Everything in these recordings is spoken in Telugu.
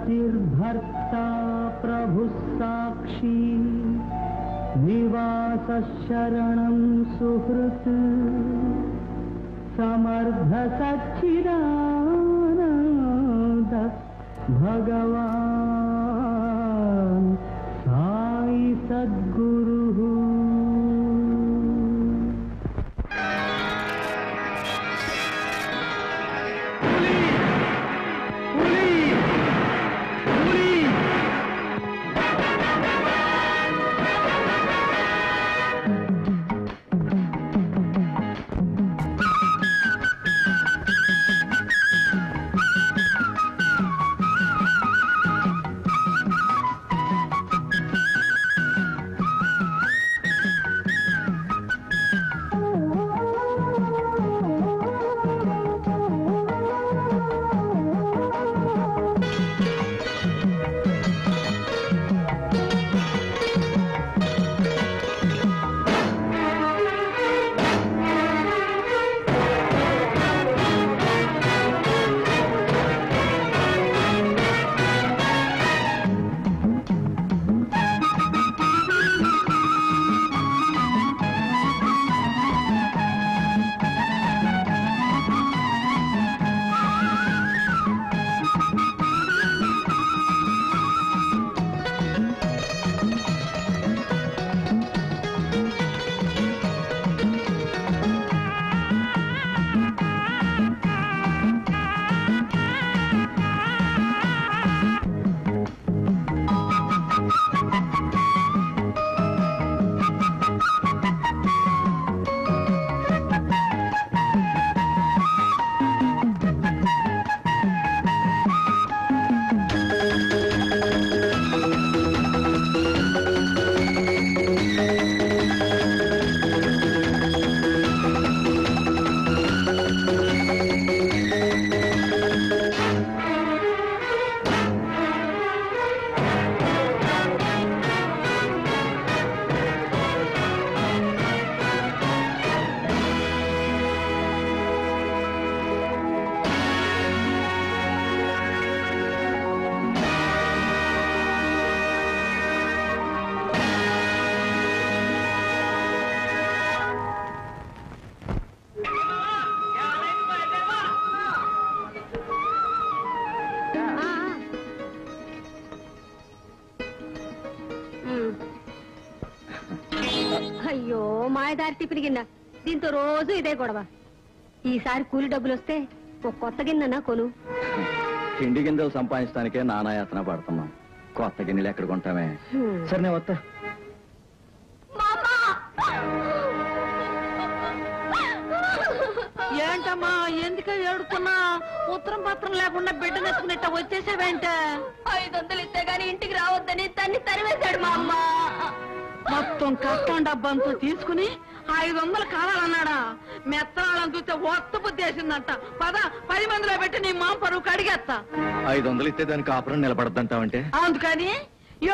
पतिर्भर्ता प्रभुः साक्षी निवास शरणं सुहृत् समर्थ सच्चिदानंद भगवान साई सद्गुरु। అయ్యో మాయదారి టిఫిన్ గిన్నె దీంతో రోజు ఇదే గొడవ. ఈసారి కూలి డబ్బులు వస్తే ఒక కొత్త గిన్నెనా కొను. తిండి గింజలు సంపాదించడానికే నానాయాతన పడుతున్నాం. కొత్త గిన్నెలు ఎక్కడ కొంటామే? సరే నేను వస్తా. ఏంటమ్మా ఎందుకు ఏడుతున్నా? ఉత్తరం పత్రం లేకుండా బిడ్డ నెత్తుకునేట్ట వచ్చేసావేంటే? 500 ఇస్తే గాని ఇంటికి రావద్దని తన్ని తరివేశాడు మా అమ్మ. మొత్తం కష్టం డబ్బంతా తీసుకుని 500 కావాలన్నాడా? మెత్తనాళ్ళని చూస్తే ఒత్త బుద్ధి వేసిందంట. 10 మందిలో పెట్టి నీ మామ పరువు కడిగేస్తా. 500 ఇస్తే దానికి కాపురం నిలబడద్దంటావంటే? అందుకని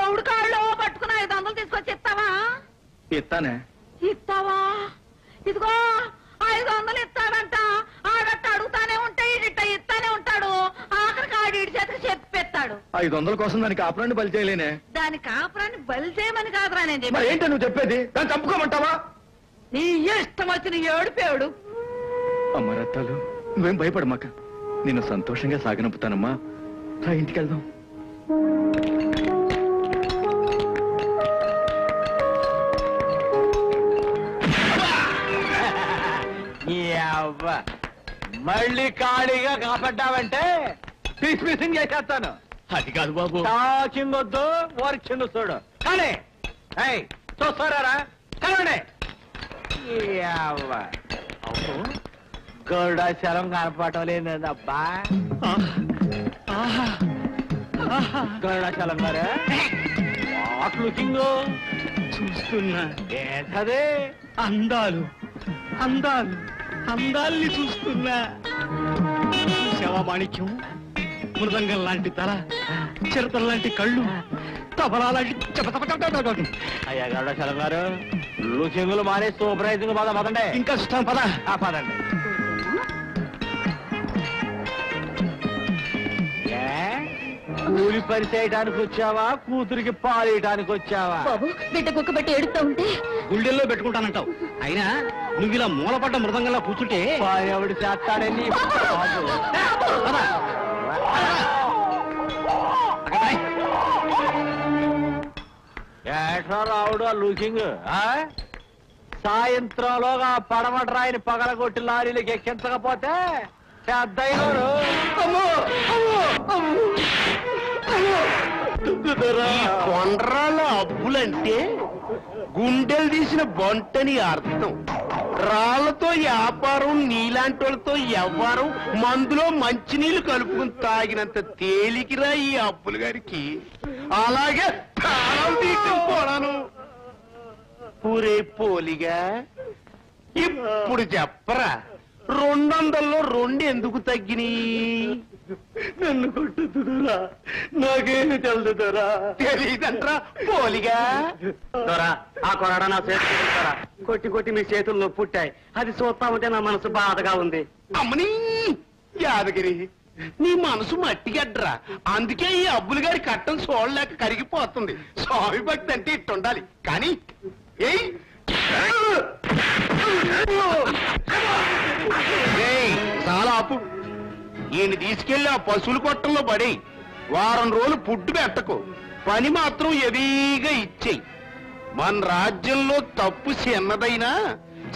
ఎవడు కాళ్ళు పట్టుకుని 500 తీసుకొచ్చి ఇస్తావా? ఇస్తానే. ఇస్తావా? ఇదిగో 500 ఇస్తాడంట. ఆడట్ట అడుగుతానే ఉంటే ఇడిట్ట ఇస్తానే ఉంటాడు. ఆఖరికి ఆడి చేతికి చెప్పేస్తాడు. 500 కోసం దానికి కాపురాన్ని బలి చేయలేనే. దాని కాపురాన్ని బలి చేయమని కాదురా నేను చెప్పి. ఏంటో నువ్వు చెప్పేది? దాన్ని చంపుకోమంటావా? నీ ఇష్టం వచ్చి నీ ఏడుపేవుడు. అమ్మ రత్తాలు, నువ్వేం భయపడమాక. నేను సంతోషంగా సాగనంపుతానమ్మా. రా ఇంటికి వెళ్దాం. మళ్ళీ ఖాళీగా కాపాడ్డావంటే పీస్ పీసింగ్ చేసేస్తాను. అది కాదు బాబు. టాకింగ్ వద్దు, వర్కింగ్ చూడు. కానీ చూస్తారా? కలవండి. గరుడాచలం కనపడటం లేదబ్బా. గరుడాచలం గారు వాట్ లుకింగ్ చూస్తున్నా. ఏంటది? అందాలు అందాలు అందాల్ని చూస్తున్నా. శవమాణిక్యం, మృదంగం లాంటి తల, చిరతల లాంటి కళ్ళు, తబలా లాంటి అయ్యా గరుడాచలం గారు, లుకింగులు మానే సూపరైజింగ్ పదండి. ఇంకా ఇష్టం పద. పదండి. కూలి పని చేయడానికి వచ్చావా కూతురికి పాలేయడానికి వచ్చావా? బాబు బిడ్డ కుక్క పెట్టి ఏడుస్తూ ఉంటే గుండెల్లో పెట్టుకుంటానంటావు. అయినా నువ్వు ఇలా మూలపడ్డ మృదంగంలా కూర్చుంటే ఎవడు చేస్తాడని రావుడు లూకింగ్. సాయంత్రంలోగా పడమట్రాయిని పగలగొట్టి లారీలకు ఎక్కించకపోతే పెద్దయ్యారు. కొండరాళ్ళ అబ్బులంటే గుండెలు తీసిన బొంటని అర్థం. రాళ్లతో వ్యాపారం, నీలాంటి వాళ్ళతో వ్యవహారం, మందులో మంచినీళ్లు కలుపుకుని తాగినంత తేలికిరా ఈ అబ్బులు గారికి. అలాగే తాళం తీసుకోను పూరే పోలిగా. ఇప్పుడు చెప్పరా 200లో 2 ఎందుకు తగ్గినాయి? నన్ను కొట్టుతురా, నాకేమి తెలుదురా? తెలీదంట్రా పోలిగా. ఆ కొరడా నా చేతులు కొట్టి కొట్టి మీ చేతుల్లో పుట్టాయి. అది చూస్తా ఉంటే నా మనసు బాధగా ఉంది. అమ్మని యాదగిరి, నీ మనసు మట్టిగడ్డరా. అందుకే ఈ అబ్బులు గారి కట్టం చూడలేక కరిగిపోతుంది. స్వామి భక్తి అంటే ఇట్టుండాలి. కానీ ఏయ్ చాలా ఆపు. ఈయన తీసుకెళ్లి ఆ పశువుల కొట్టంలో పడి వారం రోజులు పుట్టు పెట్టకు. పని మాత్రం ఎదీగా ఇచ్చేయి. మన రాజ్యంలో తప్పు చిన్నదైనా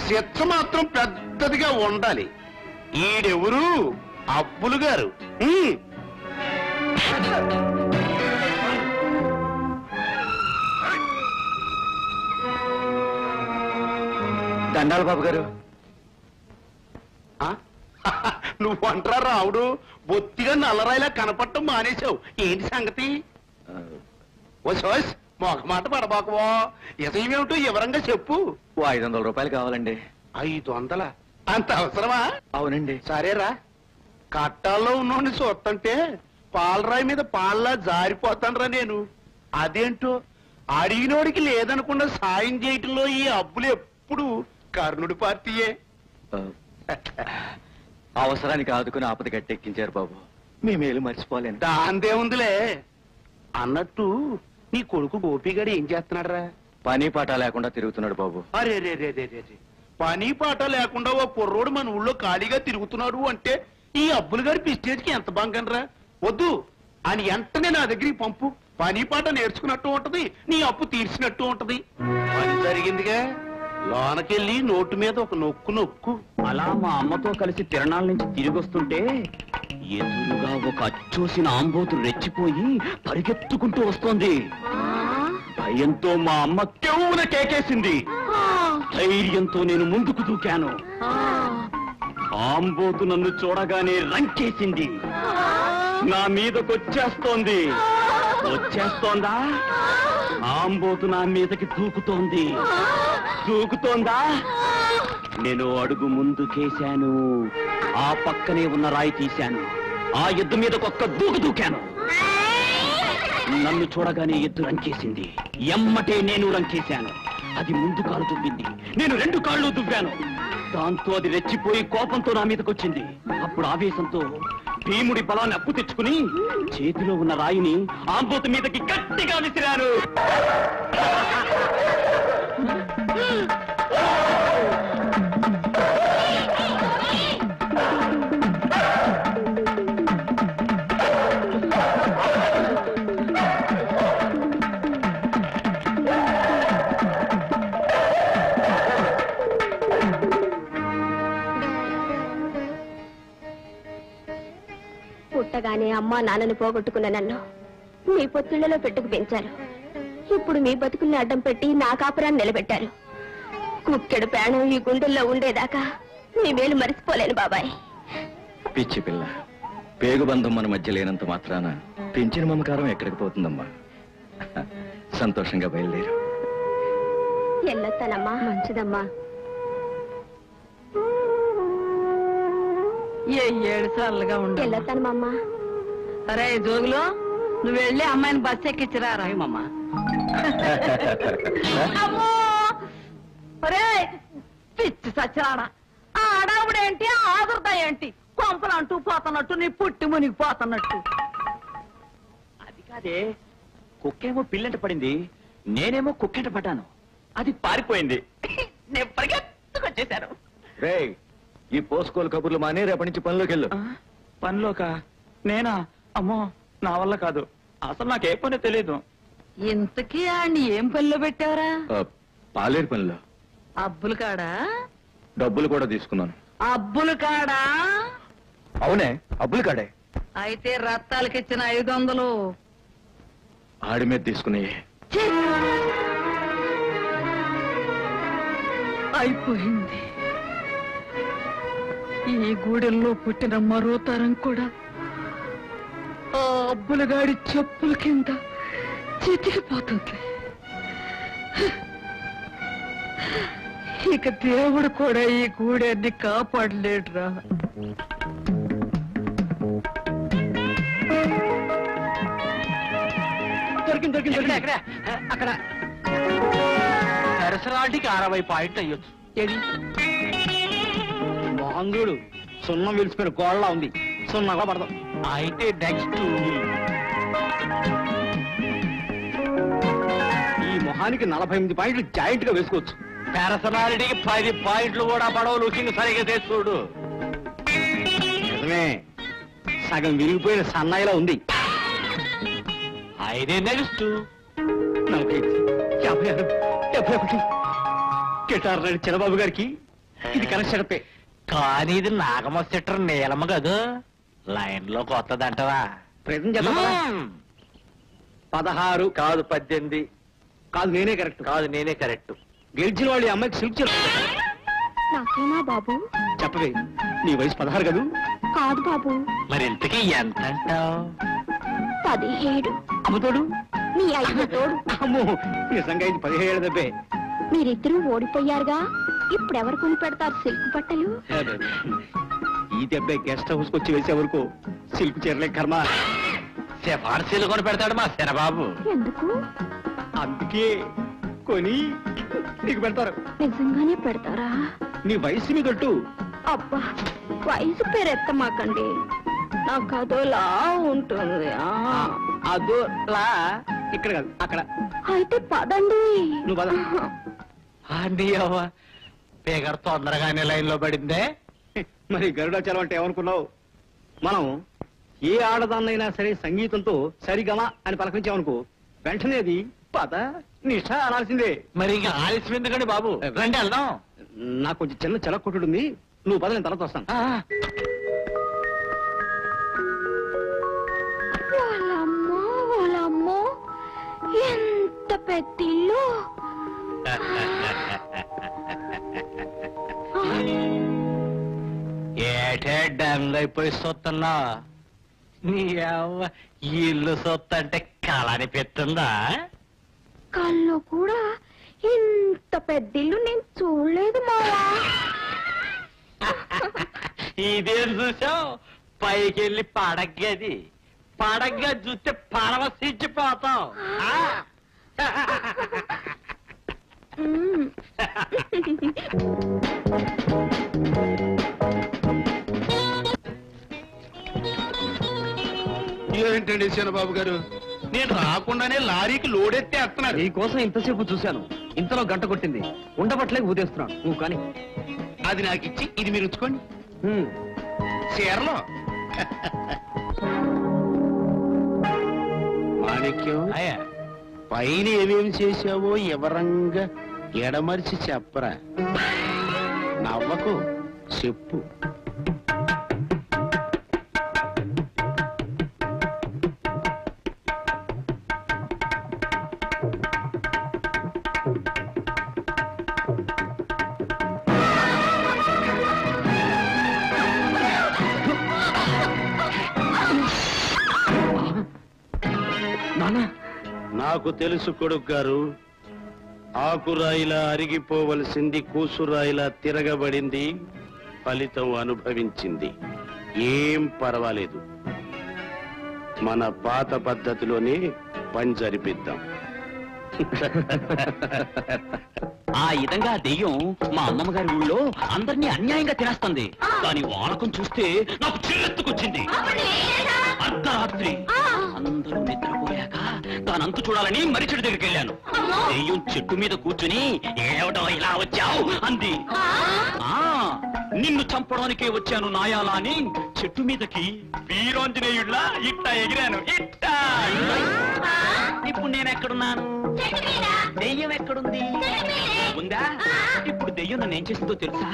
శిక్ష మాత్రం పెద్దదిగా ఉండాలి. ఈడెవరు? అబ్బులు గారు. దండాలు బాబు గారు. నువ్వు అంటారా రావుడు? బొత్తిగా నల్లరాయిలా కనపడటం మానేశావు. ఏంటి సంగతి? ఓసోస్ మొక మాట పడబాకువో. ఇసమేమిటో వివరంగా చెప్పు. 500 రూపాయలు కావాలండి. 500? అంత అవసరమా? అవునండి. సరేరా, కట్టాల్లో ఉన్నోడిని చూస్తుంటే పాలరాయి మీద పాల్లా జారిపోతానరా నేను. అదేంటో అడిగినోడికి లేదనకుండా సాయం చేయటంలో ఈ అబ్బులు ఎప్పుడు కర్ణుడి పార్టీయే. అవసరానికి ఆదుకుని ఆపద గట్టెక్కించారు బాబు. మీ మేలు మర్చిపోలేను. దాందే ఉందిలే. అన్నట్టు నీ కొడుకు గోపిగాడు ఏం చేస్తున్నాడరా? పని పాట లేకుండా తిరుగుతున్నాడు బాబు. అరే రే రే రే రే, పని పాట లేకుండా ఓ కుర్రోడు మన ఊళ్ళో ఖాళీగా తిరుగుతున్నాడు అంటే ఈ అబ్బులు గారి పిస్టేజ్కి ఎంత బంగనరా? వద్దు అని వెంటనే నా దగ్గరికి పంపు. పని పాట నేర్చుకున్నట్టు ఉంటది, నీ అప్పు తీర్చినట్టు ఉంటది. పని జరిగిందిగా, లోనకెళ్ళి నోటు మీద ఒక నొక్కు నొక్కు. అలా మా అమ్మతో కలిసి తిరణాల నుంచి తిరిగి వస్తుంటే ఎదురుగా ఒక అచ్చోసిన ఆంబోతు రెచ్చిపోయి పరిగెత్తుకుంటూ వస్తోంది. భయంతో మా అమ్మ కెవ్వున కేకేసింది. ధైర్యంతో నేను ముందుకు దూకాను. ఆంబోతు నన్ను చూడగానే రంకేసింది. నా మీదకొచ్చేస్తోంది. వచ్చేస్తోందా? ఆంబోతు నా మీదకి దూకుతోంది. దూకుతోందా? నేను అడుగు ముందుకేశాను. ఆ పక్కనే ఉన్న రాయి తీశాను. ఆ ఎద్దు మీద ఒక్క దూకాను. నన్ను చూడగానే ఎద్దు రంకేసింది. ఎమ్మటే నేను రంకేశాను. అది ముందు కాలు దువ్వింది. నేను 2 కాళ్ళు దువ్వాను. దాంతో అది రెచ్చిపోయి కోపంతో నా మీదకొచ్చింది. అప్పుడు ఆవేశంతో భీముడి బలాన్ని అప్పు తెచ్చుకుని చేతిలో ఉన్న రాయిని ఆంబోతు మీదకి గట్టిగా విసిరాను. పుట్టగానే అమ్మా నాన్నని పోగొట్టుకున్న నన్ను మీ పొత్తిళ్లలో పెట్టుకు పెంచారు. ఇప్పుడు మీ బతుకుల్ని అడ్డం పెట్టి నా కాపురాన్ని నిలబెట్టారు. కుక్కెడు ప్రాణం ఈ గుండెల్లో ఉండేదాకా మీ మేలు మరిసిపోలేను బాబాయ్. పిచ్చి పిల్ల, పేగుబంధం మన మధ్య లేనంత మాత్రాన పెంచిన మమకారం ఎక్కడికి పోతుందమ్మా? సంతోషంగా బయలుదేరు. ఎల్లొత్తానమ్మా. మంచిదమ్మా. ఏ 7 సార్లుగా ఉండు. ఎల్లొత్తానమ్మా. అరే జోగులో నువ్వు వెళ్ళి అమ్మాయిని బస్ ఎక్కించిరా. రాయమమ్మా. అరే పిచ్చి సచ్చాడా, ఆడావుడేంటి ఆదుర్దా ఏంటి? కొంపలు అంటూ పోతున్నట్టు నీ పుట్టి మునిగిపోతున్నట్టు. అదే కుక్కేమో పిల్లంట పడింది, నేనేమో కుక్కెంట పడ్డాను. అది పారిపోయింది. నేను పరిగెత్తుకొచ్చేశాను. రే, ఈ పోసుకోలు కబుర్లు మానే రేపటి నుంచి పనిలోకి వెళ్ళు. పనిలోక నేనా? అమ్మో, నా వల్ల కాదు. అసలు నాకే పని తెలీదు. ఇంతకీ ఆడిని ఏం పనిలో పెట్టావరా? పాలేరు పనిలో. అబ్బులు కాడా? డబ్బులు కూడా తీసుకున్నాను. అబ్బులు కాడా? అవునే, అబ్బులు కాడే. అయితే రత్తాలకిచ్చిన 500 ఆడి మీద తీసుకుని. ఛీ! అయిపోయింది. ఈ గూడెల్లో పుట్టిన మరో తరం కూడా ఆ అబ్బులగాడి చెప్పుల కింద చితికిపోతుంది. ఇక దేవుడు కూడా ఈ గూడెన్ని కాపాడలేడురా. దొరికింది అక్కడ సరసరాటికి 60 పాయింట్లు అయ్యొచ్చు. మహందుడు సున్నం విలిచిపోయిన గోడలా ఉంది. సున్నగా పడదాం. అయితే నెక్స్ట్ ఈ మొహానికి 48 పాయింట్లు జాయింట్ గా వేసుకోవచ్చు. సరసరాటికి 10 పాయింట్లు కూడా పడవ లుకింగ్ సరిగా చేసుకోడు. నిజమే, సగం విరిగిపోయిన సన్నాయిలా ఉంది. అయితే నెక్స్ట్ 45, 56, 71. గిటార్ రెడ్డి చిన్నబాబు గారికి ఇది కనెక్ట్. కానీ ఇది నాగమ్మ సెటర్ నీలమ్మ కాదు. లైన్ లో కొత్తదంటవా? ప్రయత్నం చేద్దాం. 16 కాదు 18 కాదు. నేనే కరెక్ట్. గెలిచిన వాళ్ళు ఈ అమ్మాయికి సిల్క్ చెప్తారు. నాకేనా బాబు? చెప్పవే, నీ వయసు 16 కదూ? కాదు బాబు. మరి ఇంతకీ ఎంత అంటావు? 17. అమ్ముతోడు మీ 5 తోడు. అమ్మో, నిజంగా ఇది 17 దెబ్బే. మీరిద్దరూ ఓడిపోయారుగా, ఇప్పుడెవరు కొని పెడతారు సిల్క్ బట్టలు? ఈ దెబ్బే గెస్ట్ హౌస్ వచ్చి వేసే వరకు సిల్క్ చీరలే కర్మ. సిఫార్సీలు కొని పెడతాడు మా శరబాబు. ఎందుకు? అందుకే కొని నీకు పెడతారు. నిజంగానే పెడతారా? నీ వయసు మీదొట్టు. అబ్బా, వయసు పేరెత్తమాకండి, నాకు అదోలా ఉంటుంది. అదోలా ఇక్కడ కాదు, అక్కడ. అయితే పదండి. నువ్వు పద. అండి అవ్వ, పేగర్ తొందరగానే లైన్ లో పడిందే. మరి గరుడాచలం అంటే ఏమనుకున్నావు? మనం ఏ ఆడదాన్నైనా సరే సంగీతంతో సరిగమా అని పలకరించామనుకో, వెంటనే అది పద నిష అనాల్సిందే. మరి ఇంకా ఆలస్యం ఎందుకండి బాబు, రండి వెళ్దాం. నాకు కొంచెం చిన్న చెలక్ కొట్టుడుంది, నువ్వు పద, నేను తర్వాత వస్తాను. ఓలమ్మో, ఎంత పెద్దిల్లు. ఏటే డంగైపోయి సొత్తన్నా, నీ ఇల్లు సొత్త అంటే కళనిపిస్తుందా? కళ్ళు కూడా ఇంత పెద్దిల్లు నేను చూడలేదు మావా. ఇదేం చూసావు? పైకెళ్ళి పడగ్గది, పడగ్గా చూస్తే పరవశించిపోతాం. ఏంటండి శనబాబు గారు, నేను రాకుండానే లారీకి లోడెత్తే వస్తున్నాడు. నీకోసం ఇంతసేపు చూశాను, ఇంతలో గంట కొట్టింది, ఉండబట్లేక ఊదేస్తున్నాను. నువ్వు కానీ అది నాకు ఇచ్చి ఇది మీరు ఉంచుకోండి. చీరలో మాణిక్యం, పైన ఏమేమి చేశావో ఎవరంగా ఎడమరిచి చెప్పరా. నవ్వకు, చెప్పు. నాకు తెలుసు కొడుకు గారు, ఆకురాయిలా అరిగిపోవలసింది కూసురాయిలా తిరగబడింది, ఫలితం అనుభవించింది. ఏం పర్వాలేదు, మన పాత పద్ధతిలోనే పని జరిపిద్దాం. ఆ విధంగా దెయ్యం మా అమ్మమ్మ గారి ఊళ్ళో అందరినీ అన్యాయంగా తినేస్తుంది. దాని వాలకం చూస్తే నాకు చిల్లెత్తుకొచ్చింది. అర్ధరాత్రి అందరూ నిద్రపోయాక దానంతు చూడాలని మరిచెడు దగ్గరికి వెళ్ళాను. దెయ్యం చెట్టు మీద కూర్చుని ఏవటో ఇలా వచ్చావు అంది. నిన్ను చంపడానికే వచ్చాను నాయాలా అని చెట్టు మీదకి వీరాంజనేయుడిలా ఇట్టా ఎగిరాను. ఇట్టా ఇప్పుడు నేను ఎక్కడున్నాను? దెయ్యం ఎక్కడుంది? ఉందా? ఇప్పుడు దెయ్యం నన్ను ఏం చేసిందో తెలుసా?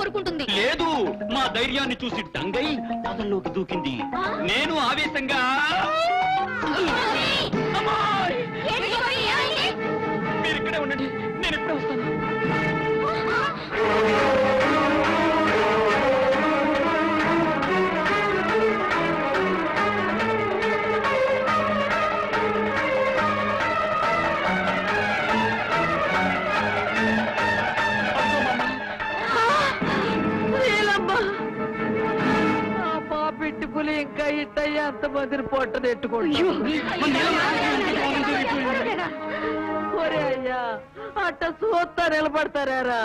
కొరుకుంటుంది. లేదు, మా ధైర్యాన్ని చూసి డంగై పొదల్లోకి దూకింది. నేను ఆవేశంగా మీరు ఇక్కడే ఉండండి, నేను ఇప్పుడే వస్తాను. ఇంకా ఇట్టయ్య అంతమందిని పొట్ట నెట్టుకోండి. ఒరే అయ్యా, అట్ట చూస్తా నిలబడతారా?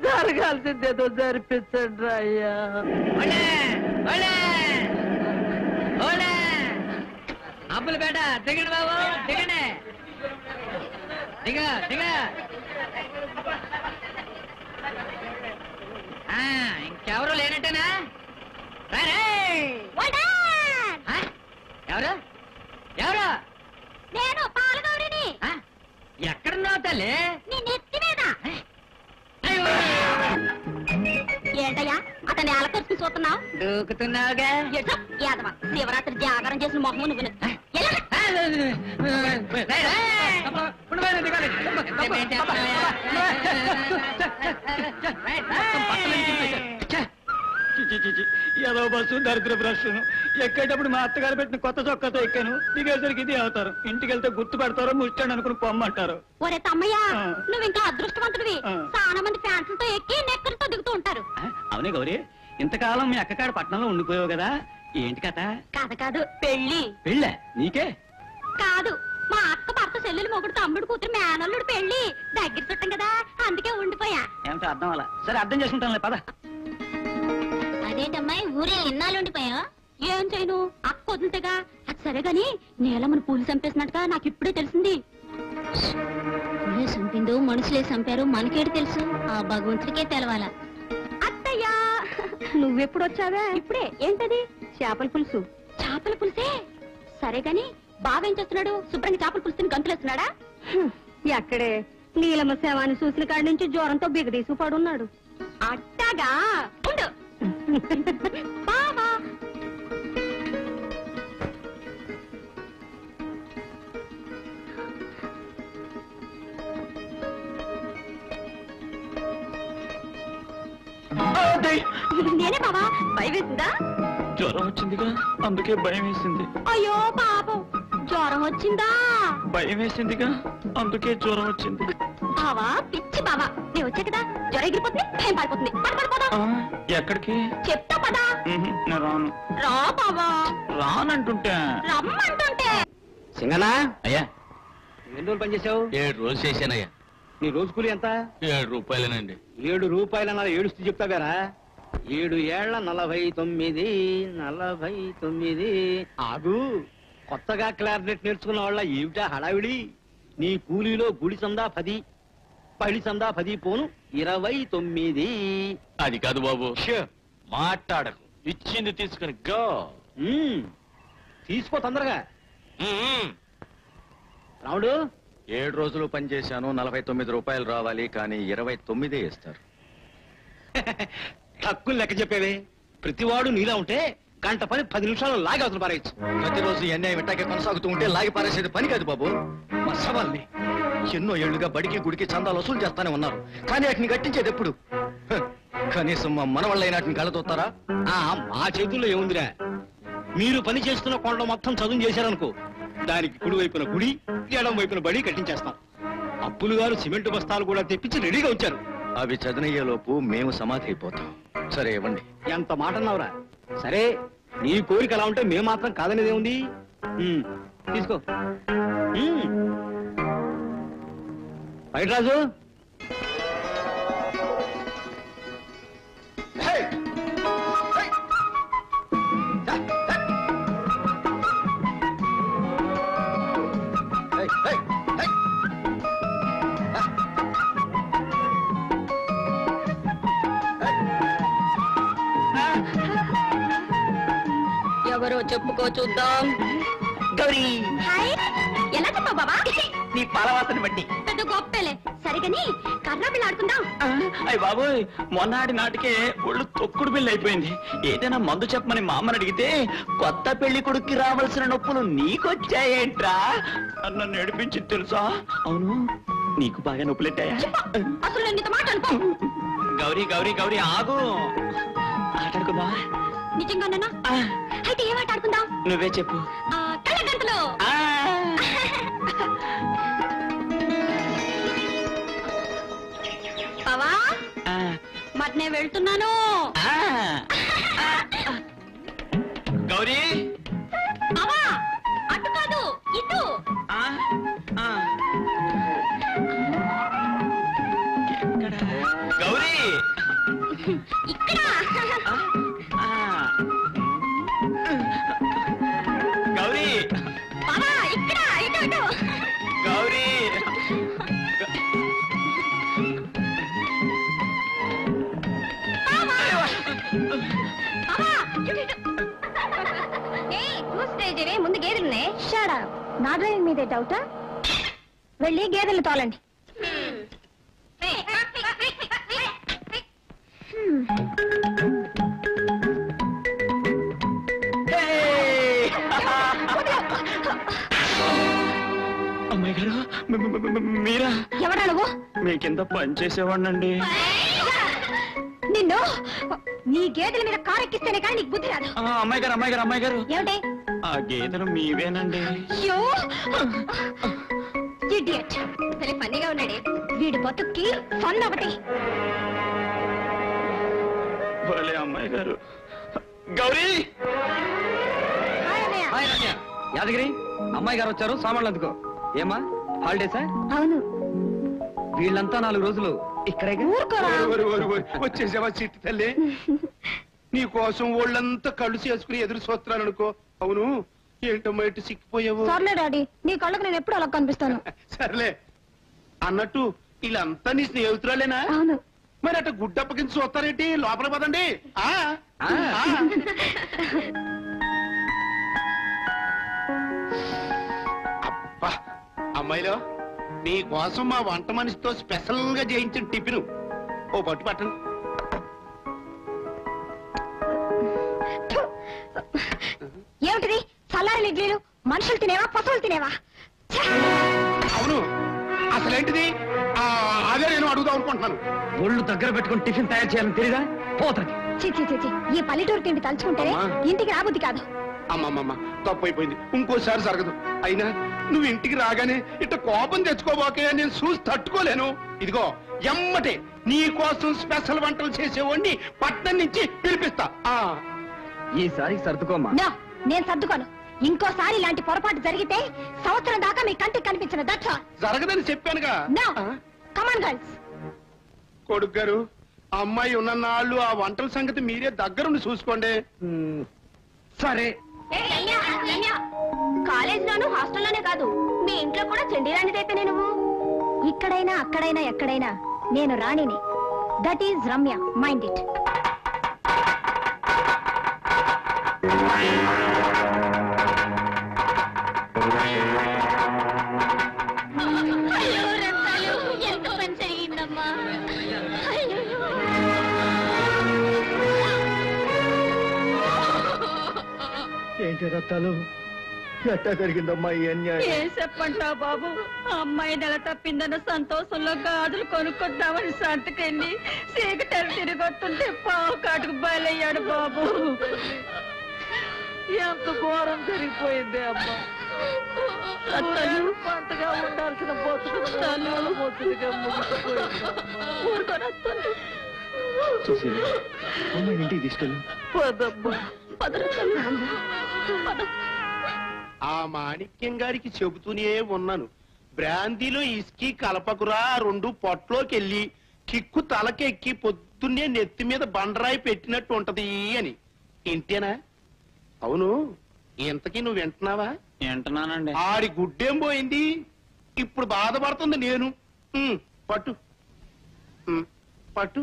జరగాల్సిందేదో జరిపించండి అయ్యా. అబ్బులు బేట దిగండి బాబు, దిగండి. దిగ దిగ. ఇంకెవరు లేనట్టేనా? ఎవరు ఎవరు? నేను పాలగౌరిని. ఎక్కడున్నావు తల్లి? నీ నెత్తి మీద. ఏంటయ్యా అతన్ని అలకర్చుకుని చూస్తున్నావు? దూకుతున్నావుగా. యాదవ శివరాత్రి జాగారం చేసిన మొహము నువ్వు. ఏదో బస్సు దరిద్ర ప్రశ్న ఎక్కేటప్పుడు మా అత్తగారు పెట్టిన కొత్త చొక్కాతో ఎక్కాను. దిగేసరికి ఇది అవుతారు. ఇంటికి వెళ్తే గుర్తు పెడతారో ముచ్చాడు అనుకుని పొమ్మంటారు. ఒరే తమ్మయ్య, నువ్వు ఇంకా అదృష్టవంతుడివి. చాలా మంది ఫ్యాన్స్లతో ఎక్కి నెక్కలతో దిగుతూ ఉంటారు. అవునే గౌరీ, ఇంతకాలం మీ అక్కకాడ పట్టణంలో ఉండిపోయావు కదా, ఏంటి కథ? కథ కాదు, పెళ్లి. పెళ్ళా నీకే? కాదు, మా అక్క భర్త చెల్లెలు మొగుడు తమ్ముడు కూతురు మేనల్లుడు పెళ్లి దగ్గర చుట్టాం కదా, అందుకే ఉండిపోయా. ఏమిటో అర్థం అలా. సరే అర్థం చేసుకుంటానులే, పద. అదేంటమ్మాయి ఊరే ఇన్నాళ్ళు ఉండిపోయా? ఏం చేయను, అక్క వదిలితేగా. అది సరే గాని నేలమని పూలు చంపేసినట్టుగా నాకు ఇప్పుడే తెలిసింది. పూలే చంపిందో మనుషులే చంపారు మనకేటి తెలుసు? ఆ భగవంతుడికే తెలవాలా. అత్తయ్యా, నువ్వెప్పుడు వచ్చావా? ఇప్పుడే. ఏంటది? చేపల పులుసు. చేపల పులుసే? సరే గాని బాగా ఏం చేస్తున్నాడు? శుభ్రంగా చేపల పులుసుని గంతులేస్తున్నాడా? ఎక్కడే, నీలమ్మ సేవాన్ని చూసిన కాడి నుంచి జ్వరంతో బిగదీసు పడున్నాడు. అట్టాగా ఉండు. బావా నేనే బావా. భయం వేసిందా? జ్వరం వచ్చిందిగా, అందుకే భయం వేసింది. అయ్యో పాపం, జ్వరం వచ్చిందా? భయం వేసిందిగా, అందుకే జ్వరం వచ్చింది. బావా పిచ్చి బావా, నేను వచ్చా కదా జ్వరం ఎగిరిపోతుంది, భయం పడిపోతుంది. పడిపోదా? ఎక్కడికి? చెప్తా పదా. నేను రాను. రా బావా. రానంటుంటే. రమ్మంటుంటే. సింగనా అయ్యా, ఎన్ని రోజులు పనిచేసావు? 7 రోజులు చేశానయ్యా. నీ రోజు కూలి ఎంత? 7 రూపాయలేనండి. 7 రూపాయలన్నా ఏడుస్తూ చెప్తావారా? 7 ఏళ్ల 49 ఆగు. కొత్తగా క్లారినెట్ నేర్చుకున్న వాళ్ళ ఏమిటా హడావిడి? నీ కూలీలో గుడి సందా 10, పడి సందా 10 పోను 29. అది కాదు బాబు. మాట్లాడకు, ఇచ్చింది తీసుకుని గో. తీసుకో తొందరగా. రాముడు, 7 రోజులు పనిచేశాను, 49 రూపాయలు రావాలి, కానీ 29 ఇస్తారు. తక్కువ లెక్క చెప్పేవే. ప్రతివాడు నీలా ఉంటే గంట పని 10 నిమిషాలు లాగి అవతల పారేయచ్చు. ప్రతిరోజు ఈ అన్యాయం ఇట్టాకే కొనసాగుతూ ఉంటే లాగి పారేసేది పని కాదు బాబు. మా సవాల్ని ఎన్నో ఏళ్లుగా బడికి గుడికి చందాలు వసూలు చేస్తానే ఉన్నారు, కానీ వాటిని కట్టించేది ఎప్పుడు? కనీసం మా మనవాళ్ళైన వాటిని కళ్ళతోస్తారా? మా చేతుల్లో ఏముందిరా? మీరు పని చేస్తున్న కొండలో మొత్తం చదువు చేశారనుకో, దానికి కుడి వైపున గుడి, ఎడం వైపున బడి కట్టించేస్తాం. అప్పులు గారు సిమెంట్ బస్తాలు కూడా తెప్పించి రెడీగా ఉంచారు. అవి చదనయ్యేలోపు మేము సమాధి అయిపోతాం. సరే ఇవ్వండి. ఎంత మాట అన్నావురా? సరే, నీ కోరిక అలా ఉంటే మేము మాత్రం కాదనేదే ఉంది. తీసుకో. పైటరాజు ఎవరో చెప్పుకో చూద్దాం. గౌరీ హాయ్, ఎలా చెప్పా బాబా? నీ పాలవాసన బట్టి. పెద్ద గొప్పలే. సరిగని కర్ర బిళ్ళ ఆడుకుందాం. అయ్య బాబోయ్, మొన్నటి నాటికే ఒళ్ళు తొక్కుడు బిల్లు అయిపోయింది. ఏదైనా మందు చెప్పమని మా అమ్మని అడిగితే కొత్త పెళ్లి కొడుక్కి రావాల్సిన నొప్పులు నీకొచ్చాయేంట్రా నన్ను నడిపించింది తెలుసా? అవును, నీకు బాగా నొప్పులెట్టాయా? అసలు నేను నీతో మాట అనుకో. గౌరీ గౌరీ గౌరీ ఆగు, ఆటాడుకుందా? నిజంగానేనా? అయితే ఏం ఆట ఆడుకుందాం? నువ్వే చెప్పు. కళ్ళగంతలు. బావా, మరి నేను వెళ్తున్నాను. గౌరీ బావా, అటు కాదు ఇటు. గౌరీ ఇక్కడ. గౌరీ బావా, ఇక్కడ ఇటు ఇటు. గౌరీ ముందు గేదెలున్నాయి. షాడా, నా డ్రైవింగ్ మీదే డౌటా? వెళ్ళి గేదెలు తోలండి. అమ్మాయి గారు, మీరా? ఎవడా నువ్వు? మీ కింద పనిచేసేవాడినండి. నిన్ను నీ గేదెల మీద కారెక్కిస్తేనే కానీ నీకు బుద్ధి రాదు. అమ్మాయి గారు అమ్మాయి గారు అమ్మాయి గారు, ఏమిటి? ఆ గేదెలు మీవేనండి. ఇడియట్. సరే ఫన్నీగా ఉన్నాడే వీడి బతుక్కి ఫన్ ఒకటి. భలే అమ్మాయి గారు. గౌరీ యాదగిరి, అమ్మాయి గారు వచ్చారు, సామాన్లు అందుకో. ఏమా హాలిడేసా? అవును. వీళ్ళంతా 4 రోజులు ఇక్కడే. వచ్చేసావా చిట్టి తల్లి? నీ కోసం వాళ్ళంతా కళ్ళు చేసుకుని ఎదురు చూస్తున్నాను అనుకో. అవును, ఏంటమ్మా ఇటు సిక్కిపోయావు? సర్లే డాడీ, నీ కళ్ళకు నేను ఎప్పుడు అలా కనిపిస్తాను. సర్లే అన్నట్టు వీళ్ళంతా నీ స్నేహితురాలేనా? అవును. మరి అట్ట గుడ్డప్పకించి చూస్తారేంటి? లోపల పదండి. అబ్బా అమ్మాయిలో నీ కోసం మా వంట మనిషితో స్పెషల్ గా చేయించిన టిఫిన్ ఓ పట్టు పట్టండి. ఏమిటిది? చల్లారని ఇడ్లీలు మనుషులు తినేవా పశువులు తినేవా? అవును, అసలేంటిది? అదే నేను అడుగుదాం అనుకుంటున్నాను. ఒళ్ళు దగ్గర పెట్టుకుని టిఫిన్ తయారు చేయాలని తెలియదా? పోతుంది. చి ఈ పల్లెటూరు తిండి తలుచుకుంటేనే ఇంటికి రాబుద్ది కాదు. అమ్మమ్మమ్మ, తప్పు అయిపోయింది, ఇంకోసారి జరగదు. అయినా నువ్వు ఇంటికి రాగానే ఇట్ట కోపం తెచ్చుకోబోకే, నేను చూసి తట్టుకోలేను. ఇదిగో ఎమ్మటే నీ కోసం స్పెషల్ వంటలు చేసేవాడిని పట్నం నుంచి పిలిపిస్తా. ఈసారి సర్దుకోమ్మా. నో, నేను సర్దుకోను. ఇంకోసారి ఇలాంటి పొరపాటు జరిగితే సంవత్సరం దాకా మీ కంటికి కనిపించిన దట్స్ ఆల్. జరగదని చెప్పానుగా. No, come on girls. కొడుకు గారు, అమ్మాయి ఉన్న నాళ్ళు ఆ వంటల సంగతి మీరే దగ్గరుండి చూసుకోండి. సరే. కాలేజీలోను హాస్టల్లోనే కాదు, మీ ఇంట్లో కూడా చండీరాణిదైతేనే నువ్వు. ఇక్కడైనా అక్కడైనా ఎక్కడైనా నేను రాణిని. That is Ramya, mind it. ఎంత పని జరిగిందమ్మా. ఏంటి రత్తాలు, ఎట్టా జరిగిందమ్మా ఈ అన్యాయం? ఏం చెప్పంటావు బాబు? అమ్మాయి నెల తప్పిందన్న సంతోషంలో గాజులు కొనుక్కొద్దామని సంతకెళ్ళి సీకటలు తిరిగొస్తుంటే పావు కాటుకు బయలయ్యాడు బాబు. ఎంత ఘోరం జరిగిపోయింది అమ్మా. పంటగా ఉండాల్సిన బొత్తుగా ముగిసిపోయింది. ఊరుకొనొస్తుంది. అమ్మాయి ఇంటికి తీసుకెళ్ళు. పోదమ్మా, ఆ మాణిక్యం గారికి చెబుతూనే ఉన్నాను, బ్రాందీలో ఇసుకి కలపకురా, రెండు పొట్లోకి వెళ్ళి కిక్కు తలకెక్కి పొద్దున్నే నెత్తి మీద బండరాయి పెట్టినట్టు ఉంటది అని. ఇంతేనా? అవును, ఇంతకీ నువ్వు వింటున్నావా? వింటున్నానండి. ఆడి గుడ్డేం పోయింది, ఇప్పుడు బాధపడుతుంది నేను. పట్టు పట్టు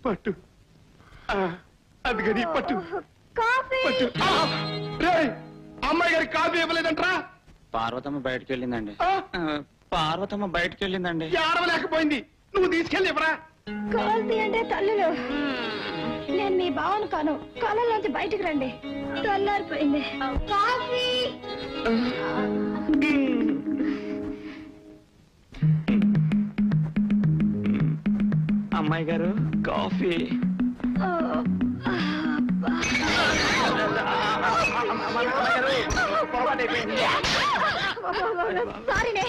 పట్టు, అది గది పట్టు పట్టు. రేయ్, అమ్మాయి గారికి కాఫీ ఇవ్వలేదంట్రా? పార్వతమ్మ బయటకు వెళ్ళిందండి. పార్వతమ్మ బయటకు వెళ్ళిందండి. ఏడవలేకపోయింది, నువ్వు తీసుకెళ్ళి ఇవ్వరా. కాల్తీ అంటే తల్లులు, నేను మీ భావన కాను, కళ్ళలోంచి బయటికి రండి, తెల్లారిపోయింది. కాఫీ. అమ్మాయి గారు కాఫీ. సారీనే,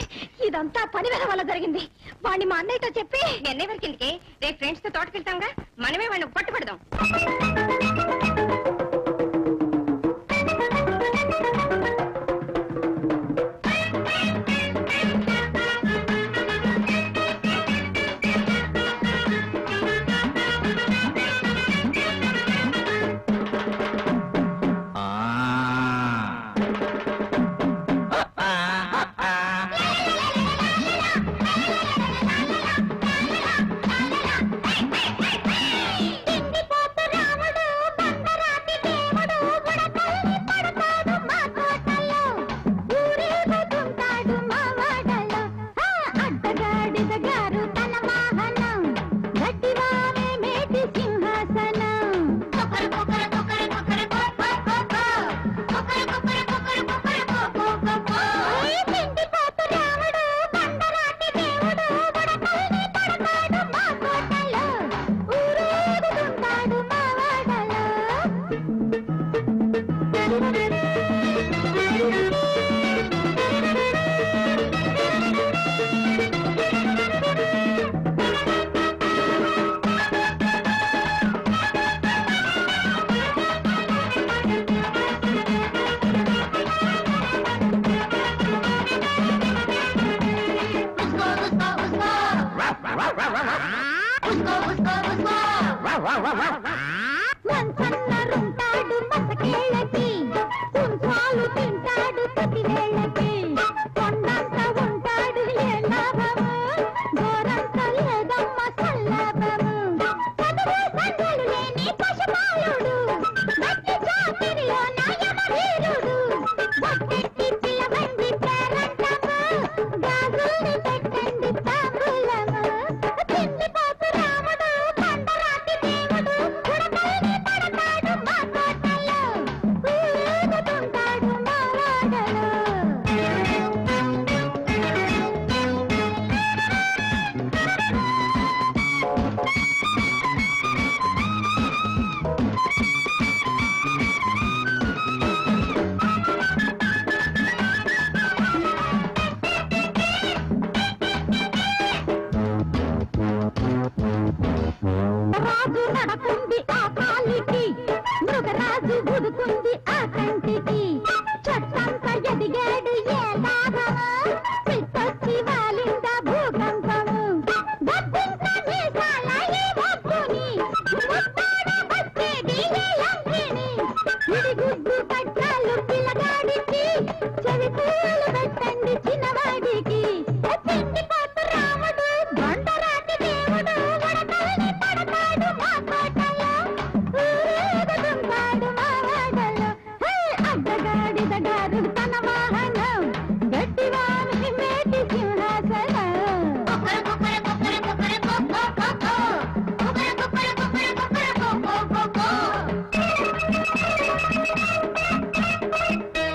ఇదంతా పని వేల వల్ల జరిగింది. వాడిని మా అన్నయ్యతో చెప్పి అన్నయ్య వరకు ఇంటికి రేపు ఫ్రెండ్స్ తో తోటకి వెళ్తాంగా, మనమే వాడిని పట్టుబడదాం.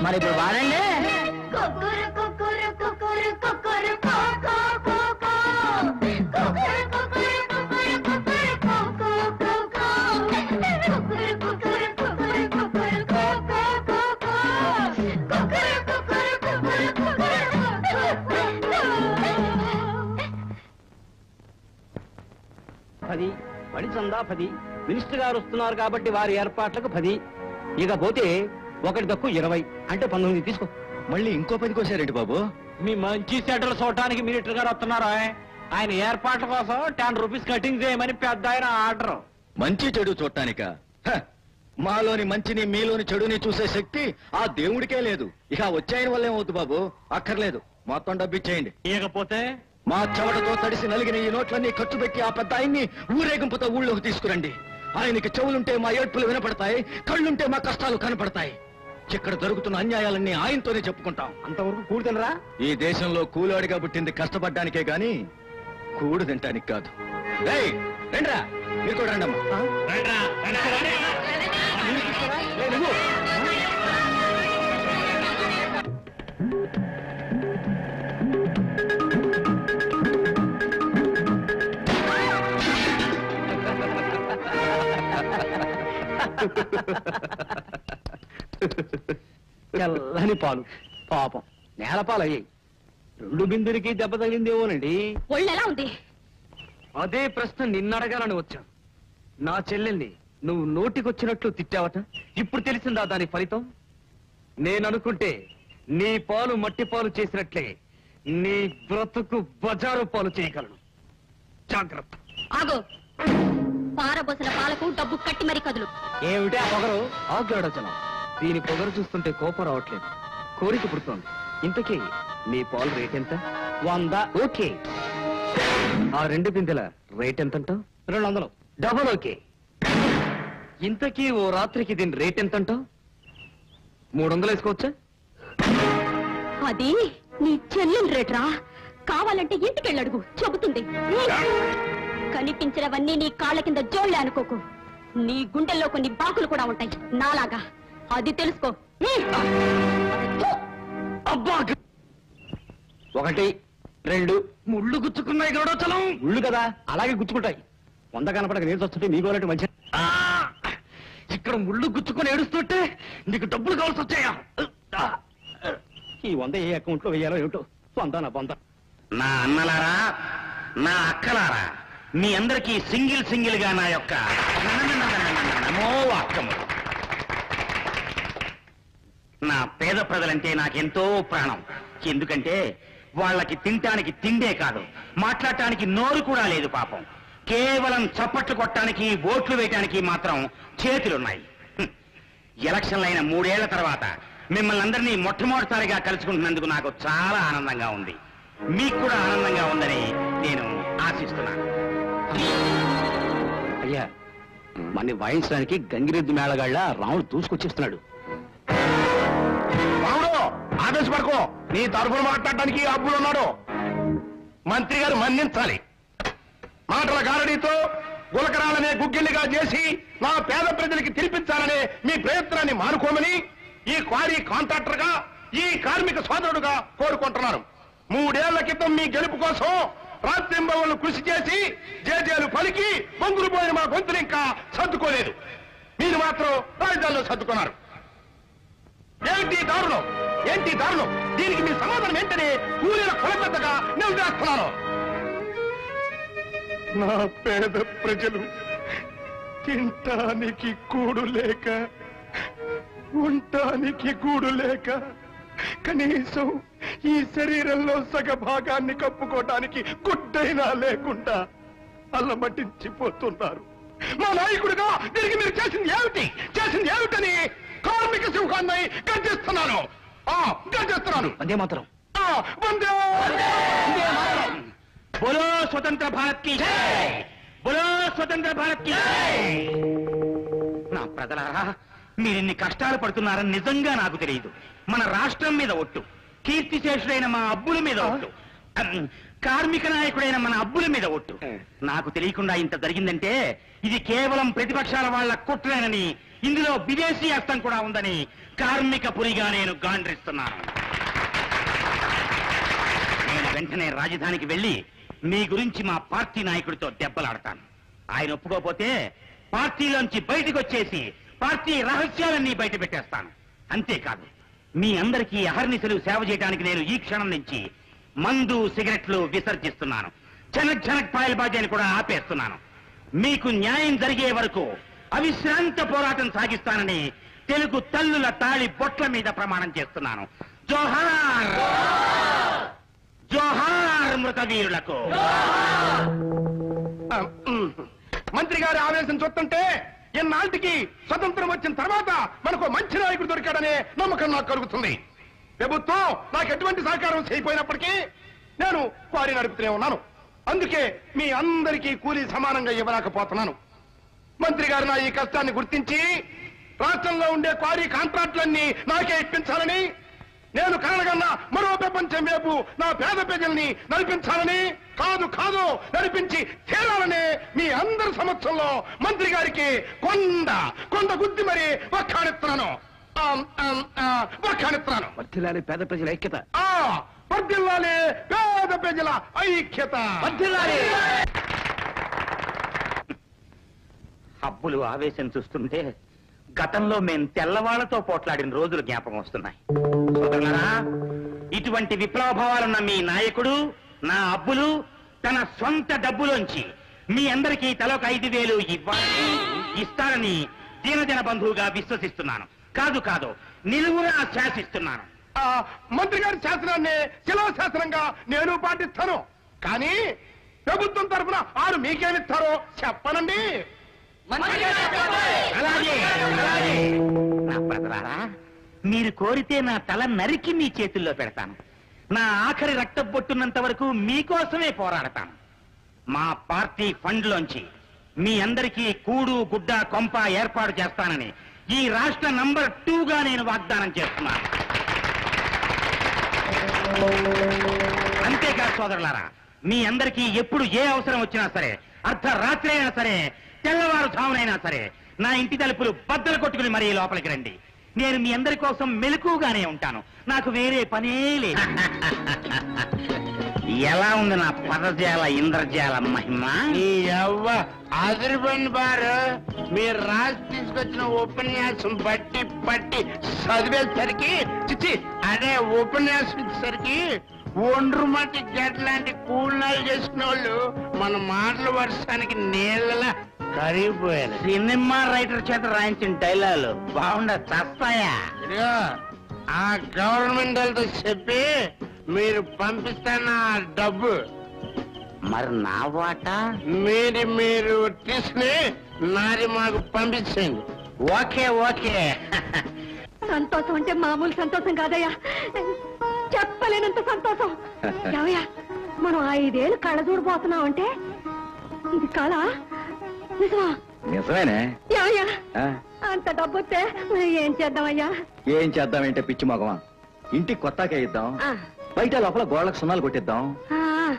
మరి ఇప్పుడు వాడండి. పడి చందా 10. మినిస్టర్ గారు వస్తున్నారు కాబట్టి వారి ఏర్పాట్లకు 10. ఇకపోతే ఒకటి తక్కువ 20 అంటే 19 తీసుకో. మళ్ళీ ఇంకో 10 కోసారేంటి బాబు? మీ మంచి సెటలు చూడటానికి మినిస్టర్ గారు వస్తున్నారా? ఆయన ఏర్పాట్ల కోసం 10 రూపీస్ కటింగ్ చేయమని పెద్ద ఆయన ఆర్డర్. మంచి చెడు చూడటానిక? మాలోని మంచిని మీలోని చెడుని చూసే శక్తి ఆ దేవుడికే లేదు. ఇక వచ్చాయన వల్ల ఏమవుతుంది బాబు? అక్కర్లేదు, మొత్తం డబ్బిచ్చేయండి. ఇకపోతే మా చెమటతో తడిసి నలిగిన ఈ నోట్లన్నీ ఖర్చు పెట్టి ఆ పెద్ద ఆయన్ని ఊరేగింపుతో ఊళ్ళోకి తీసుకురండి. ఆయనకి చెవులుంటే మా ఏడ్పులు వినపడతాయి, కళ్ళుంటే మా కష్టాలు కనపడతాయి. ఇక్కడ జరుగుతున్న అన్యాయాలన్నీ ఆయనతోనే చెప్పుకుంటాం. అంతవరకు కూడుతుందిరా? ఈ దేశంలో కూలోడిగా పుట్టింది కష్టపడ్డానికే గాని కూడు తింటానికి కాదు. రేయ్, రండ్రా, మీరు కూడా రండమ్మా. తెల్లని పాలు పాపం నేలపాలు అయ్యాయి. 2 బిందులకి దెబ్బ తగిలిందేమోనండి. ఒళ్ళెలా ఉంది? అదే ప్రశ్న నిన్నడగాలని వచ్చాను. నా చెల్లెల్ని నువ్వు నోటికొచ్చినట్లు తిట్టావట. ఇప్పుడు తెలిసిందా దాని ఫలితం? నేననుకుంటే నీ పాలు మట్టి పాలు చేసినట్లే నీ బ్రతుకు బజారు పాలు చేయగలను. జాగ్రత్త. ఆగో, పారబోసిన పాలకు డబ్బు కట్టి మరి కదులు. ఏమిటా పొగరు? ఆగ్లాడోచనం. దీని పొగరు చూస్తుంటే కోపం రావట్లేదు, కోరిక పుడుతోంది. ఇంతకీ నీ పాలు రేట్ ఎంత? 100. ఓకే. ఆ 2 బిందెల రేట్ ఎంతంటావు? 200. Double okay. ఇంతకీ ఓ రాత్రికి దీని రేట్ ఎంతంటావు? 300 వేసుకోవచ్చా? అది నీ చెల్లెలు రేట్రా. కావాలంటే ఇంటికెళ్ళడుగు, చెబుతుంది. కనిపించినవన్నీ నీ కాళ్ళ కింద జోళ్ళే అనుకోకు. నీ గుండెల్లో కొన్ని బాకులు కూడా ఉంటాయి నాలాగా, అది తెలుసుకో. అబ్బా! 1, 2 ముళ్ళు గుచ్చుకున్నాయి గౌడచలం. ముళ్ళు కదా, అలాగే గుచ్చుకుంటాయి. 100 కనపడక నేను వస్తుంటే మీ గోలటి మంచి. ఇక్కడ ముళ్ళు గుచ్చుకుని ఏడుస్తుంటే నీకు డబ్బులు కావాల్సి వచ్చాయా? ఈ 100 ఏ అకౌంట్ లో వేయాలో ఏమిటో. 100 నా 100. నా అన్నలారా, నా అక్కలారా, మీ అందరికీ సింగిల్ గా నా యొక్క నమో వాక్యములు. నా పేద ప్రజలంటే నాకెంతో ప్రాణం. ఎందుకంటే వాళ్ళకి తినటానికి తిండే కాదు, మాట్లాడటానికి నోరు కూడా లేదు పాపం. కేవలం చప్పట్లు కొట్టడానికి, ఓట్లు వేయటానికి మాత్రం చేతులున్నాయి. ఎలక్షన్లైన 3 ఏళ్ల తర్వాత మిమ్మల్ని అందరినీ మొట్టమొదటిసారిగా కలుసుకుంటున్నందుకు నాకు చాలా ఆనందంగా ఉంది. మీకు కూడా ఆనందంగా ఉందని నేను ఆశిస్తున్నాను. అయ్యా, మన్ని వాయించడానికి గంగిరెద్దు మేళగాళ్ళ రాముడు దూసుకొచ్చేస్తున్నాడు. రాముడు, ఆవేశపడుకో. నీ తరఫున మాట్లాడటానికి అబ్బులున్నాడు. మంత్రి గారు మన్నించాలి. మాటల గారడీతో గులకరాలనే గుగ్గిళ్ళిగా చేసి నా పేద ప్రజలకి తినిపించాలనే మీ ప్రయత్నాన్ని మానుకోమని ఈ క్వారీ కాంట్రాక్టర్ గా, ఈ కార్మిక సోదరుడుగా కోరుకుంటున్నాను. 3 ఏళ్ల క్రితం మీ గెలుపు కోసం రాత్రింబవళ్లు కృషి చేసి జేజేలు పలికి బొంగులు పోయిన మా గొంతులు ఇంకా సర్దుకోలేదు. మీరు మాత్రం రాజధానిలో సర్దుకున్నారు. ఏంటి దారుణం? ఏంటి దారుణం? దీనికి మీ సమాధానం ఏంటని కూలీల కులపెద్దగా నేను చేస్తున్నాను. నా పేద ప్రజలు తింటానికి కూడు లేక, ఉండటానికి గూడు లేక, కనీసం ఈ శరీరంలో సగభాగాన్ని కప్పుకోవటానికి గుడ్డైనా లేకుండా అల్లమటించిపోతున్నారు. మా నాయకుడిగా దీనికి మీరు చేసింది ఏమిటని కార్మిక సింహాన్ని గర్జిస్తున్నాను. వందే మాతరం. బోలో స్వతంత్ర భారత్ కి జై! బోలో స్వతంత్ర భారత్ కి జై! నా ప్రజలారా, మీరిన్ని కష్టాలు పడుతున్నారని నిజంగా నాకు తెలియదు. మన రాష్ట్రం మీద ఒట్టు, కీర్తిశేషుడైన మా అబ్బుల మీద ఒట్టు, కార్మిక నాయకుడైన మన అబ్బుల మీద ఒట్టు. నాకు తెలియకుండా ఇంత జరిగిందంటే ఇది కేవలం ప్రతిపక్షాల వాళ్ల కుట్రేనని, ఇందులో విదేశీ హస్తం కూడా ఉందని కార్మిక పురిగా నేను గాండ్రిస్తున్నాను. నేను వెంటనే రాజధానికి వెళ్లి మీ గురించి మా పార్టీ నాయకుడితో దెబ్బలాడతాను. ఆయన ఒప్పుకోకపోతే పార్టీలోంచి బయటకు వచ్చేసి పార్టీ రహస్యాలన్నీ బయట పెట్టేస్తాను. అంతేకాదు, మీ అందరికీ అహర్నిశలు సేవ చేయడానికి నేను ఈ క్షణం నుంచి మందు, సిగరెట్లు విసర్జిస్తున్నాను. ఝనక్ ఝనక్ పాయల్బాజీని కూడా ఆపేస్తున్నాను. మీకు న్యాయం జరిగే వరకు అవిశ్రాంత పోరాటం సాగిస్తానని తెలుగు తల్లుల తాళి బొట్ల మీద ప్రమాణం చేస్తున్నాను. జోహార్ జోహార్ మృతవీరులకు. మంత్రి గారి ఆవేశం చూస్తుంటే ఎన్నాళ్ళకి స్వతంత్రం వచ్చిన తర్వాత మనకు మంచి నాయకుడు దొరికాడనే నమ్మకం నాకు కలుగుతుంది. ప్రభుత్వం నాకు ఎటువంటి సహకారం చేయకపోయినప్పటికీ నేను క్వారీ నడుపుతూనే ఉన్నాను. అందుకే మీ అందరికీ కూలీ సమానంగా ఇవ్వలేకపోతున్నాను. మంత్రి గారు నా ఈ కష్టాన్ని గుర్తించి రాష్ట్రంలో ఉండే క్వారీ కాంట్రాక్టులన్నీ నాకే ఇప్పించాలని, నేను కలగన్న మరో ప్రపంచం వైపు నా పేద ప్రజల్ని నడిపించాలని, కాదు నడిపించి తీరాలని మీ అందరి సమక్షంలో మంత్రి గారికి కొండ గుద్ది మరి వక్కాణిస్తున్నాను. వర్ధిల్లాలి పేద ప్రజల ఐక్యత. వర్ధిల్లాలి పేద ప్రజల ఐక్యత. హబ్బులు ఆవేశం చూస్తుంటే గతంలో మేం తెల్లవాళ్లతో పోట్లాడిన రోజులు జ్ఞాపకం వస్తున్నాయి. సోదరులారా, ఇటువంటి విప్లవ భావాలున్న మీ నాయకుడు నా అబ్బులు తన సొంత డబ్బులోంచి మీ అందరికీ తలొక 5,000 ఇస్తారని దీనజన బంధువుగా విశ్వసిస్తున్నాను. కాదు నిలువురా శాసిస్తున్నాను. మంత్రి గారి శాసనాన్ని శిలాశాసనంగా నేను పాటిస్తాను. కానీ ప్రభుత్వం తరఫున వారు మీకేమిస్తారో చెప్పనండి. అలాగే నా బ్రదరారా, మీరు కోరితే నా తల నరికి మీ చేతుల్లో పెడతాను. నా ఆఖరి రక్త బొట్టున్నంత వరకు మీకోసమే పోరాడతాను. మా పార్టీ ఫండ్లోంచి మీ అందరికీ కూడు గుడ్డ కొంప ఏర్పాటు చేస్తానని ఈ రాష్ట్ర నంబర్ 2గా నేను వాగ్దానం చేస్తున్నాను. అంతేకాదు సోదరులారా, మీ అందరికీ ఎప్పుడు ఏ అవసరం వచ్చినా సరే, అర్ధరాత్రి అయినా సరే, తెల్లవారుజామునైనా సరే, నా ఇంటి తలుపులు బద్దలు కొట్టుకుని మరీ లోపలికి రండి. నేను మీ అందరి కోసం మెలకుగానే ఉంటాను. నాకు వేరే పనే లేదు. ఎలా ఉంది నా పదజాల ఇంద్రజాల మహిమ? అదిరిపోయింది బారు. మీరు రాసి తీసుకొచ్చిన ఉపన్యాసం బట్టి చదివేసరికి అదే ఉపన్యాసం ఇచ్చేసరికి ఒండ్రు మట్టి గట్లాంటి కూళ్ళాలు చేసుకునే వాళ్ళు మన మాటల వర్షానికి నీళ్ళలా కరిగిపోయారు. సినిమా రైటర్ చేత రాయించిన డైలాగులు బాగుండ చస్తాయా? ఆ గవర్నమెంట్ వాళ్ళతో చెప్పి మీరు పంపిస్తాన డబ్బు మరి నా వాటా మీరు తీసుకుని నాది మాకు పంపించండి. ఓకే సంతోషం అంటే మామూలు సంతోషం కాదయ్యా, చెప్పలేనంత సంతోషం. ఏమయ్యా, మనం 5 ఏళ్ళు కళ్ళ చూడబోతున్నాం అంటే ఇది కళ నిజమా? నిజమేనే. ఏమయ్యా, అంత డబ్బు వస్తే ఏం చేద్దామయ్యా? ఏం చేద్దామంటే పిచ్చి మగవా, ఇంటికి కొత్తగా ఇద్దాం, బయట లోపల గోడలకు సున్నాలు కొట్టిద్దాం,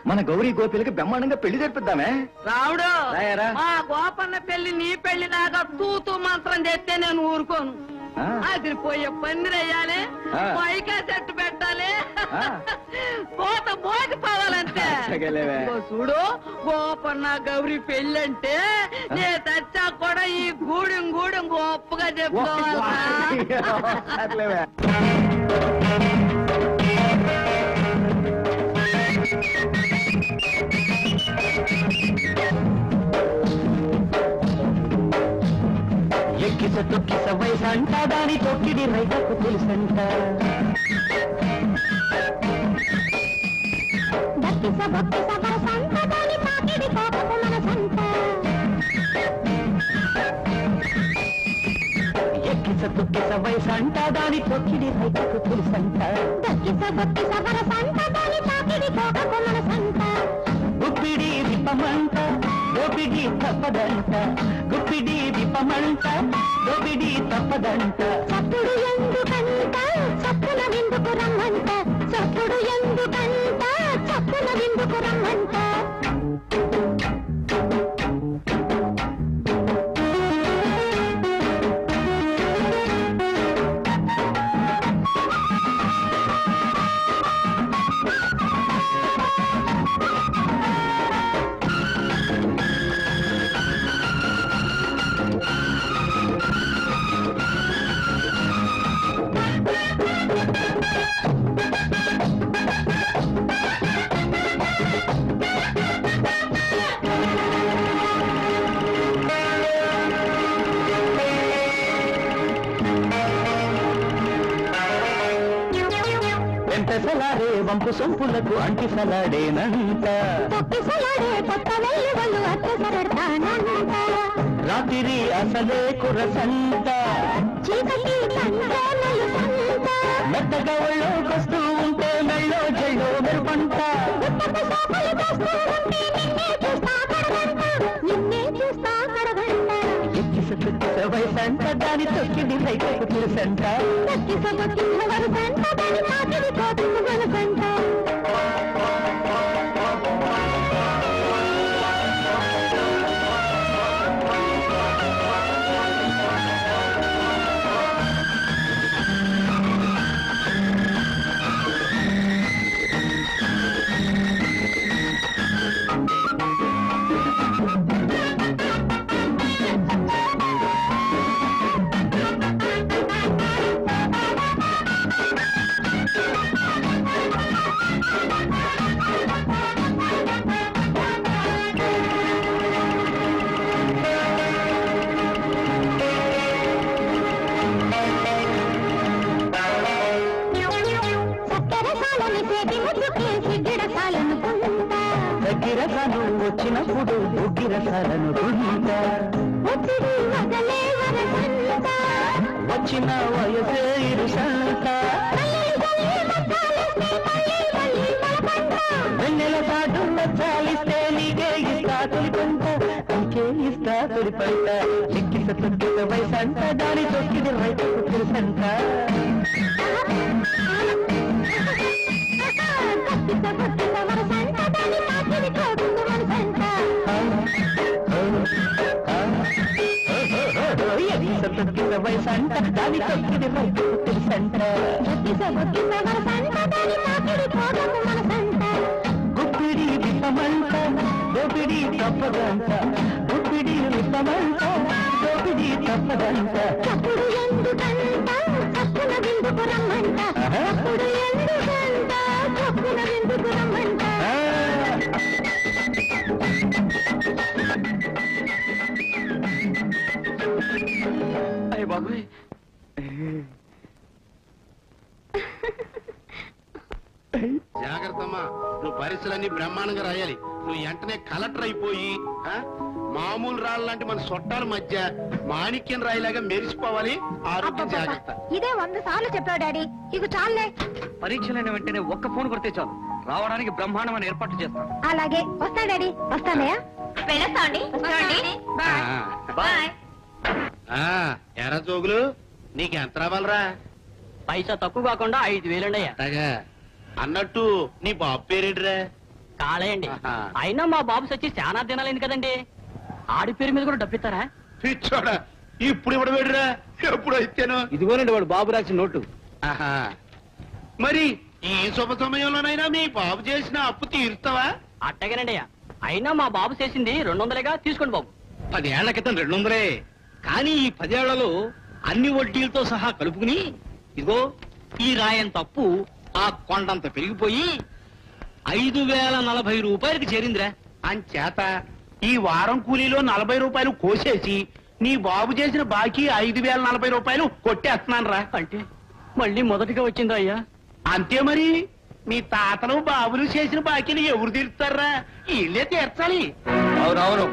మన గౌరీ గోపిలకి బ్రహ్మాండంగా పెళ్లి జరిపిద్దామే. రావుడు, రాయరా. మా గోపన్న పెళ్లి నీ పెళ్లి దాకా తూతూ మంత్రం చేస్తే నేను ఊరుకోను. అది పోయే పందిరేయాలి, పైకా చెట్టు పెట్టాలి, కోత మోగిపోవాలంటే. చూడు, గోపన్న గౌరీ పెళ్ళంటే నే తెచ్చా కూడా ఈ గూడెం గొప్పగా చెప్పుకోవాలి. ఎక్కిస తొక్కిస వయసంట దాని తొక్కిడి రైతకు తెలుసంట. దక్కిస బొక్కిస వరసంట దాని తాకిడి కోపకు మనసంట. ఎక్కిస తొక్కిస వయసంట దాని తొక్కిడి రైతకు తెలుసంట. దక్కిస బొక్కిస వరసంట దాని తాకిడి కోపకు మనసంట. గుప్పిడి విప్పమంట దోపిడి తప్పదంట, గుప్పిడి విప్పమంట దోపిడి తప్పదంట. చప్పుడు ఎందుకంట చప్పున విందుకు రమ్మంట, చప్పుడు ఎందుకంట చప్పున విందుకు రమ్మంట. పెసలాడే వంపు సొంపులకు అంటి సలాడేనంట రాత్రి అసలే కురసంట మెత్తగా ఒళ్ళోకొస్తూ ఉంటే మెళ్ళో జల్లో మెరుపంట వయసంట దాని తొక్కిడి రైతకు తెలుసంట గిరసాలు వచ్చినప్పుడు గిరసాలను వచ్చిన వయసే ఇరుసంట వెన్నెల పాటు చాలిస్తే నీకే ఇస్తా తొలిపంట నీకే ఇస్తా తొలిపంట చిక్కిస తొక్కిస వయసంట దాని తొక్కిది రైతుకు తెలుసంట వయసంట దాని తొక్కిది రైతుకు తెలుసంట గుప్పిడి విప్పమంట దోపిడి తప్పదంట గుప్పిడి విప్పమంట దోపిడి తప్పదంట చప్పుడు ఎందుకంట చప్పున విందుకు రమ్మంట చప్పుడు ఎందుకంట చప్పున విందుకు రమ్మంట అయ్య బాబాయ్ జాగ్రత్తమ్మా, నువ్వు పరీక్షలన్నీ బ్రహ్మాండంగా రాయాలి. నువ్వు వెంటనే కలెక్టర్ అయిపోయి మామూలు రాళ్ళ లాంటి మన సొట్టాల మధ్య మాణిక్యం రాయిలాగా మెరిసిపోవాలి. ఆరోగ్యం జాగ్రత్త. ఇదే 100 సార్లు చెప్పావు డాడీ, ఇక చాలే. పరీక్షలైన వెంటనే ఒక్క ఫోన్ కొడితే చాలు, రావడానికి బ్రహ్మాండమైన ఏర్పాట్లు చేస్తాం. అలాగే వస్తా డాడీ. వస్తానయ్యా, వెళ్ళొస్తా అండి. బాయ్. ఎరా జోగులు, నీకు ఎంత రావాలరా? పైసా తక్కువ కాకుండా 5,000 అండి అయ్యా. అన్నట్టు నీ బాబు పేరేంటిరా? కాలేయండి. అయినా మా బాబు సచ్చి చాలా దినాలైంది కదండి, ఆడి పేరు మీద కూడా డబ్బిస్తారా? పిచ్చోడా, ఇప్పుడు ఇవ్వడం వేడిరా, ఎప్పుడు అయితేను. ఇదిగోనండి వాడు బాబు రాసిన నోటు. మరి ఈ శుభ సమయంలోనైనా మీ బాబు చేసిన అప్పు తీరుస్తావా? అట్టగేనండి అయ్యా. అయినా మా బాబు చేసింది 200గా తీసుకోండి బాబు. 10 ఏళ్ల క్రితం 200, కానీ ఈ 10 ఏళ్లలో అన్ని వడ్డీలతో సహా కలుపుకుని ఇదిగో ఈ రాయంత అప్పు ఆ కొండంత పెరిగిపోయి 5,040 రూపాయలకి చేరిందిరా. అంచేత ఈ వారం కూలీలో 40 రూపాయలు కోసేసి నీ బాబు చేసిన బాకీ 5,040 రూపాయలు కొట్టేస్తున్నాను రా. అంటే మళ్ళీ మొదటిగా వచ్చిందా అయ్యా? అంతే మరి, మీ తాతలు బాబులు చేసిన బాకీలు ఎవరు తీరుస్తారా? వీళ్ళే తీర్చాలి. అవునవును,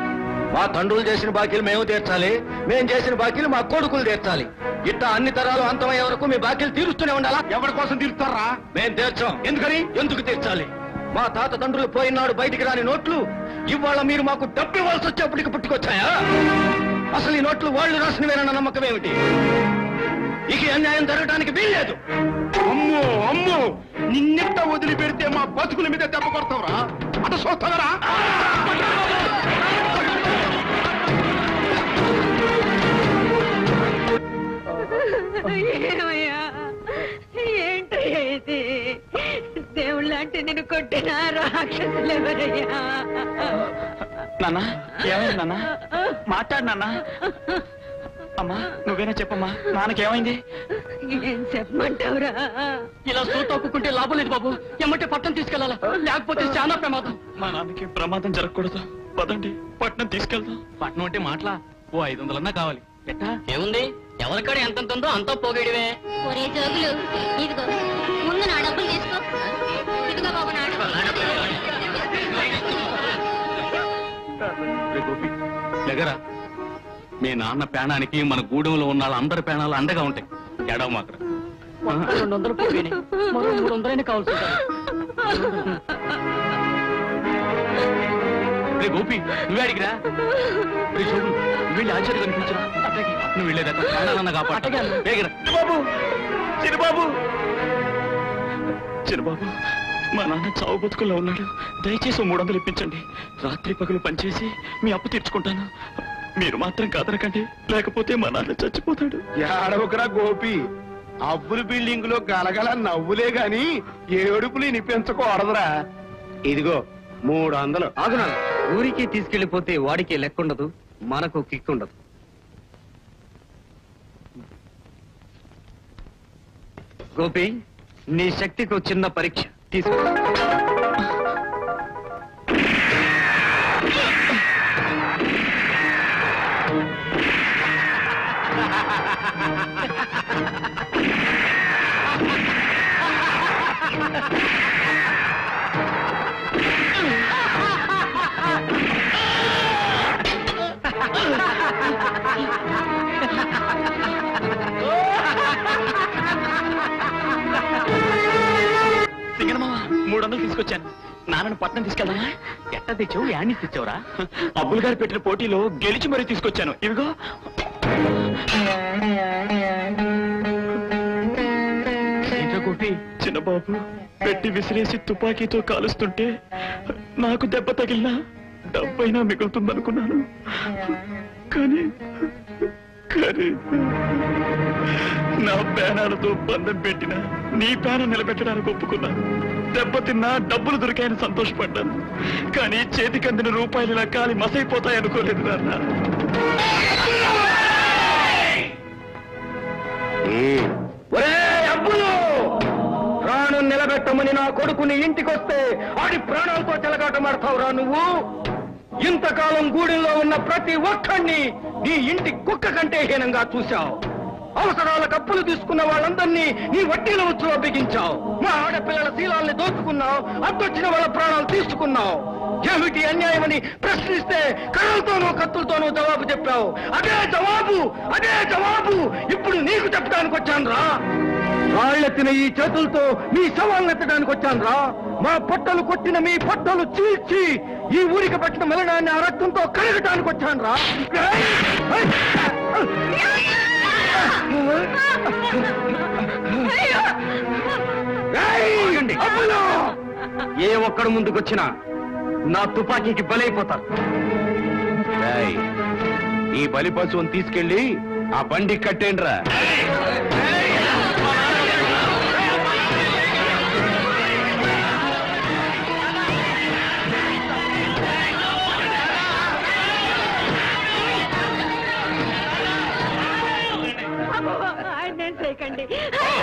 మా తండ్రులు చేసిన బాకీలు మేము తీర్చాలి, మేం చేసిన బాకీలు మా కొడుకులు తీర్చాలి. ఇట్లా అన్ని తరాలు అంతమయ్యే వరకు మీ బాకీలు తీరుస్తూనే ఉండాలా? ఎవరి కోసం తీరుస్తారా? మేం తీర్చాం. ఎందుకని? ఎందుకు తీర్చాలి? మా తాత తండ్రులు పోయినాడు బయటికి రాని నోట్లు ఇవాళ మీరు మాకు డబ్బు ఇవ్వాల్సి వచ్చేప్పటికి పుట్టుకొచ్చాయా? అసలు ఈ నోట్లు వాళ్ళు రాసినవేనన్న నమ్మకం ఏమిటి? ఇక అన్యాయం జరగడానికి వీల్లేదు. అమ్మో అమ్మో, నిన్నెట్ట వదిలిపెడితే మా బతుకుల మీద దెబ్బ కొడతావురా? అట చూస్తావరా? ఏమయ్యా, ఏంటయ్యా ఇది? దేవుళ్ళంటే నేను కొట్టిన రాక్షసులు ఎవరయ్యా? నాన్న ఏమైంది నాన్న? మాట్లాడు నాన్న. అమ్మా నువ్వేనా చెప్పమ్మా, నాన్నకేమైంది? ఏం చెప్పమంటావురా? ఇలా సూ తొక్కుకుంటే లాభం లేదు బాబు, ఎమ్మటే పట్టణం తీసుకెళ్లాలా, లేకపోతే చాలా ప్రమాదం. మా నాన్నకి ప్రమాదం జరగకూడదు, పదండి పట్నం తీసుకెళ్దాం. పట్నం అంటే మాటలా, ఓ 500 కావాలి. ఎట్టా? ఏముంది, ఎవరికాడ ఎంత ఉందో అంతా పోగేడివే. ఒరే జోగులు, ఇదిగో ముందు నా డబ్బులు తీసుకో. గోపి దగ్గర మీ నాన్న పేణానికి మన గూడెంలో ఉన్న అందరి పేణాలు అండగా ఉంటాయి. ఎడవ మాత్రం 200 పోయినాయి, మరో 300 కావాల్సి రే గోపి, నువ్వే అడిగిరా? రే చూడు, వెళ్ళి ఆశ్చర్య కనిపించరా? నువ్వు వెళ్ళేదాకా ప్రాణాలన్నా కాపాడగా. చిన్నబాబు, చిన్నబాబు, చిన్నబాబు, మా నాన్న చావు బతుకుల్లో ఉన్నాడు. దయచేసి 300 ఇప్పించండి. రాత్రి పగలు పనిచేసి మీ అప్పు తీర్చుకుంటాను. మీరు మాత్రం కాదనకండి, లేకపోతే మా నాన్న చచ్చిపోతాడు. ఏడవకరా గోపి, అబ్బుల బిల్డింగ్ లో గలగల నవ్వులే గాని ఏడుపులు వినిపించకూడదురా. ఇదిగో 300. ఆగునా, ఊరికి తీసుకెళ్లిపోతే వాడికి లెక్కుండదు, మనకు కిక్కుండదు. గోపి, నీ శక్తికి చిన్న పరీక్ష తీసుకో. సింగనమామ, 300 తీసుకొచ్చాను. నాన్నను పట్నం తీసుకెళ్దామా? ఎట్ట తెచ్చావు? యాన్ని తెచ్చావురా? అబ్బుల్ గారు పెట్టిన పోటీలో గెలిచి మరీ తీసుకొచ్చాను. ఇవిగో. గోపి, చిన్నబాబు పెట్టి విసిరేసి తుపాకీతో కాలుస్తుంటే నాకు దెబ్బ తగిలినా డబ్బైనా మిగులుతుందనుకున్నాను. కానీ నా పేనాలతో బంధం పెట్టిన నీ పేన నిలబెట్టడానికి ఒప్పుకున్నాను. దెబ్బతిన్నా డబ్బులు దొరికాయని సంతోషపడ్డాను. కానీ చేతికి అందిన రూపాయలు ఇలా కాలి మసైపోతాయి అనుకోలేదు నాన్న. ప్రాణం నిలబెట్టమని నా కొడుకుని ఇంటికొస్తే ఆడి ప్రాణాలతో చెలగాటమాడతావురా నువ్వు? ఇంతకాలం గూడెంలో ఉన్న ప్రతి ఒక్కడిని నీ ఇంటి కుక్క కంటే హీనంగా చూశావు. అవసరాలకు అప్పులు తీసుకున్న వాళ్ళందరినీ నీ వడ్డీల ఉచ్చులో బిగించావు. మా ఆడపిల్లల శీలాల్ని దోచుకున్నావు, అద్దొచ్చిన వాళ్ళ ప్రాణాలు తీసుకున్నావు. ఏమిటి అన్యాయమని ప్రశ్నిస్తే కళ్ళతోనూ కత్తులతోనూ జవాబు చెప్పావు. అదే జవాబు ఇప్పుడు నీకు చెప్పడానికి వచ్చాను రా. రాళ్లెత్తిన ఈ చేతులతో మీ సవాళ్ళను ఎత్తడానికి వచ్చాను రా. మా పొట్టలు కొట్టిన మీ పొట్టలు చీల్చి ఈ ఊరికి పట్టిన మలినాన్ని ఆ రక్తంతో కడగటానికి వచ్చాను రా. ఏ ఒక్కడు ముందుకొచ్చినా నా తుపాకీకి బలైపోతారు. ఈ బలి పశువుని తీసుకెళ్లి ఆ బండి కట్టేండ్రా. ఆయన చేయకండి,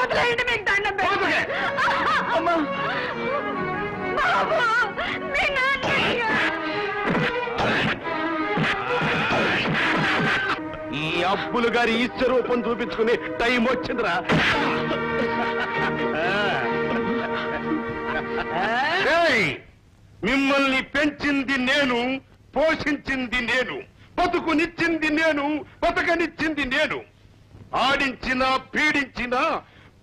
వదిలేయండి, మీకు దండం పెట్టి. ఈ అప్పులు గారి ఈశ్వర రూపం చూపించుకుని టైం వచ్చిందిరా. మిమ్మల్ని పెంచింది నేను, పోషించింది నేను, బతుకునిచ్చింది నేను, బతకనిచ్చింది నేను. ఆడించినా పీడించినా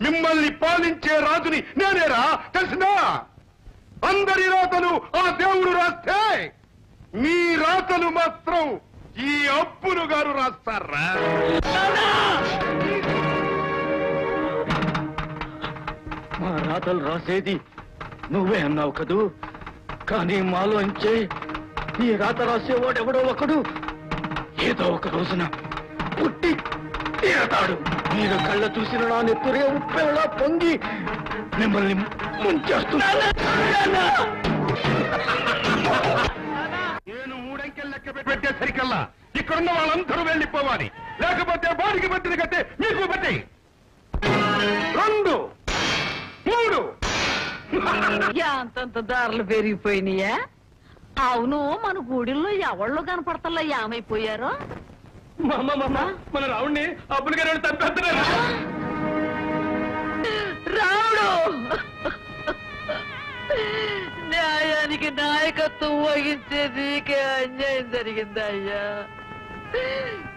మిమ్మల్ని పాలించే రాజుని నేనేరా, తెలిసినా? అందరి రాతలు ఆ దేవుడు రాస్తే మీ రాతలు మాత్రం ఈ అప్పులు గారు రాస్తారా? మా రాతలు రాసేది నువ్వే అన్నావు కదూ. కానీ మాలోంచే ఈ రాత రాసేవాడెవడో ఒకడు ఏదో ఒక రోజున పుట్టి తీరతాడు. మీరు కళ్ళ చూసిన నా నెత్తురే ఉప్పెలా పొంగి మిమ్మల్ని ముంచేస్తున్నా. నేను 3 అంకెలు లెక్క పెట్టేసరికల్లా ఇక్కడున్న వాళ్ళందరూ వెళ్ళిపోవాలి. లేకపోతే బాడికి బట్టిన కట్టే మీకు బట్టి 2, 3. అంతంత ధరలు పెరిగిపోయినాయా? అవును, మన గూడిలో ఎవళ్ళు కనపడతల్లా ఏమైపోయారో? మన రావుణ్ణి అప్పులు గారు తప్పేస్తున్నారు. రావుడు న్యాయానికి నాయక నాయకత్వం వహించే నీకే అన్యాయం జరిగిందా అయ్యా?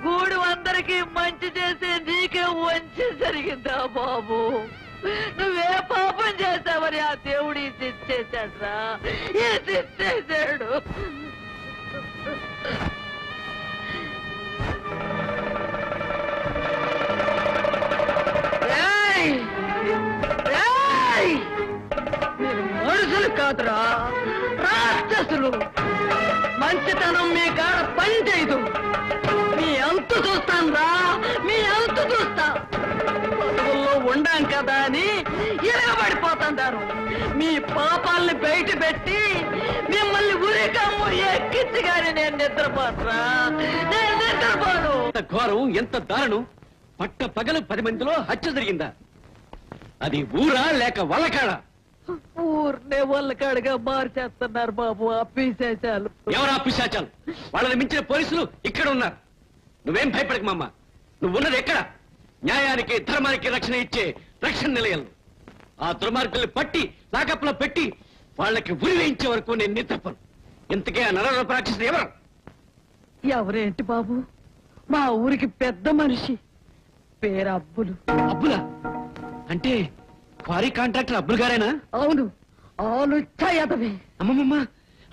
గూడు అందరికీ మంచి చేసే నీకే వంచి జరిగిందా బాబు? నువ్వే పాపం చేశావని ఆ దేవుడు ఈ శిక్షేశాడ్రా, ఈ శిక్షేశాడు. మనుషులు కాదురా, రాక్షసులు. మంచితనం మీ కాడ పని చేయదు. మీ అంతు చూస్తాను రా, మీ అంతు చూస్తా. పదవుల్లో ఉండాం కదా అని ఇరగబడిపోతుంటారు. మీ పాపాలని బయట పెట్టి మిమ్మల్ని ఉరికమ్ము ఎక్కించి గాని నేను నిద్రపోతురా, నేను నిద్రపోను. ఎంత ఘోరం, ఎంత దారుణం! పట్ట పగలు 10 మందిలో హత్య జరిగిందా? అది ఊరా లేక వల్లకాడా? ఊర్నే వల్లకాడుగా మార్చేస్తున్నారు బాబు ఆ పిశాచాలు. ఎవరా పిశాచాలు? వాళ్ళని మించిన పోలీసులు ఇక్కడ ఉన్నారు. నువ్వేం భయపడకు మామ. నువ్వున్నది ఎక్కడ? న్యాయానికి ధర్మానికి రక్షణ ఇచ్చే రక్షణ నిలయాలు. ఆ దుర్మార్గుల్ని పట్టి లాకప్లో పెట్టి వాళ్ళకి ఉరి వేయించే వరకు నేను నిద్రపోను. ఇంతకే ఆ నరరూప రాక్షసుడు ఎవరు? ఎవరేంటి బాబు, మా ఊరికి పెద్ద మనిషి, పేరు అబ్బులు. అబ్బులా? అంటే క్వారీ కాంట్రాక్టర్ అబ్బులు గారేనా? అవును, లుచ్చా ఎదవే. అమ్మమ్మ,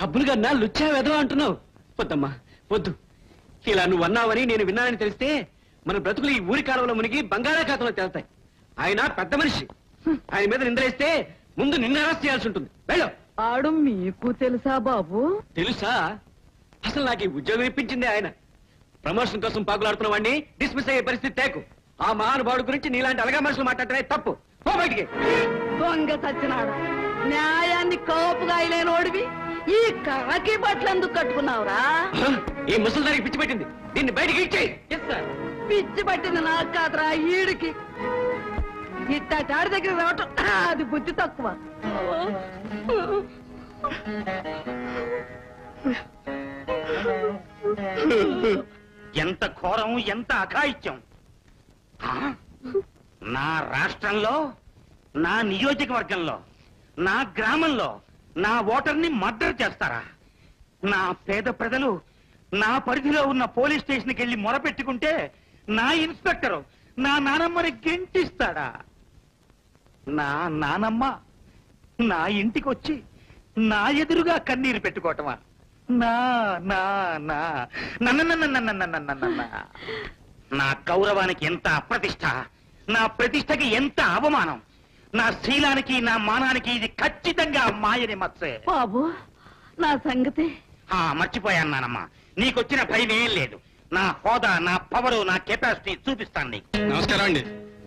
అబ్బులు గారు నా లుచ్చా వెదవా అంటున్నావు? వద్దమ్మా వద్దు. ఇలా నువ్వు అన్నావని నేను విన్నానని తెలిస్తే మన బ్రతుకులు ఈ ఊరి కాలంలో మునిగి బంగాళాఖాతంలో తేలుతాయి. ఆయన పెద్ద మనిషి. ఆయన మీద నిందలేస్తే ముందు నిన్ను అరెస్ట్ చేయాల్సి ఉంటుంది. వెళ్ళు. ఆడు మీకు తెలుసా బాబు? తెలుసా? అసలు నాకు ఈ ఉద్యోగం ఇప్పించింది ఆయన. ప్రమోషన్ కోసం పాకులాడుతున్న వాడిని డిస్మిస్ అయ్యే పరిస్థితి తేకు. ఆ మహానుభావుడి గురించి నీలాంటి అలగా మనుషులు మాట్లాడటమే తప్పు. పో బయటికి. దొంగ సచ్చినాడు, న్యాయాన్ని కోపుగాయలేనోడివి ఈ కాకి బట్టలు ఎందుకు కట్టుకున్నావురా? ఈ ముసలిదానికి పిచ్చి పెట్టింది. దీన్ని బయటికి ఇచ్చేయి. పిచ్చి పట్టింది నాకు కాదురా, ఈడికి. ఇట్టాడి దగ్గర రావటం అది బుద్ధి తక్కువ. ఎంత ఘోరం, ఎంత అఘాయిత్యం! నా రాష్ట్రంలో, నా నియోజకవర్గంలో, నా గ్రామంలో నా ఓటర్ని మర్డర్ చేస్తారా? నా పేద ప్రజలు నా పరిధిలో ఉన్న పోలీస్ స్టేషన్కి వెళ్ళి మొరపెట్టుకుంటే నా ఇన్స్పెక్టరు నా నానమ్మని గెంటిస్తాడా? నా నానమ్మ నా ఇంటికి వచ్చి నా ఎదురుగా కన్నీరు పెట్టుకోవటమా? నా నా నా నా గౌరవానికి ఎంత అప్రతిష్ట, నా ప్రతిష్టకి ఎంత అవమానం, నా శీలానికి నా మానానికి ఇది ఖచ్చితంగా మాయని మత్సే. బాబు నా సంగతి మర్చిపోయాను నానమ్మా. నీకొచ్చిన భయం ఏం లేదు. నా హోదా, నా పవరు, నా కెపాసిటీ చూపిస్తాను నీకు. నమస్కారం అండి.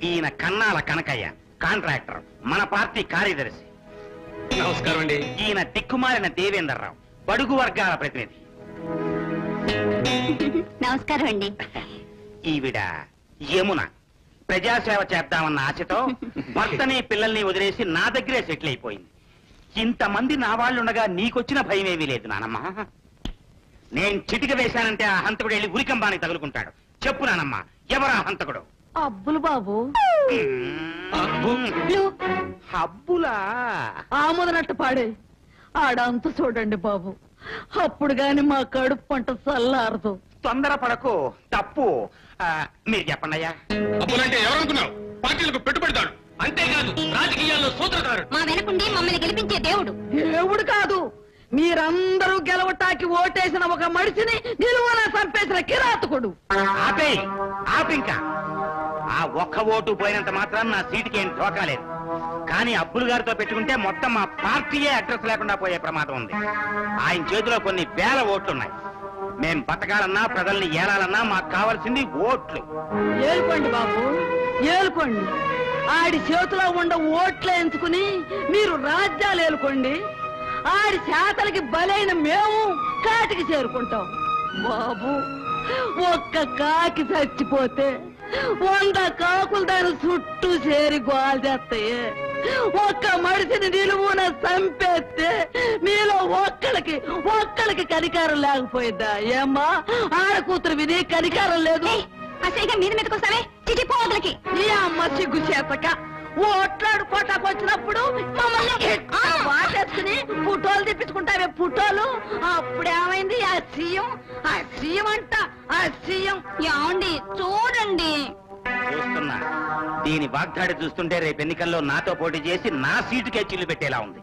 ఈయన కన్నాల కనకయ్య, కాంట్రాక్టర్, మన పార్టీ కార్యదర్శి. నమస్కారం అండి. ఈయన దిక్కుమాలిన దేవేంద్రరావు, బడుగు వర్గాల ప్రతినిధి. నమస్కారం అండి. ఈవిడ యమున, ప్రజాసేవ చేద్దామన్న ఆశతో భర్తని పిల్లల్ని వదిలేసి నా దగ్గరే సెటిల్ అయిపోయింది. ఇంతమంది నా వాళ్ళుండగా నీకొచ్చిన భయమేమీ లేదు నానమ్మ. నేను చిటిక వేశానంటే ఆ హంతకుడు వెళ్ళి ఉరికంబానికి తగులుకుంటాడు. చెప్పు నానమ్మ, ఎవరా హంతకుడు? అబ్బులు బాబు. అబ్బులా? ఆముదనట్టు పాడే ఆడంత చూడండి బాబు, అప్పుడు గాని మా కడుపు పంట చల్లారదు. తొందరపడకు, తప్పు. మీరు చెప్పండి అయ్యా. అబ్బులంటే ఎవరనుకున్నావు? పార్టీలకు పెట్టుబడిదాడు, అంతేకాదు రాజకీయాల్లో సూత్రధారుడు. మా వెనకుండి మమ్మల్ని గెలిపించే దేవుడు. దేవుడు కాదు, మీరందరూ గెలవటానికి ఓటేసిన ఒక మనిషిని నిలువన చంపేసిన కిరాతకుడు. ఆపింకా ఆ ఒక్క ఓటు పోయినంత మాత్రం నా సీటుకి ఏం ధోకాలేదు. కానీ అబ్బులు గారితో పెట్టుకుంటే మొత్తం మా పార్టీయే అడ్రస్ లేకుండా పోయే ప్రమాదం ఉంది. ఆయన చేతిలో కొన్ని వేల ఓట్లున్నాయి. మేం బతకాలన్నా, ప్రజల్ని ఏలాలన్నా మాకు కావాల్సింది ఓట్లు. ఏలుకోండి బాబు, ఏలుకోండి. ఆడి చేతిలో ఉండ ఓట్లు ఎంచుకుని మీరు రాజ్యాలు ఏలుకోండి. ఆడి చేతలకి బలైన మేము కాటికి చేరుకుంటాం. బాబు, ఒక్క కాకి చచ్చిపోతే 100 కాకులు దాని చుట్టూ చేరి గోల్ చేస్తాయి. ఒక్క మనిషిని నిలువున చంపేస్తే మీలో ఒక్కడికి కనికారం లేకపోయిందా? ఏమ్మా, ఆడ కూతురు విని కనికారం లేదు. అసలు మీద మీదకొస్తావే చిటిపోదలకి. ఈ అమ్మ సిగ్గు చేతక ఓట్లాడుకోటాకు వచ్చినప్పుడు మమ్మల్ని వాటేసుకుని పుట్టోలు తెప్పించుకుంటావే పుట్టోలు. అప్పుడేమైంది ఆ సీఎం అంట ఆ సీఎం. ఏమండి చూడండి. చూస్తున్నా, దీని వాగ్దాడి చూస్తుంటే రేపు ఎన్నికల్లో నాతో పోటీ చేసి నా సీటుకే చిల్లు పెట్టేలా ఉంది.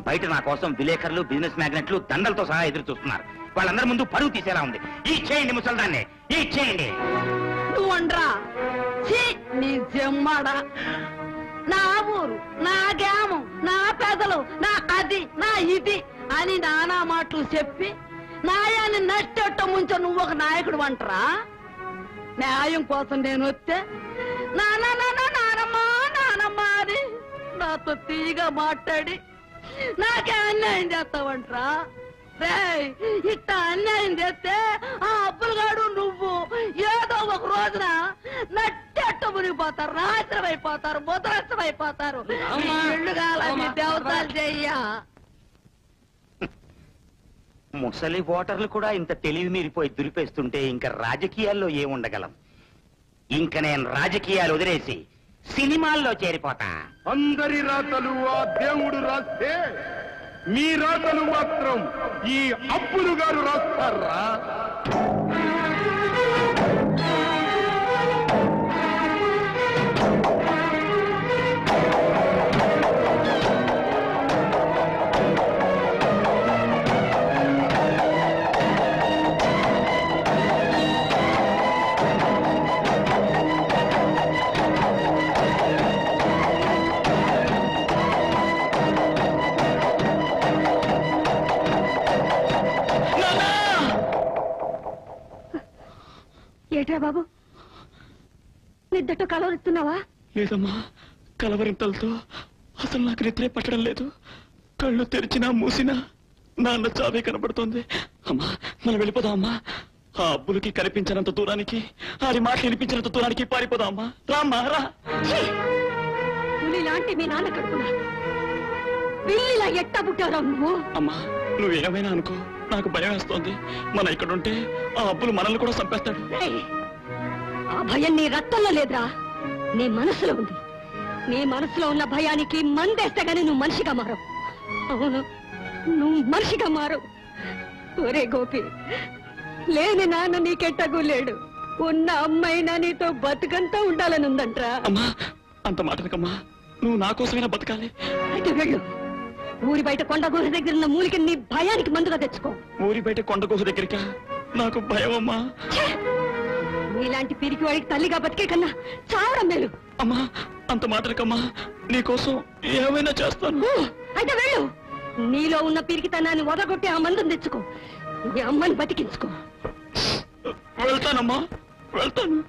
బయట నా కోసం విలేకరులు, బిజినెస్ మ్యాగ్నెట్లు దండలతో సహా ఎదురు చూస్తున్నారు. వాళ్ళందరి ముందు పరువు తీసేలా ఉంది. ఈ చేయండి ముసల్దాన్ని, ఈ చేయండి. నువ్వు అండ్రా నీ జమ్మాడా, నా ఊరు, నా గ్రామం, నా పెదలు, నా అది, నా ఇది అని నానా మాటలు చెప్పి న్యాయాన్ని నష్టట్ట ముంచ నువ్వు ఒక నాయకుడు అంటరా? న్యాయం కోసం నేను వస్తే నానమ్మా అని నాతో తీగా మాట్లాడి నాకే అన్యాయం చేస్తావంటరా? ఇట్ట అన్యాయం చేస్తే ఆ అప్పులుగాడు నువ్వు ఏదో ఒక రోజున నట్టెట్ట మునిగిపోతారు, నాశనం అయిపోతారు, ముద్రస్తం అయిపోతారు. ఇళ్ళు కాలని దేవతలు చెయ్య. ముసలి ఓటర్లు కూడా ఇంత తెలివి మీరిపోయి దురిపేస్తుంటే ఇంకా రాజకీయాల్లో ఏముండగలం? ఇంక నేను రాజకీయాలు వదిలేసి సినిమాల్లో చేరిపోతా. అందరి రాతలు ఆ దేవుడు రాస్తే మీ రాతలు మాత్రం ఈ అప్పులు గారు రాస్తారా? ఏట్రా బాబు, నిద్దట కలవరుస్తున్నావా? లేదమ్మా, కలవరింతలతో అసలు నాకు నిద్రే పట్టడం లేదు. కళ్ళు తెరిచినా మూసినా నాన్న చావే కనబడుతోంది. అమ్మా, మనం వెళ్ళిపోదాం అమ్మా. ఆ అబ్బులకి కనిపించినంత దూరానికి, ఆడి మాటలు వినిపించినంత దూరానికి పారిపోదాం అమ్మా. రామ్మా రా. పులిలాంటి మీ నాన్న కడుపున పిల్లిలా ఎట్టా పుట్టారా నువ్వు? అమ్మా, నువ్వేమైనా అనుకో, నాకు భయం వేస్తోంది. మనం ఇక్కడ ఉంటే ఆ అబ్బులు మనల్ని కూడా చంపేస్తాడు. ఆ భయం నీ రక్తంలో లేదురా, నీ మనసులో ఉంది. నీ మనసులో ఉన్న భయానికి మందేస్తే గానీ నువ్వు మనిషిగా మారవు. అవును, నువ్వు మనిషిగా మారవు. ఒరే గోపి, లేని నాన్న నీకెట్టಗೂ లేడు. ఉన్న అమ్మాయినా నీతో బతుకంతా ఉండాలని ఉందంట్రా. అమ్మా, అంత మాటనకమ్మా. నువ్వు నా కోసమైనా బతకాలి. అయితే వెళ్ళు. ఊరి బయట కొండగోహ దగ్గర ఉన్న మూలికి నీ భయానికి మందుగా తెచ్చుకో. ఊరి బయట కొండగోహ దగ్గరికా? నాకు భయం అమ్మా. నీలాంటి పిరికి వాడికి తల్లిగా బతికే కన్నా చావడం మేలు. అమ్మా, అంత మాటలకమ్మా. నీకోసం ఏమైనా చేస్తాను. అయితే వెళ్ళు. నీలో ఉన్న పిరికితనాన్ని వదగొట్టి ఆ మందుని తెచ్చుకో. నీ అమ్మని బతికించుకో. వెళ్తానమ్మా, వెళ్తాను.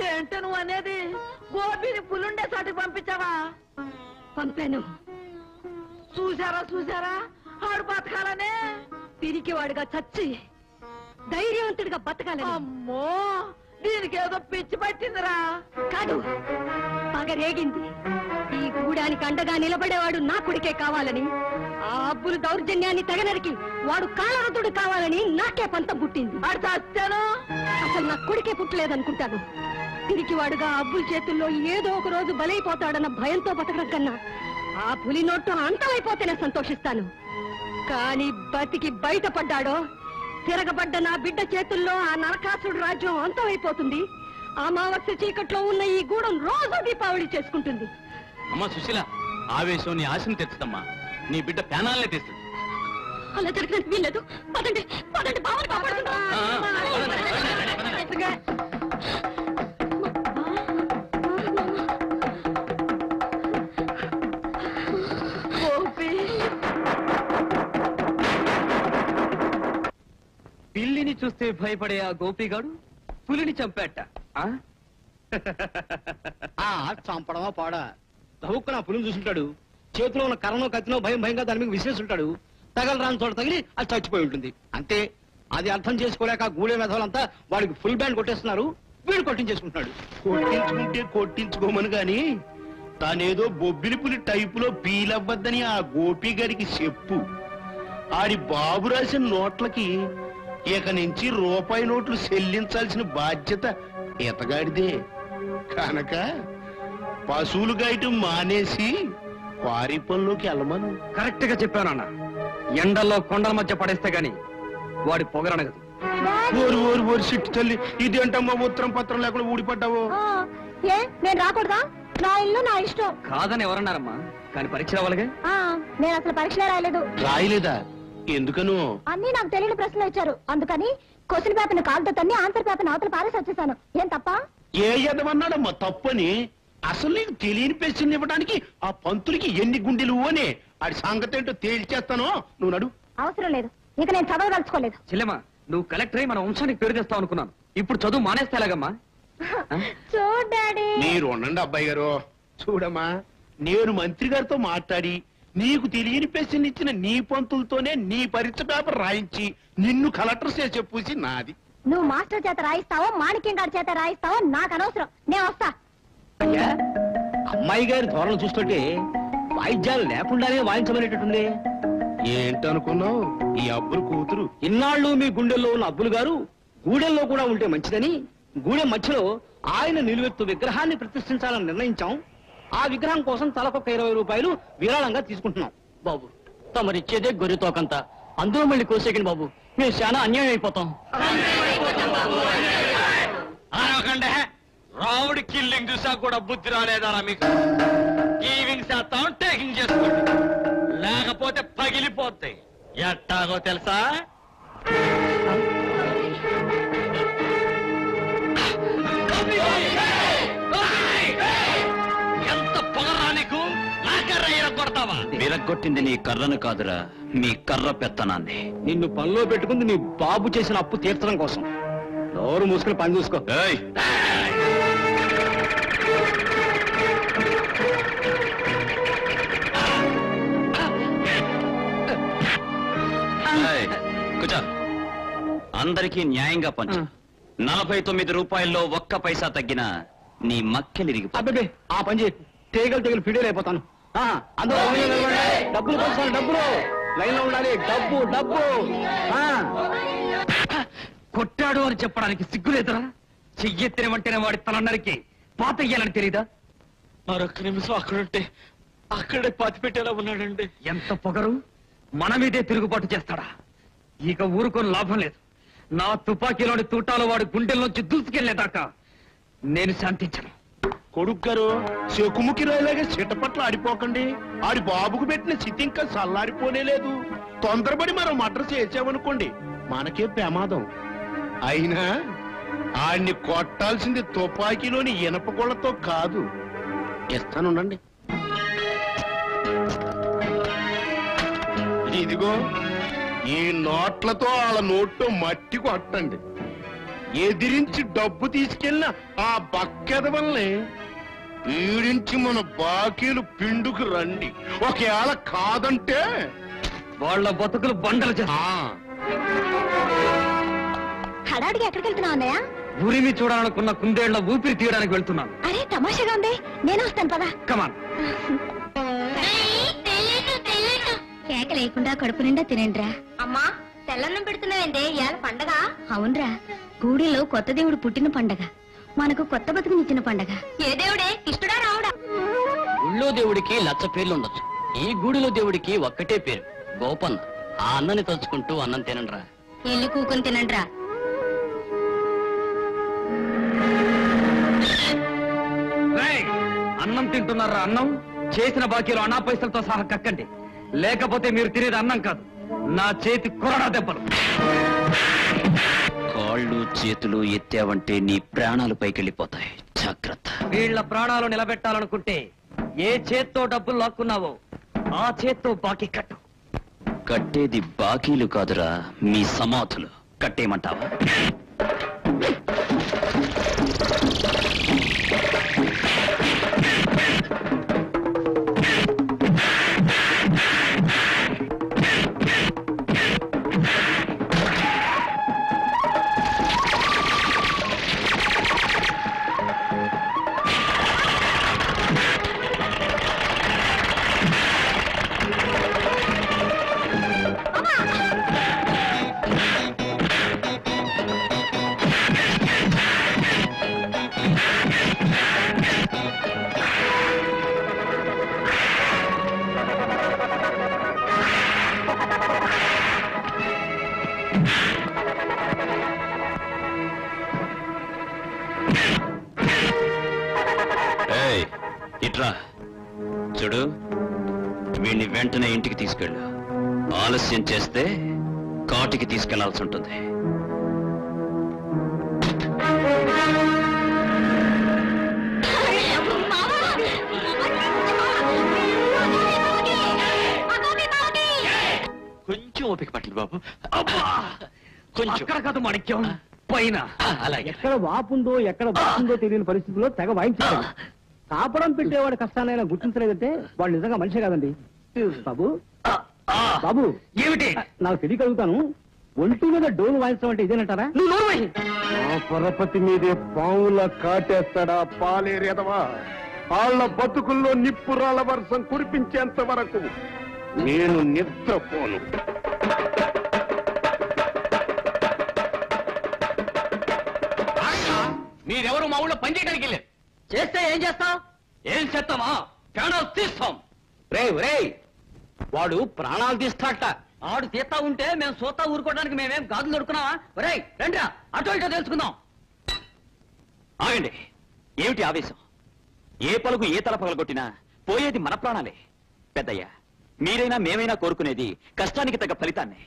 ఏంటో నువ్వు అనేది? గోపిని పులుండే సాటికి పంపించావా? పంపాను. చూసారా ఆడు బతకాలనే. పిరికివాడుగా చచ్చి ధైర్యవంతుడిగా బతకాలని. అమ్మో, దీనికి ఏదో పిచ్చి పట్టిందిరా. కాదు, పగ రేగింది. ఈ గూడానికి అండగా నిలబడేవాడు నా కొడుకే కావాలని, ఆ అబ్బులు దౌర్జన్యాన్ని తెగనరికి వాడు కాలరతుడు కావాలని నాకే పంతం పుట్టింది. వాడు చచ్చాను. అసలు నా కొడుకే పుట్టలేదనుకుంటాను. పిరికివాడుగా అబ్బుల చేతుల్లో ఏదో ఒక రోజు బలైపోతాడన్న భయంతో బతకడం కన్నా ఆ పులి నోట్టు అంతమైపోతేనే సంతోషిస్తాను. కానీ బతికి బయటపడ్డాడో తిరగబడ్డ నా బిడ్డ చేతుల్లో ఆ నరకాసుడు రాజ్యం అంతమైపోతుంది. అమావాస్య చీకట్లో ఉన్న ఈ గూడెం రోజు దీపావళి చేసుకుంటుంది. అమ్మా సుశీల, ఆవేశం నీ ఆశను తెచ్చుతమ్మా. నీ బిడ్డ ప్రాణాలనే తెస్తుంది. అలా జరగడానికి వీల్లేదు. పదండి పదండి, బావని కాపాడుకుందాం. పిల్లిని చూస్తే భయపడే ఆ గోపిగాడు పులిని చంపేట. చంపడమా పాడా దవుక్కున పులిని చూసుంటాడు. చేతిలో ఉన్న కర్రనో కత్తినో భయం భయంగా దాని మీద విసిరేస్తుంటాడు. తగలరాని చోట తగిలి అది చచ్చిపోయి ఉంటుంది అంతే. అది అర్థం చేసుకోలేక గూడె మెధవాలంతా వాడికి ఫుల్ బ్యాండ్ కొట్టేస్తున్నారు. వీడు కొట్టించేసుకుంటున్నాడు. కొట్టించుకుంటే కొట్టించుకోమని గాని తానేదో బొబ్బిలి పులి టైపులో పీలవ్వద్దని ఆ గోపి గారికి చెప్పు. ఆడి బాబు రాసిన నోట్లకి ఇక నుంచి రూపాయి నోట్లు చెల్లించాల్సిన బాధ్యత ఎతగాడిదే కనుక పశువులు గాయటం మానేసి క్వారీ పనిలోకి వెళ్ళమను. కరెక్ట్ గా చెప్పానన్న. ఎండల్లో కొండల మధ్య పడేస్తే గాని వాడి పొగరనగదు. ఓరు ఓరు ఓరు సిట్టి తల్లి, ఇదేంటమ్మా ఉత్తరం పత్రం లేకుండా ఊడిపడ్డావు? ఏ నేను రాకూడదా? నా ఇల్లు నా ఇష్టం. కాదని ఎవరన్నారమ్మా? కానీ పరీక్ష రావాలిగా. నేను అసలు పరీక్షలే రాయలేదు. రాయలేదా? ఎందుకను? అన్ని నాకు తెలియని ప్రశ్నలు ఇచ్చారు. అందుకని క్వశ్చన్ పేపర్ కాలుతో తన్ని ఆన్సర్ పేపర్ అవతల పారేసి వచ్చేసాను. ఏం తప్ప? ఏ ఎదవన్నాడమ్మా తప్పని? అసలు నీకు తెలియని ప్రశ్న ఇవ్వడానికి ఆ పంతులకి ఎన్ని గుండెలు అని ఆడి సంగతి ఏంటో తేల్చేస్తానో. నువ్వు నడు. అవసరం లేదు, ఇక నేను చదవదలుచుకోలేదు. చెల్లెమ్మా, నువ్వు కలెక్టర్ అయి మన వంశానికి పేరు తెస్తావు అనుకున్నాను. ఇప్పుడు చదువు మానేస్తే ఎలాగమ్మా? చూడు డాడీ. మీరు ఉండండి అబ్బాయి గారు. చూడమ్మా, నేను మంత్రి గారితో మాట్లాడి నీకు తెలియని ప్రశ్న ఇచ్చిన నీ పంతులతోనే నీ పరీక్ష పేపర్ రాయించి నిన్ను కలెక్టర్ చేసే పూసి నాది. నువ్వు మాస్టర్ చేత రాయిస్తావో మాణిక్యం గారి చేత రాయిస్తావో నాకు అనవసరం. నేను వస్తా. అమ్మాయి గారి ధోరణ చూస్తుంటే వాయిద్యాలు లేకుండానే వాయించమనేటట్టుంది. ఏంటనుకున్నావు? ఈ అబ్బురు కూతురు. ఇన్నాళ్ళు మీ గుండెల్లో ఉన్న అబ్బులు గారు గూడెల్లో కూడా ఉంటే మంచిదని గూడెం మధ్యలో ఆయన నిలువెత్తు విగ్రహాన్ని ప్రతిష్ఠించాలని నిర్ణయించాం. ఆ విగ్రహం కోసం తలకొక 20 రూపాయలు విరాళంగా తీసుకుంటున్నాం. బాబు, తమరిచ్చేదే గొర్రెతోకంత. అందులో మళ్ళీ కోసేకండి బాబు, మేము చాలా అన్యాయం అయిపోతాం. అనకండి, రావుడి కిల్లింగ్ చూసా కూడా బుద్ధి రాలేదా మీకు? గీవింగ్ చేస్తాం, టేకింగ్ చేసుకోండి, లేకపోతే పగిలిపోతాయి. ఎట్టాగో తెలుసా? ఎంత పొగరా నీకు? నా కర్ర ఇరగొడతావా? విరగొట్టింది నీ కర్రను కాదురా, మీ కర్ర పెత్తనాన్ని. నిన్ను పనిలో పెట్టుకుంది నీ బాబు చేసిన అప్పు తీర్చడం కోసం. నోరు మూసుకుని పని చూసుకో. కూర్చో. అందరికీ న్యాయంగా పంచు. 49 రూపాయల్లో 1 పైసా తగ్గిన నీ మక్కెలిరిగి. అబ్బే, ఆ పని చేయి. తెగలు ఫిడేలు అయిపోతాను. అందులో డబ్బులు పంచాలి. డబ్బులు లైన్ లో ఉండాలి. డబ్బు డబ్బు. కొట్టాడు అని చెప్పడానికి సిగ్గులేదురా? చెయ్యెత్తినమంటేనే వాడి తలన్నరికి పాత ఇయ్యాలని తెలీదా? మరొక నిమిషం అక్కడుంటే అక్కడే పాతి పెట్టేలా ఉన్నాడండి. ఎంత పొగరు! మన మీదే తిరుగుబాటు చేస్తాడా? ఇక ఊరుకొని లాభం లేదు. నా తుపాకీలోని తూటాలు వాడి గుండెల్లోంచి దూసుకెళ్లేదాకా నేను శాంతించను. కొడుకు గారు, చెకుముకి రాయలాగా చిట్టపట్ల ఆడిపోకండి. ఆడి బాబుకు పెట్టిన చితి ఇంకా చల్లారిపోనేలేదు. తొందరపడి మనం మర్డర్ చేసామనుకోండి, మనకే ప్రమాదం. అయినా ఆడిని కొట్టాల్సింది తుపాకీలోని ఇనపగొళ్లతో కాదు. ఇస్తానుండండి. ఇదిగో, ఈ నోట్లతో వాళ్ళ నోట్లో మట్టి కొట్టండి. ఎదిరించి డబ్బు తీసుకెళ్ళిన ఆ బక్కెదవల్ని పీడించి మన బాకీలు పిండుకు రండి. ఒకవేళ కాదంటే వాళ్ళ బతుకులు బండలు చేస్తా. హడాడిగా ఎక్కడికి వెళ్తున్నావు అన్నయ్య? ఉరిమి చూడాలనుకున్న కుందేళ్ల ఊపిరి తీయడానికి వెళ్తున్నాను. అరే తమాషాగా ఉంది. నేను వస్తాను పదా. కమాన్. కేక లేకుండా కడుపు నిండా తినండిరా. అమ్మా, తెల్లన్నం పెడుతున్నావేందే? ఇవాళ పండగ? అవునరా, గూడిలో కొత్త దేవుడు పుట్టిన పండగ. మనకు కొత్త బతుకునిచ్చిన పండగ. ఏ దేవుడే, ఇష్టడా రావుడా? గుళ్ళో దేవుడికి లచ్చ పేర్లు ఉండొచ్చు, ఈ గుడిలో దేవుడికి ఒక్కటే పేరు, గోపన్న. ఆ అన్నని తలుచుకుంటూ అన్నం తినండ్రా. ఇల్లు కూకుని తినండ్రా. అన్నం తింటున్నారా? అన్నం చేసిన బాకీలు అన్నా పైసలతో సహా కక్కండి, లేకపోతే మీరు తినేది అన్నం కాదు, నా చేతి కొరడా దెబ్బలు. కాళ్ళు చేతులు ఎత్తావంటే నీ ప్రాణాలు పైకెళ్ళిపోతాయి, జాగ్రత్త. వీళ్ల ప్రాణాలు నిలబెట్టాలనుకుంటే ఏ చేత్తో డబ్బులు లాక్కున్నావో ఆ చేత్తో బాకీ కట్టు. కట్టేది బాకీలు కాదురా, మీ సమాధులు. కట్టేయమంటావా? ఇట్రా చూడు, వీణ్ణి వెంటనే ఇంటికి తీసుకెళ్ళు. ఆలస్యం చేస్తే కాటికి తీసుకెళ్లాల్సి ఉంటుంది. కొంచెం ఓపిక పట్టలేదు బాబు. కొంచెం కాదు మాణిక్యం, పైన. అలాగే. ఎక్కడ వాపుందో ఎక్కడ వాపుందో తెలియని పరిస్థితుల్లో తెగ వాయించాడు. కాపడం పెట్టేవాడి కష్టాన్నైనా గుర్తించలేదంటే వాడు నిజంగా మనిషే కాదండి. బాబు బాబు ఏమిటి? నాకు తెలియగలుగుతాను, ఒంటి మీద డోలు వాయించడం అంటే ఇదేనంటారా? పరపతి మీదే పావుల కాటేస్తాడా పాలేరేదవా? వాళ్ళ బతుకుల్లో నిప్పురాల వర్షం కురిపించేంత వరకు నేను నిద్రపోను. మీరెవరు మా ఊళ్ళో పనిచేయడానికి వెళ్ళారు? చేస్తే ఏం చేస్తాం? ఏం చేస్తామా? ప్రాణాలు తీస్తాం. రేయ్ వాడు ప్రాణాలు తీస్తాట. ఆడు తీస్తా ఉంటే మేము సోతా ఊరుకోవడానికి మేమేం గాజులు దొరుకున్నావా? రేయ్ రండిరా, అటో ఇటో తెలుసుకుందాం. ఆగండి. ఏమిటి ఆవేశం? ఏ పలుకు ఏ తల పగలగొట్టినా పోయేది మన ప్రాణాలే. పెద్దయ్య, మీరైనా మేమైనా కోరుకునేది కష్టానికి తగ్గ ఫలితాన్ని.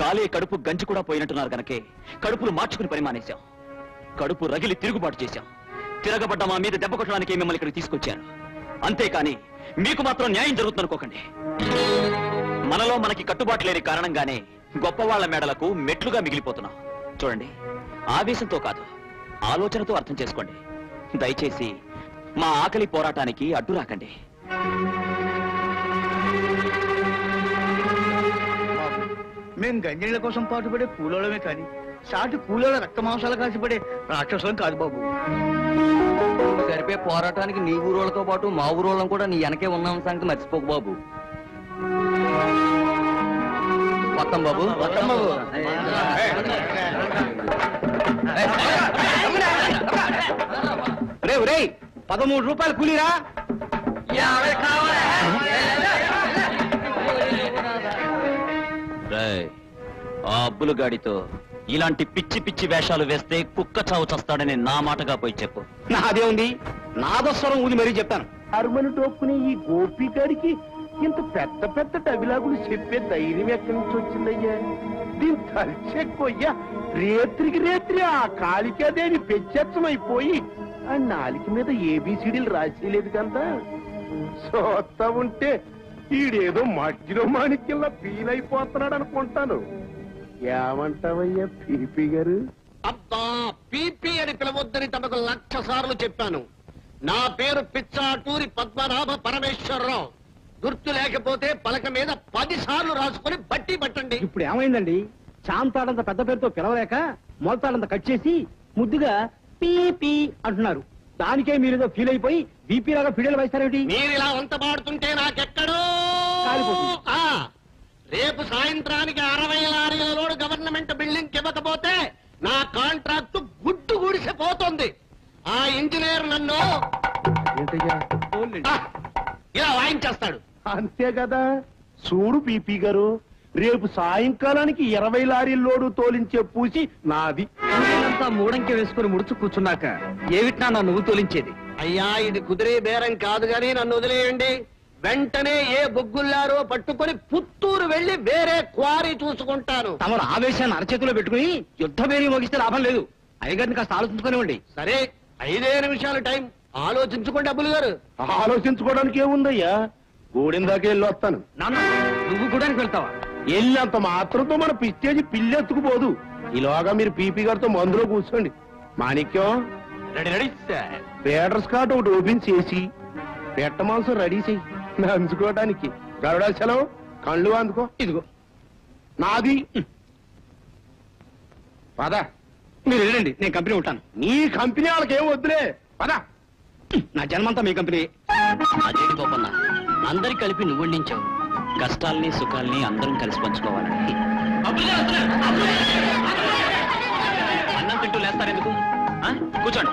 కాలే కడుపు గంజి కూడా పోయినట్టున్నారు గనకే కడుపులు మార్చుకుని పని మానేశాం. కడుపు రగిలి తిరుగుబాటు చేశాం. తిరగబడ్డ మా మీద దెబ్బ కొట్టడానికి మిమ్మల్ని ఇక్కడికి తీసుకొచ్చాను. అంతేకాని మీకు మాత్రం న్యాయం జరుగుతుందనుకోకండి. మనలో మనకి కట్టుబాటు లేని కారణంగానే గొప్పవాళ్ల మేడలకు మెట్లుగా మిగిలిపోతున్నాం. చూడండి, ఆవేశంతో కాదు, ఆలోచనతో అర్థం చేసుకోండి. దయచేసి మా ఆకలి పోరాటానికి అడ్డు రాకండి. మేము గంజనీల కోసం పాటుపడే కూలోళమే కానీ సాటి కూలోళ్ళ రక్త మాంసాలు కాసిపడే రాక్షసులం కాదు బాబు. సరిపే పోరాటానికి నీ ఊరోళ్ళతో పాటు మా ఊరోళ్ళం కూడా నీ వెనకే ఉన్నాం సంగతి మర్చిపోకు బాబు. వస్తాం బాబు, వస్తాం బాబు. రే 13 రూపాయలు కూలీరా? ఆ అబ్బులు గాడితో ఇలాంటి పిచ్చి పిచ్చి వేషాలు వేస్తే కుక్క చావు చస్తాడని నా మాటగా పోయి చెప్పు. నాదే ఉంది, నాదస్వరం ఊది మరీ చెప్తాను. అరుమని టోక్కుని ఈ గోపి గారికి ఇంత పెద్ద పెద్ద డబిలాగులు చెప్పే ధైర్యం ఎక్కడి నుంచి వచ్చిందయ్యా? దీని తలిచెక్కొయ్యా రేత్రికి ఆ కాళికాదేవి పెచ్చమైపోయి ఆ నాలిక మీద ఏబిసిడీలు రాసేలేదు కదా. చూస్తా ఉంటే ఈడేదో మధ్యలో మాణిక్యంలా ఫీల్ అయిపోతున్నాడు అనుకుంటాను. ఏమంటావయ్యా పీపీ గారు? అబ్బా, పీపీ అని పిలవద్దని తమకు 1,00,000 సార్లు చెప్పాను. నా పేరు పిచ్చాటూరి పద్మనాభ పరమేశ్వరరావు. గుర్తు లేకపోతే పలక మీద 10 సార్లు రాసుకొని బట్టి పట్టండి. ఇప్పుడు ఏమైందండి? చాంతాడంత పెద్ద పేరుతో పిలవలేక మొలతాడంత కట్ చేసి ముద్దుగా పీపీ అంటున్నారు. దానికే మీరేదో ఫీల్ అయిపోయి బీపీ లాగా ఫిడేలు వేస్తారేమిటి? మీరు ఇలా వంతబాడుతుంటే నాకెక్కడో కాలిపోతుంది. రేపు సాయంత్రానికి 60 లారీల లోడు గవర్నమెంట్ బిల్డింగ్ ఇవ్వకపోతే నా కాంట్రాక్ట్ గుడిసిపోతుంది. ఆ ఇంజనీర్ నన్ను ఇలా వాయించేస్తాడు. అంతే కదా. చూడు పీపీ గారు, రేపు సాయంకాలానికి 20 లారీల లోడు తోలించే పూసి నాది. అంతా మూడంకి వేసుకుని ముడుచు కూర్చున్నాక ఏమిటా నా నువ్వు తోలించేది? అయ్యా, ఇది కుదిరే బేరం కాదు గాని నన్ను వదిలేయండి. వెంటనే ఏ బొగ్గుల్లారో పట్టుకొని పుత్తూరు వెళ్లి వేరే క్వారీ చూసుకుంటాను. తమరు ఆవేశాన్ని అరచేతిలో పెట్టుకుని యుద్ధ బేరీ మోగిస్తే లాభం లేదు. అయ్యగారిని కాస్త ఆలోచించుకునివ్వండి. సరే, 5 నిమిషాలు టైం. ఆలోచించుకోండి డబ్బులు గారు. ఆలోచించుకోవడానికి ఏముందయ్యా, గూడెందాకే వెళ్ళి వస్తాను. నాన్న, నువ్వు గూడానికి వెళ్తావా? వెళ్ళంత మాత్రంతో మన పిచ్చేసి పిల్లెత్తుకుపోదు. ఈలోగా మీరు పీపీ గారితో మందులో కూర్చోండి. మాణిక్యం, పేటర్ స్కాట్ ఒకటి ఓపెన్ చేసి పెట్ట మాంసం రెడీ చెయ్యి నంచుకోవడానికి. గరుడాచలం, కళ్ళు అందుకో. ఇదిగో నాది. పద. మీరు వెళ్ళండి, నేను కంపెనీ ఉంటాను. నీ కంపెనీ వాళ్ళకి ఏం వద్దులే. పద. నా జన్మంతా మీ కంపెనీ. అదేంటి గోపన్న, అందరికి కలిపి నువ్వు వండించావు. కష్టాల్ని సుఖాల్ని అందరం కలిసి పంచుకోవాలని. అన్నం తింటూ లేస్తారెందుకు? కూర్చోండి.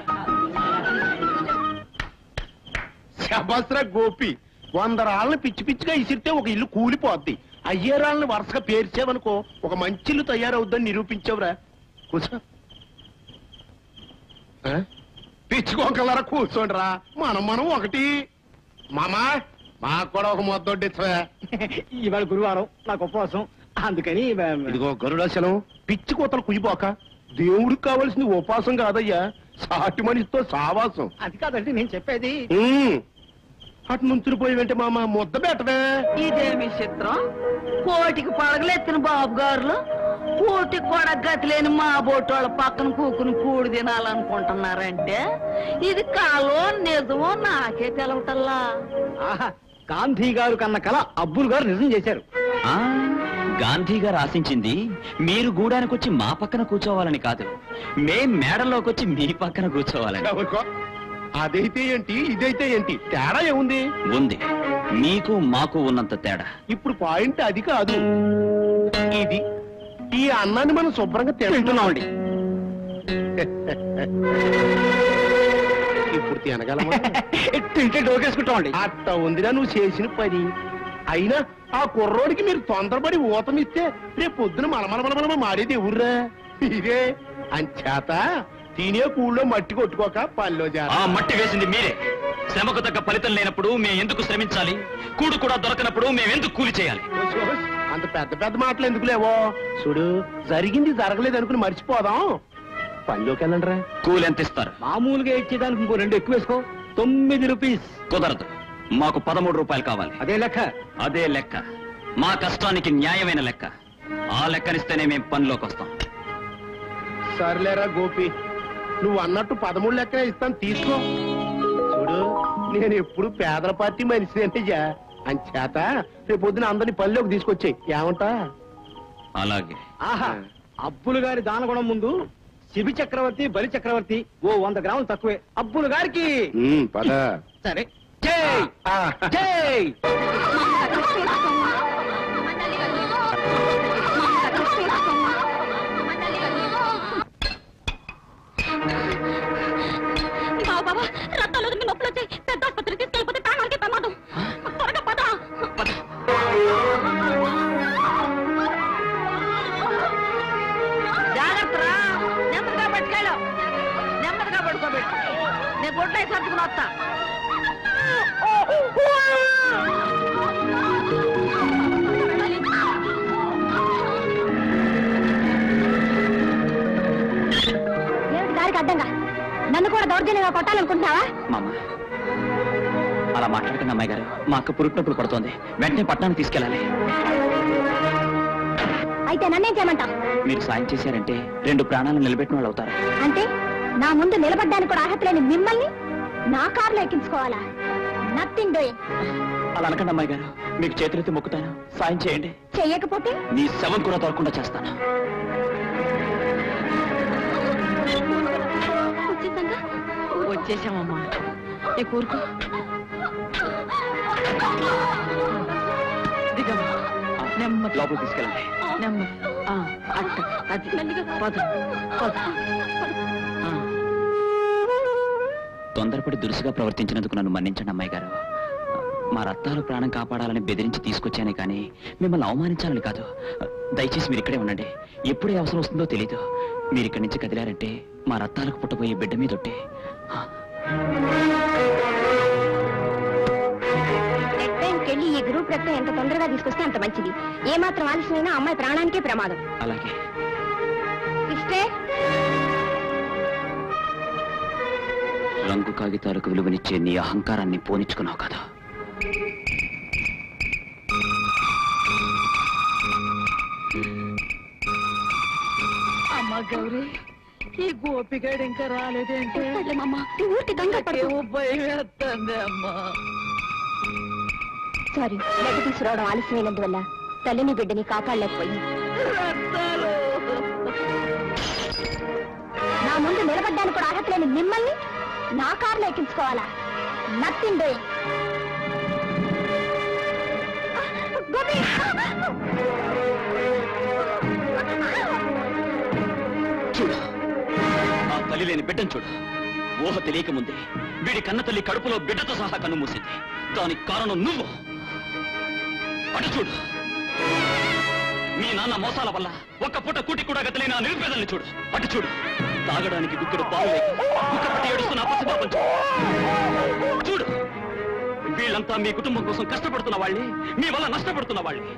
శభస్ర గోపి, 100 రాళ్ళని పిచ్చి పిచ్చిగా ఇసిరితే ఒక ఇల్లు కూలిపోద్ది. అయ్యే రాళ్ళని వరుసగా పేర్చేవనుకో ఒక మంచి ఇల్లు తయారవుద్దని నిరూపించవురా. కూర్చో. పిచ్చుకోకలరా కూర్చోండి రా. మనం ఒకటి. మామా, మాకు కూడా ఒక మొద్దొడ్డిచ్చవా? ఇవాళ గురువారం, నాకు ఉపవాసం, అందుకని ఇదిగో గరుడాచలం, పిచ్చి కోతలు కుయిపోక. దేవుడికి కావాల్సింది ఉపాసం కాదయ్యా, సాటి మనిషితో సావాసం. అది కాదండి నేను చెప్పేది. అటు నుంచి పోయి వెంటే మామ ముద్ద పెట్టవే. ఇదేమి చిత్రం, కోటికి పడగలెత్తిన బాబు గారులు కోటికి కూడా గతి లేని మా బోటోళ్ళ పక్కన కూకుని కూడి తినాలనుకుంటున్నారంటే ఇది కాలో నిజమో నాకే తెలవటల్లా. ఆహా, గాంధీ గారు కన్న కళ అబ్బుల్ గారు నిజం చేశారు. గాంధీ గారు ఆశించింది మీరు గూడానికి వచ్చి మా పక్కన కూర్చోవాలని కాదు, మేం మేడల్లోకి వచ్చి మీ పక్కన కూర్చోవాలని. అదైతే ఏంటి, ఇదైతే ఏంటి, తేడా ఏముంది? ఉంది, మీకు మాకు ఉన్నంత తేడా. ఇప్పుడు పాయింట్ అది కాదు, ఇది. ఈ అన్నాన్ని మనం శుభ్రంగా తింటున్నామండి. ఇప్పుడు తినగలమా? తింటే డోకేసుకుంటామండి. అట్ట ఉందిరా నువ్వు చేసిన పని. అయినా ఆ కుర్రోడికి మీరు తొందరపడి ఊతమిస్తే రేపు పొద్దున మలమలమలమల మారేది ఎవర్రా? ఇదే అంచేత తినే కూళ్ళో మట్టి కొట్టుకోక పనిలో ఆ మట్టి వేసింది మీరే. శ్రమకు తగ్గ ఫలితం లేనప్పుడు మేము ఎందుకు శ్రమించాలి? కూడు కూడా దొరకనప్పుడు మేము ఎందుకు కూలి చేయాలి? అంత పెద్ద పెద్ద మాటలు ఎందుకు లేవో. చూడు, జరిగింది జరగలేదు అనుకుని మర్చిపోదాం, పనిలోకి వెళ్ళండి రా. కూలి ఎంత ఇస్తారు? మామూలుగా ఇచ్చేదానికి ఇంకో 2 ఎక్కువ వేసుకో. 9 రూపీస్. కుదరదు, మాకు 13 రూపాయలు కావాలి. అదే లెక్క. అదే లెక్క, మా కష్టానికి న్యాయమైన లెక్క. ఆ లెక్కనిస్తేనే మేము పనిలోకి వస్తాం. సర్లేరా గోపి, నువ్వు అన్నట్టు 13 లెక్కనే ఇస్తాను, తీసుకో. చూడు, నేను ఎప్పుడు పేదల పార్టీ మనిషినేనయ్యా. అంచేత రేపు పొద్దున అందరినీ పనిలోకి తీసుకొచ్చాయి, ఏమంటా? అలాగే. ఆహా, అబ్బులు గారి దానగుణం ముందు శిబి చక్రవర్తి బలి చక్రవర్తి ఓ 100 గ్రాములు తక్కువే. అబ్బులు గారికి పద. సరే, జై జై. బాబా, రక్తాలు వదిలి నొప్పులు వచ్చాయి. పెద్ద ఆసుపత్రి తీసుకెళ్ళిపోతే ప్రాణాలకి ప్రమాదం. త్వరగా పద. జాగ్రత్త, నెమ్మదిగా పట్టుకెళ్ళు, నెమ్మదిగా పడుకోబెట్టు. నేను బొడ్లో సర్దుకుని వస్తా. ఏమిటి దారికి అడ్డంగా? నన్ను కూడా దౌర్జన్యంగా కొట్టాలనుకుంటున్నావా? మామ, అలా మాట్లాడుతున్న అమ్మాయి గారు, మా అక్క పురుటినొప్పులు పడుతోంది. వెంటనే పట్టణానికి తీసుకెళ్ళాలి. అయితే నన్నేం చేయమంటావు? మీరు సాయం చేశారంటే 2 ప్రాణాలను నిలబెట్టిన వాళ్ళు అవుతారు. అంటే నా ముందు నిలబడ్డానికి కూడా అర్హత లేని మిమ్మల్ని నా కారులో ఎక్కించుకోవాలా? Nothing doing. అలా అనకండి అమ్మాయి గారు, మీకు చేతులెత్తి మొక్కుతాను, సాయం చేయండి. చెయ్యకపోతే నీ శవం కూడా దొరకకుండా చేస్తాను. వచ్చేసామమ్మా, నీ కూరుకో. దిగమ్మా, నెమ్మది లోపలికి తీసుకెళ్ళండి. నెమ్మది. అట్ట, అది పద పద. తొందరపడి దురుసుగా ప్రవర్తించినందుకు నన్ను మన్నించండి అమ్మాయి గారు. మా రత్తాలు ప్రాణం కాపాడాలని బెదిరించి తీసుకొచ్చానే కానీ మిమ్మల్ని అవమానించాలని కాదు. దయచేసి మీరు ఇక్కడే ఉండండి. ఎప్పుడు ఏ అవసరం వస్తుందో తెలీదు. మీరు ఇక్కడి నుంచి కదిలారంటే మా రత్తాలకు పుట్టబోయే బిడ్డ మీదొట్టే. వెళ్ళి ఈ గ్రూప్ రక్తం ఎంత తొందరగా తీసుకొస్తే అంత మంచిది. ఏమాత్రం ఆలస్యమైనా అమ్మాయి ప్రాణానికే ప్రమాదం. అలాగే. రంగు కాగితాలకు విలువనిచ్చే నీ అహంకారాన్ని పోనిచ్చుకున్నావు కదా. అమ్మ గౌరీ, ఈ గోపిగాడు ఇంకా రాలేదేంటే? ఊరికి గంగ భయం వేస్తుంది అమ్మా. సారీ, లెక్క తీసుకురావడం ఆలస్యమైనందువల్ల తల్లిని బిడ్డని కాపాడలేకపోయింది. నా ముందు నిలబడ్డానికి కూడా అర్హత లేని మిమ్మల్ని నా కారులో ఎక్కించుకోవాలా? Nothing doing. చూడు, ఆ తల్లి లేని బిడ్డను చూడు. ఊహ తెలియక ముందే వీడి కన్న తల్లి కడుపులో బిడ్డతో సహా కన్ను మూసింది. దానికి కారణం నువ్వు. అటు చూడు, మీ నాన్న మోసాల వల్ల ఒక్క పూట కూటి కూడా గతలేని ఆ నిరుపేదల్ని చూడు. అటు చూడు, తాగడానికి గుక్కడు పాలు లేక కుక్కపట్టి ఏడుస్తున్న పసిపాపం చూడు. వీళ్ళంతా మీ కుటుంబం కోసం కష్టపడుతున్న వాళ్ళే, మీ వల్ల నష్టపడుతున్న వాళ్ళే.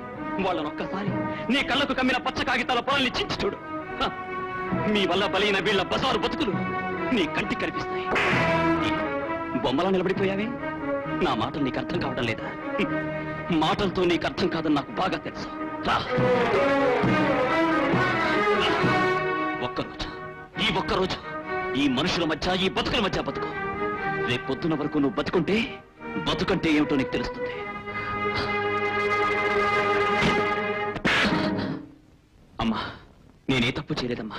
వాళ్ళని ఒక్కసారి నీ కళ్ళకు కమ్మిన పచ్చ కాగితాల పొలాన్ని చించి చూడు. మీ వల్ల బలైన వీళ్ళ బజారు బతుకులు నీ కంటికి కనిపిస్తాయి. బొమ్మలా నిలబడిపోయావే? నా మాటలు నీకు అర్థం కావడం లేదా? మాటలతో నీకు అర్థం కాదని నాకు బాగా తెలుసు. ఒక్కరోజు ఈ మనుషుల మధ్య, ఈ బతుకుల మధ్య బతుకు. రేపొద్దున వరకు నువ్వు బతుకుంటే బతుకంటే ఏమిటో నీకు తెలుస్తుంది. అమ్మా, నేనే తప్పు చేయలేదమ్మా.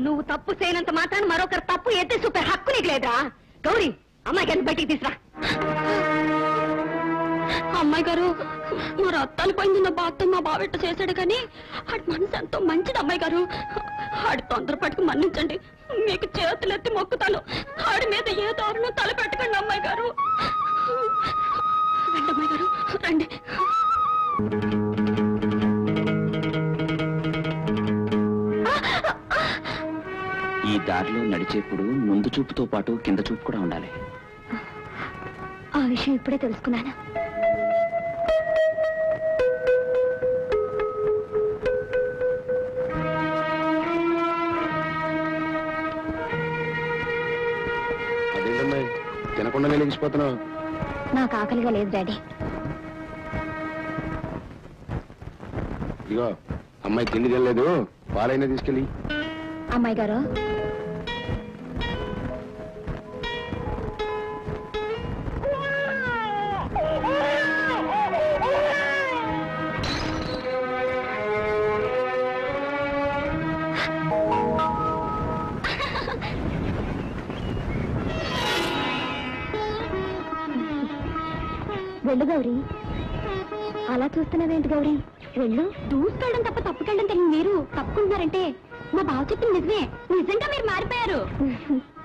నువ్వు తప్పు చేయనంత మాత్రాన్ని మరొకరు తప్పు ఎత్తే సూపర్ హక్కు నీకు లేదా? గౌరీ, అమ్మాయి గారిని బయటికి తీసురా. అమ్మాయి గారు, మా రత్తాలు పోయింది బాధతో మా బావెట్ట చేశాడు కానీ ఆడి మనసు ఎంతో మంచిది. అమ్మాయి గారు, ఆడి తొందరపట్టుకు మన్నించండి. మీకు చేతులెత్తి మొక్కుతాను. ఆడి మీద ఏ దారుణం తల పెట్టకండి అమ్మాయి గారు. రండి అమ్మాయి గారు, రండి. ఈ దారిలో నడిచేప్పుడు ముందు చూపుతో పాటు కింద చూపు కూడా ఉండాలి. ఆ విషయం ఇప్పుడే తెలుసుకున్నాను. అదేంటమ్మా తినకుండానే లెగిసిపోతున్నావు? నాకు ఆకలిగా లేదు డాడీ. ఇగో అమ్మాయి తిండి తినలేదు, పాలైనా తీసుకెళ్ళి. అమ్మాయి గారు, వెళ్ళు గౌరీ. అలా చూస్తున్నావేంటి గౌరీ? వెళ్ళు. దూసుకెళ్ళడం తప్ప తప్పుకెళ్ళడం తెలియదు మీరు. తప్పుకుంటున్నారంటే మా బావ చెప్పింది నిజమే. నిజంగా మీరు మారిపోయారు.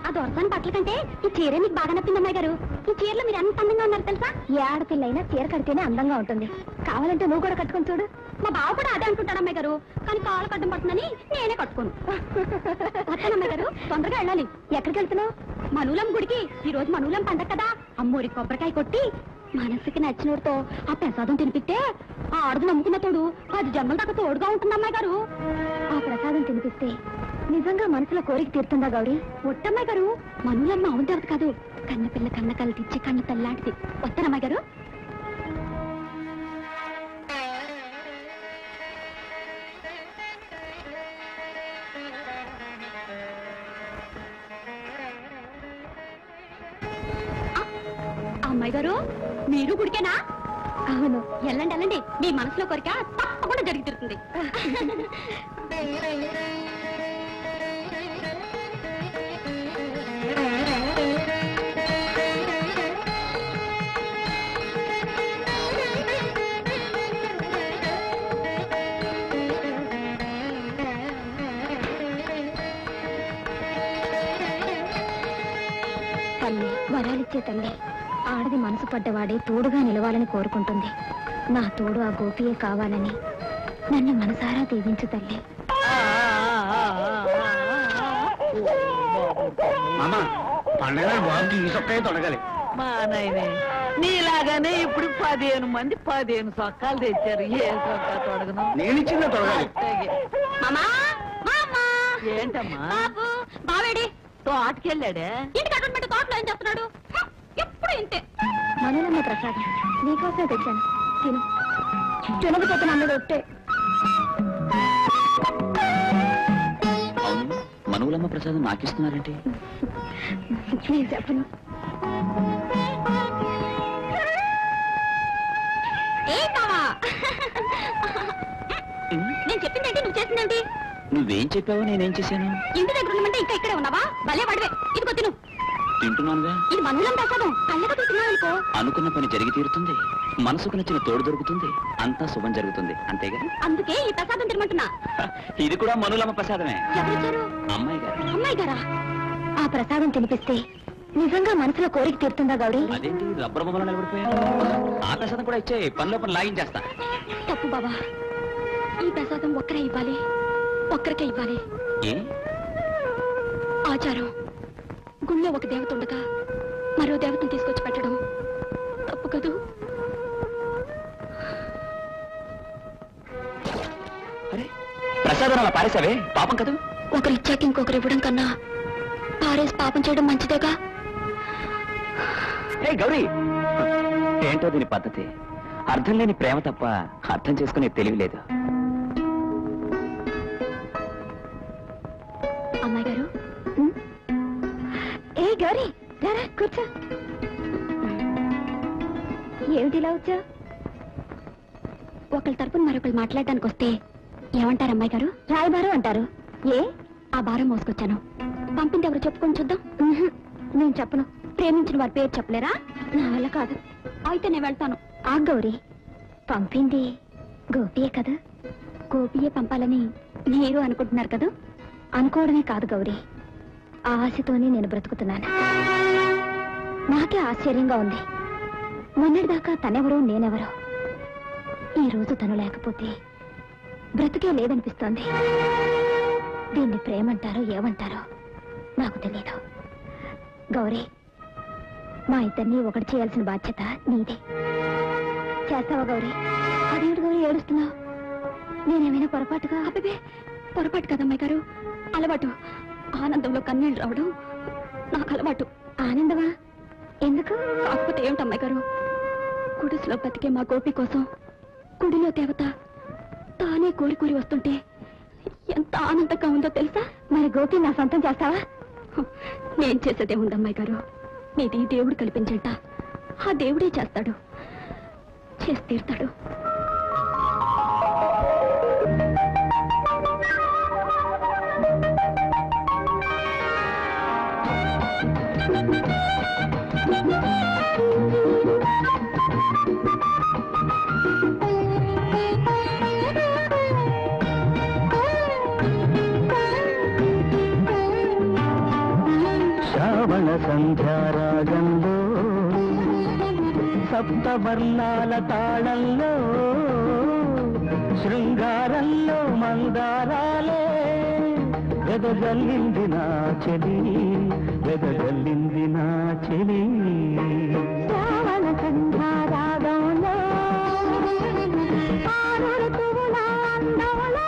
ఆ దొరసాని బట్టల కంటే ఈ చీర మీకు బాగా నప్పింది అమ్మాయి గారు. ఈ చీరలో మీరు ఎంత అందంగా ఉన్నారు తెలుసా? ఏ ఆడపిల్లైనా చీర కడితేనే అందంగా ఉంటుంది. కావాలంటే నువ్వు కూడా కట్టుకొని చూడు. మా బావ కూడా అదే అంటుంటాడు అమ్మాయి గారు. కానీ కాళ్ళు కట్టం పడుతుందని నేనే కట్టుకోను. అమ్మాయి గారు, తొందరగా వెళ్ళాలి. ఎక్కడికి వెళ్తున్నావు? మనూలం గుడికి. ఈ రోజు మనూలం పండగ కదా. అమ్మోరి కొబ్బరికాయ కొట్టి మనసుకి నచ్చినోడితో ఆ ప్రసాదం తినిపిస్తే ఆ ఆడుదు నమ్ముకున్న తోడు 10 జన్మల దాకా తోడుగా ఉంటుంది అమ్మాయి గారు. ఆ ప్రసాదం తినిపిస్తే నిజంగా మనసులో కోరిక తీరుతుందా గౌరీ? ఒట్టమ్మాయి గారు, మనూలమ్మ అవును దేవత కాదు. కన్నపిల్ల కన్న కళ్ళు తెచ్చి కన్న తల్లాంటిది. వస్తానమ్మాయి గారు. అమ్మాయి గారు, మీరు గుడికేనా? అవును. వెళ్ళండి వెళ్ళండి, మీ మనసులో కోరిక తప్పకుండా జరిగి తీరుతుంది. తల్లి వరాలిచ్చే తల్లి. ఆడది మనసు పడ్డవాడే తోడుగా నిలవాలని కోరుకుంటుంది. నా తోడు ఆ గోపియే కావాలని నన్ను మనసారా దీవించు తల్లి. పండగ బాబు ఈ సొక్కే తొడగాలి. మా నాయనే నీలాగానే ఇప్పుడు 15 మంది 15 సొక్కాలు తెచ్చారు. ఏ సొక్కా తొడగను? నేను ఇచ్చిందే తొడగాలి. ఏంటమ్మా బావేడి తోటకెళ్ళాడే? ఇంటికి అటువంటి తోటలో ఏం చేస్తున్నాడు? ఎప్పుడు ఇంతే. మనలమ్మ ప్రసాదం నీకోసమే తెచ్చాను, తిను. తినకపోతే నా మీద ఒట్టే. అవును, మనవులమ్మ ప్రసాదం నాకిస్తున్నారంటే నేను చెప్పను. నేను చెప్పిందేంటి, నువ్వు చేసిందేంటి? నువ్వేం చెప్పావో నేనేం చేశాను? ఇంటి దగ్గర ఉండమంటే ఇంకా ఇక్కడే ఉన్నావా? భలే వాడివే. ఇదిగో తిను. తింటున్నానుగా. ఇది మనూలం ప్రసాదం. కళ్ళకు తిన్నావనుకో అనుకున్న పని జరిగి తీరుతుంది, మనసుకు నచ్చిన తోడు దొరుకుతుంది, అంతా శుభం జరుగుతుంది, అంతేగా? అందుకే ఈ ప్రసాదం తినమంటున్నా. ఇది కూడా మనవులమ్మ ప్రసాదమే. ఎవరిచ్చారు? అమ్మాయి గారు. అమ్మాయి గారా? ఆ ప్రసాదం తినిపిస్తే నిజంగా మనసులో కోరిక తీరుతుందా గౌరీ? అదేంటి రబ్బర్ బొమ్మలో నిలబడిపోయా? ఆ ప్రసాదం కూడా ఇచ్చే, పనిలో పని లాగించేస్తా. తప్పు బాబా, ఈ ప్రసాదం ఒక్కరే ఇవ్వాలి, ఒక్కరికే ఇవ్వాలి. ఏ ఆచారం. గుళ్ళో ఒక దేవత ఉండగా మరో దేవతను తీసుకొచ్చి పెట్టడం తప్పు కదూ? అరే, ప్రసాదం అలా పారేసావే, పాపం కదూ? ఒకరు ఇచ్చాక ఇంకొకరు ఇవ్వడం కన్నా పారేసి పాపం చేయడం మంచిదేగా? ఏ గౌరీ, ఏంటో దీని పద్ధతి? అర్థం లేని ప్రేమ తప్ప అర్థం చేసుకునే తెలివి లేదు. అమ్మాయి గారు, ఏ గౌరీ రారా కూర్చో. ఏమిటి ఇలా వచ్చా? ఒకళ్ళ తరపున మరొకళ్ళు మాట్లాడడానికి వస్తే ఏమంటారు అమ్మాయి గారు? రాయబారం అంటారు. ఏ ఆ భారం మోసుకొచ్చాను. పంపింది ఎవరు చెప్పుకొని చూద్దాం. నేను చెప్పను. ప్రేమించిన వారి పేరు చెప్పలేరా? నా వల్ల కాదు. అయితే నేను వెళ్తాను. ఆ గౌరీ, పంపింది గోపియే కదా? గోపియే పంపాలని మీరు అనుకుంటున్నారు కదా? అనుకోవడమే కాదు గౌరీ, ఆ ఆశతోనే నేను బ్రతుకుతున్నాను. నాకే ఆశ్చర్యంగా ఉంది. మొన్నటిదాకా తనెవరో నేనెవరో, ఈ రోజు తను లేకపోతే బ్రతుకే లేదనిపిస్తోంది. దీన్ని ప్రేమంటారో ఏమంటారో నాకు తెలియదు. గౌరీ, మా ఇద్దరిని ఒకటి చేయాల్సిన బాధ్యత నీదే. చేస్తావా గౌరీ? అదేమిటి గౌరీ ఏడుస్తున్నావు? నేనేమైనా పొరపాటుగా? అబ్బే, పొరపాటు కదమ్మాయి గారు, అలవాటు. ఆనందంలో కన్నీళ్ళు రావడం నాకు అలవాటు. ఆనందమా? ఎందుకు? కాకపోతే ఏమిటమ్మాయి గారు, గుడిసెలో బతికే మా గోపి కోసం గుడిలో దేవత తానే కోరి కోరి వస్తుంటే ఎంత ఆనందంగా ఉందో తెలుసా? మరి గోపి నా సొంతం చేస్తావా? నేను చేసేదే ఉందమ్మాయి గారు. నీది దేవుడు కల్పించంట. ఆ దేవుడే చేస్తాడు, చేసి తీరుతాడు. శ్రావణ సంధ్యారాగంలో సప్తవర్ణాల తాళంలో శృంగారంలో మందారాలే వెదజల్లింది నా చెలి, వెదజల్లింది నా చెలి. శ్రావణ సంధ్యారాగంలో ఆరుతువుల అందంలో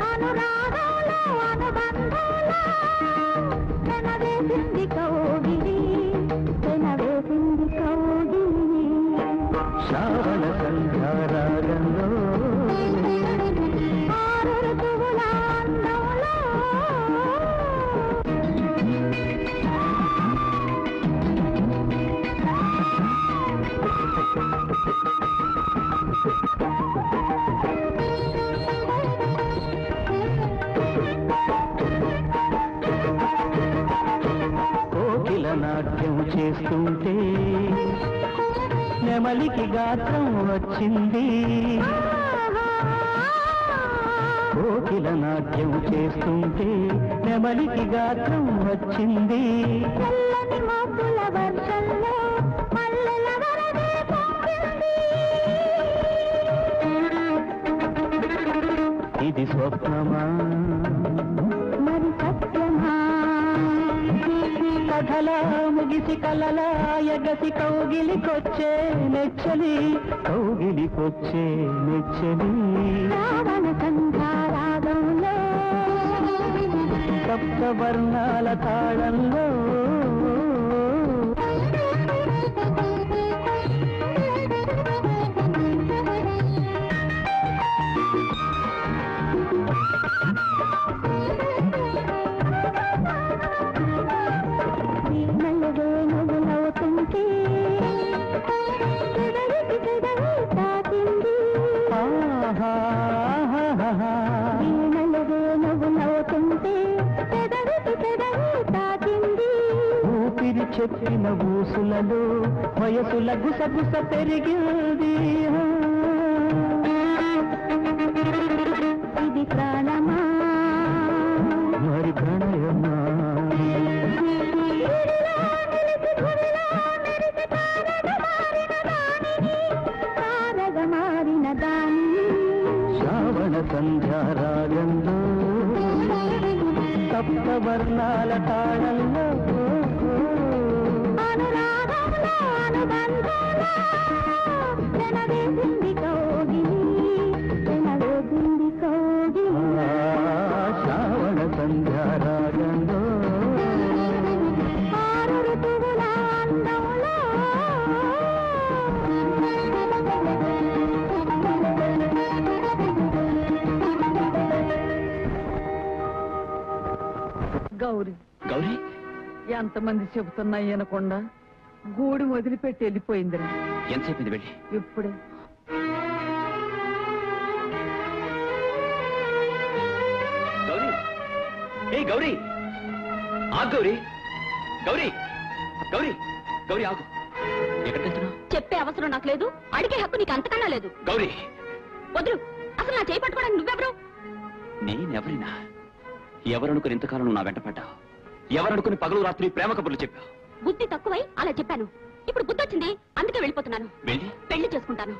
అనురాగంలో అనుబంధంలో పెనవేసింది కౌగిలి, పెనవేసింది కౌగిలి. శ్రావణ సంధ్యారాగంలో ఆరుతువుల అందంలో కోకిల నాట్యం చేస్తుంటే నెమలికి గాత్రం వచ్చింది. కోకిల నాట్యం చేస్తుంటే నెమలికి గాత్రం వచ్చింది. చల్లని మబ్బుల వర్షంలో మల్లెల వరదే పొంగింది. ఇది స్వప్నమా మరి సత్యమా? కథలా ముగిసి కలలా ఎగసి కౌగిలికొచ్చే నెచ్చలి, కౌగిలికొచ్చే నెచ్చలి. శ్రావణ సంధ్యారాగంలో సప్త వర్ణాల తాళంలో నవ్వుతుంటే పెదవికి పెదవి తాకింది. నవ్వుతుంటే పెదవికి పెదవి తాకింది. ఊపిరి చెప్పిన ఊసులలో వయసుల గుసగుస పెరిగింది. ఇది ప్రాణమా మరి ప్రణయమా? మారిన దానిని శ్రావణ సంధ్యారాగంలో సప్త వర్ణాల తాళంలో అనురాగంలో అనుబంధంలో వెనవేసింది కౌగిలి, వెనవేసింది కౌగిలి. శ్రావణ సంధ్యారాగంలో ఆరు ఋతువుల అందంలో గౌరీ గౌరీ ఎంతమంది చెబుతున్నా వినకుండా గూడి వదిలిపెట్టి వెళ్ళిపోయిందిరా. ఎంతసేపు వెళ్ళి? ఇప్పుడే. గౌరీ, ఏ గౌరీ, ఆగు గౌరీ, గౌరీ, గౌరీ, గౌరీ ఆగు. ఎక్కడికి వెళ్తున్నావు? చెప్పే అవసరం నాకు లేదు, అడిగే హక్కు నీకు అంతకన్నా లేదు. గౌరీ, వదులు. అసలు నా చేయి పట్టుకోవడానికి నువ్వెవరు? నేనెవరినా? ఎవరనుకుని ఇంతకాలం నువ్వు నా వెంట పడ్డావు? ఎవరనుకుని పగలు రాత్రి ప్రేమ కబుర్లు చెప్పావు? బుద్ధి తక్కువై అలా చెప్పాను. ఇప్పుడు బుద్ధి వచ్చింది, అందుకే వెళ్ళిపోతున్నాను. వెళ్ళి పెళ్లి చేసుకుంటాను.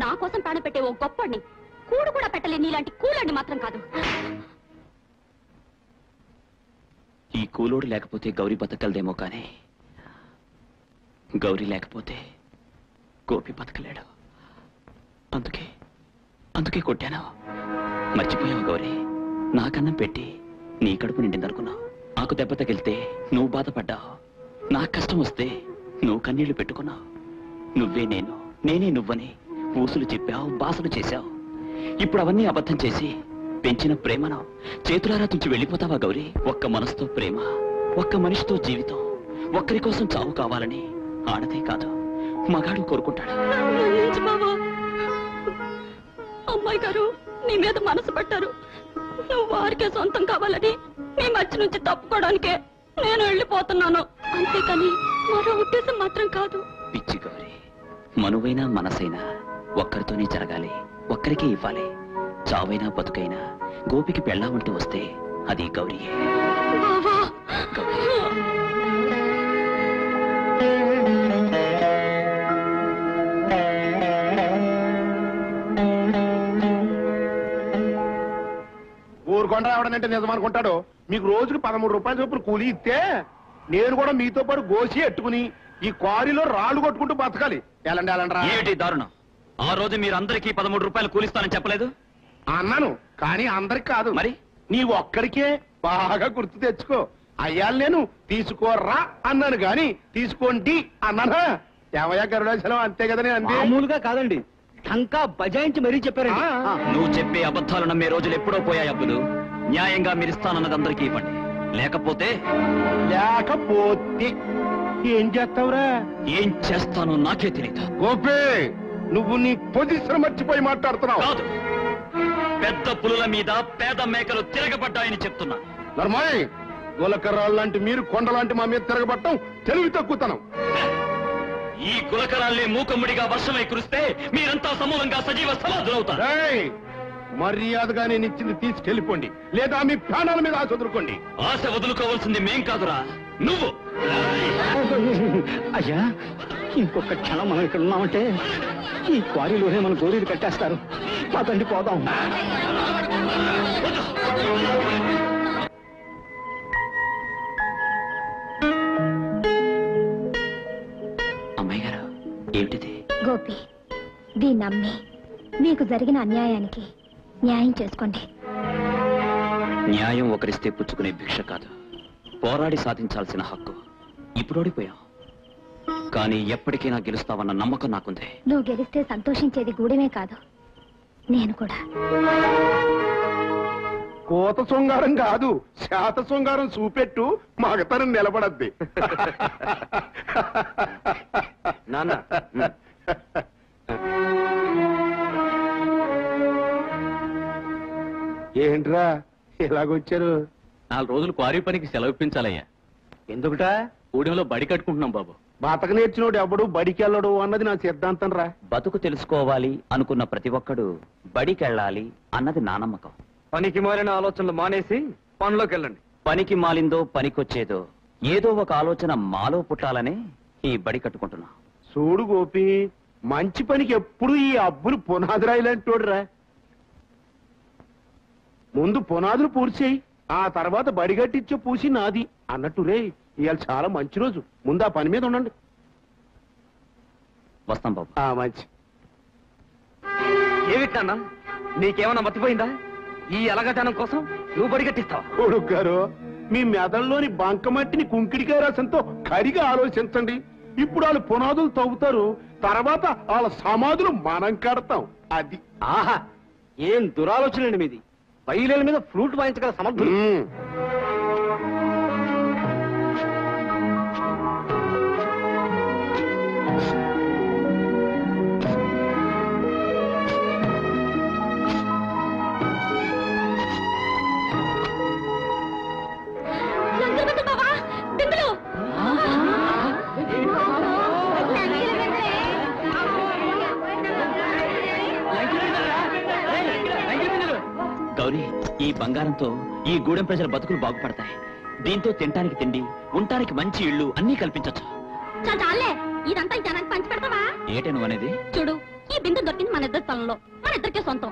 నా కోసం ప్రాణం పెట్టే ఓ గొప్పని, కూడు కూడా పెట్టలేని నీలాంటి కూలండి మాత్రం కాదు. ఈ కూలోడు లేకపోతే గౌరీ బతకలదేమో కానీ గౌరీ లేకపోతే గోపి బతకలేడు. అందుకే కొట్టాను. మర్చిపోయావు గౌరీ, నాకన్నం పెట్టి నీ కడుపు నిండిందనుకున్నావు. నాకు దెబ్బ తగిలితే నువ్వు బాధపడ్డావు. నాకు కష్టం వస్తే నువ్వు కన్నీళ్లు పెట్టుకున్నావు. నువ్వే నేను, నేనే నువ్వని ఊసులు చెప్పావు, బాసలు చేశావు. ఇప్పుడు అవన్నీ అబద్ధం చేసి పెంచిన ప్రేమను చేతులారా తుంచి వెళ్ళిపోతావా గౌరీ? ఒక్క మనసుతో ప్రేమ, ఒక్క మనిషితో జీవితం, ఒక్కరి కోసం చావు కావాలని ఆడదే కాదు మగాడు కోరుకుంటాడు. అమ్మాయి గారు నీ మీద మనసు పట్టారు. నువ్వు వారికే సొంతం కావాలని మీ మధ్య నుంచి తప్పుకోవడానికే నేను వెళ్ళిపోతున్నాను. అంతేకాని మరో ఉద్దేశం మాత్రం కాదు. పిచ్చి గౌరీ, మనువైనా మనసైనా ఒక్కరితోనే జరగాలి, ఒక్కరికే ఇవ్వాలి. చావైనా బతుకైనా గోపికి పెళ్ళామంటూ వస్తే అది గౌరీయే. గౌరీ, ఊరుకొండ రావడనంటే నిజం అనుకుంటాడు. మీకు రోజుకి 13 రూపాయల చొప్పున కూలి ఇస్తే నేను కూడా మీతో పాటు గోసి ఎట్టుకుని ఈ క్వారీలో రాళ్లు కొట్టుకుంటూ బతకాలి. ఎలాంటి ఎలాంటి ఏమిటి దారుణం? ఆ రోజు మీరు అందరికీ 13 రూపాయలు కూలిస్తానని చెప్పలేదు? అన్నాను, కానీ అందరికి కాదు. మరి నీ ఒక్కడికే బాగా గుర్తు తెచ్చుకో. అయ్యాలు నేను తీసుకోర్రా అన్నాను గాని తీసుకోండి అన్నానా? ఏమయ్యా గరుడాచలం, అంతే కదా నేను అంతే. మామూలుగా కాదండి, టంకా బజాయించి మరీ చెప్పారండి. నువ్వు చెప్పే అబద్ధాలు నమ్మే రోజులు ఎప్పుడో పోయాయి అబ్బులు. న్యాయంగా మీరు ఇస్తానన్నది అందరికీ ఇవ్వండి, లేకపోతే ఏం చేస్తావురా? ఏం చేస్తానో నాకే తెలియదు. గోపి, నువ్వు నీ పొజిషన్ మర్చిపోయి మాట్లాడుతున్నావు. కాదు, పెద్ద పులుల మీద పేద మేకలు తిరగబడ్డాయని చెప్తున్నా. ధర్మాయ్, గులకర్రాళ్ళు లాంటి మీరు కొండలాంటి మా మీద తిరగబట్టం తెలివి తక్కువతనం. ఈ గులకరాల్ని మూకమ్ముడిగా వర్షమై కురిస్తే మీరంతా సమూలంగా సజీవ సమాధులవుతారు. మర్యాదగా నేను ఇచ్చింది తీసుకెళ్ళిపోండి, లేదా మీ ప్రాణాల మీద ఆశ వదులుకోండి. ఆశ వదులుకోవాల్సింది మేం కాదురా, నువ్వు. అయ్యా, ఇంకొక క్షణం మనం ఇక్కడ ఉన్నామంటే ఈ క్వారీలోనే మన గోరీలు కట్టేస్తారు. పదండి పోదాం. అమ్మాయి గారు, ఏమిటిది? గోపి, దీన్ని నమ్మి మీకు జరిగిన అన్యాయానికి న్యాయం చేసుకోండి. న్యాయం ఒకరిస్తే పుచ్చుకునే భిక్ష కాదు, పోరాడి సాధించాల్సిన హక్కు. ఇప్పుడు ఓడిపోయాం, కానీ ఎప్పటికైనా గెలుస్తావన్న నమ్మకం నాకుంది. నువ్వు గెలిస్తే సంతోషించేది గూడెమే కాదు, నేను కూడా. కోత శృంగారం కాదు, శాత శృంగారం చూపెట్టు, మగతనం నిలబడద్ది. నాన్న, ఏంట్రా ఇలాగొచ్చారు? 4 రోజులు క్వారీ పనికి సెలవు ఇప్పించాలయ్యా. ఎందుకుట? ఊడిలో బడి కట్టుకుంటున్నాం బాబు. బతక నేర్చినోడు ఎవడు బడికెళ్ళడు అన్నది నా సిద్ధాంతం రా. బతుకు తెలుసుకోవాలి అనుకున్న ప్రతి ఒక్కడు బడికెళ్ళాలి అన్నది నా నమ్మకం. పనికి మారిన ఆలోచనలు మానేసి పనిలోకి వెళ్ళండి. పనికి మాలిందో పనికొచ్చేదో ఏదో ఒక ఆలోచన మాలో పుట్టాలనే ఈ బడి కట్టుకుంటున్నా. చూడు గోపి, మంచి పనికి ఎప్పుడు ఈ అబ్బులు పునాదిరాయిలంటోడురా. ముందు పునాదులు పూర్చేయి, ఆ తర్వాత బడిగట్టిచ్చే పూసి నాది అన్నట్టు రే. ఇవాళ చాలా మంచి రోజు, ముందు ఆ పని మీద ఉండండి. వస్తాం బాబు. మంచి. ఏమిటన్నా, నీకేమన్నా మర్చిపోయిందా? ఈ అలగటనం కోసం నువ్వు బడిగట్టిస్తావా? కొడుకు గారు, మీ మెదల్లోని బంకమట్టిని కుంకిడికాయ రసంతో కడిగా ఆలోచించండి. ఇప్పుడు వాళ్ళు పునాదులు తవ్వుతారు, తర్వాత వాళ్ళ సమాధులు మనం కడతాం. అది. ఆహా, ఏం దురాలోచనండి మీది. బయలుల మీద ఫ్లూట్ వాయించగల సమర్థులు. గౌరీ, ఈ బంగారంతో ఈ గూడెం ప్రజల బతుకులు బాగుపడతాయి. దీంతో తినటానికి తిండి, ఉండటానికి మంచి ఇళ్ళు అన్నీ కల్పించచ్చు. చాలే, ఇదంతా జనానికి పంచి పెడతావా? ఏటే నువ్వు అనేది? చూడు, ఈ బిందు దొరికింది మన ఇద్దరి స్థలంలో, మన ఇద్దరికే సొంతం.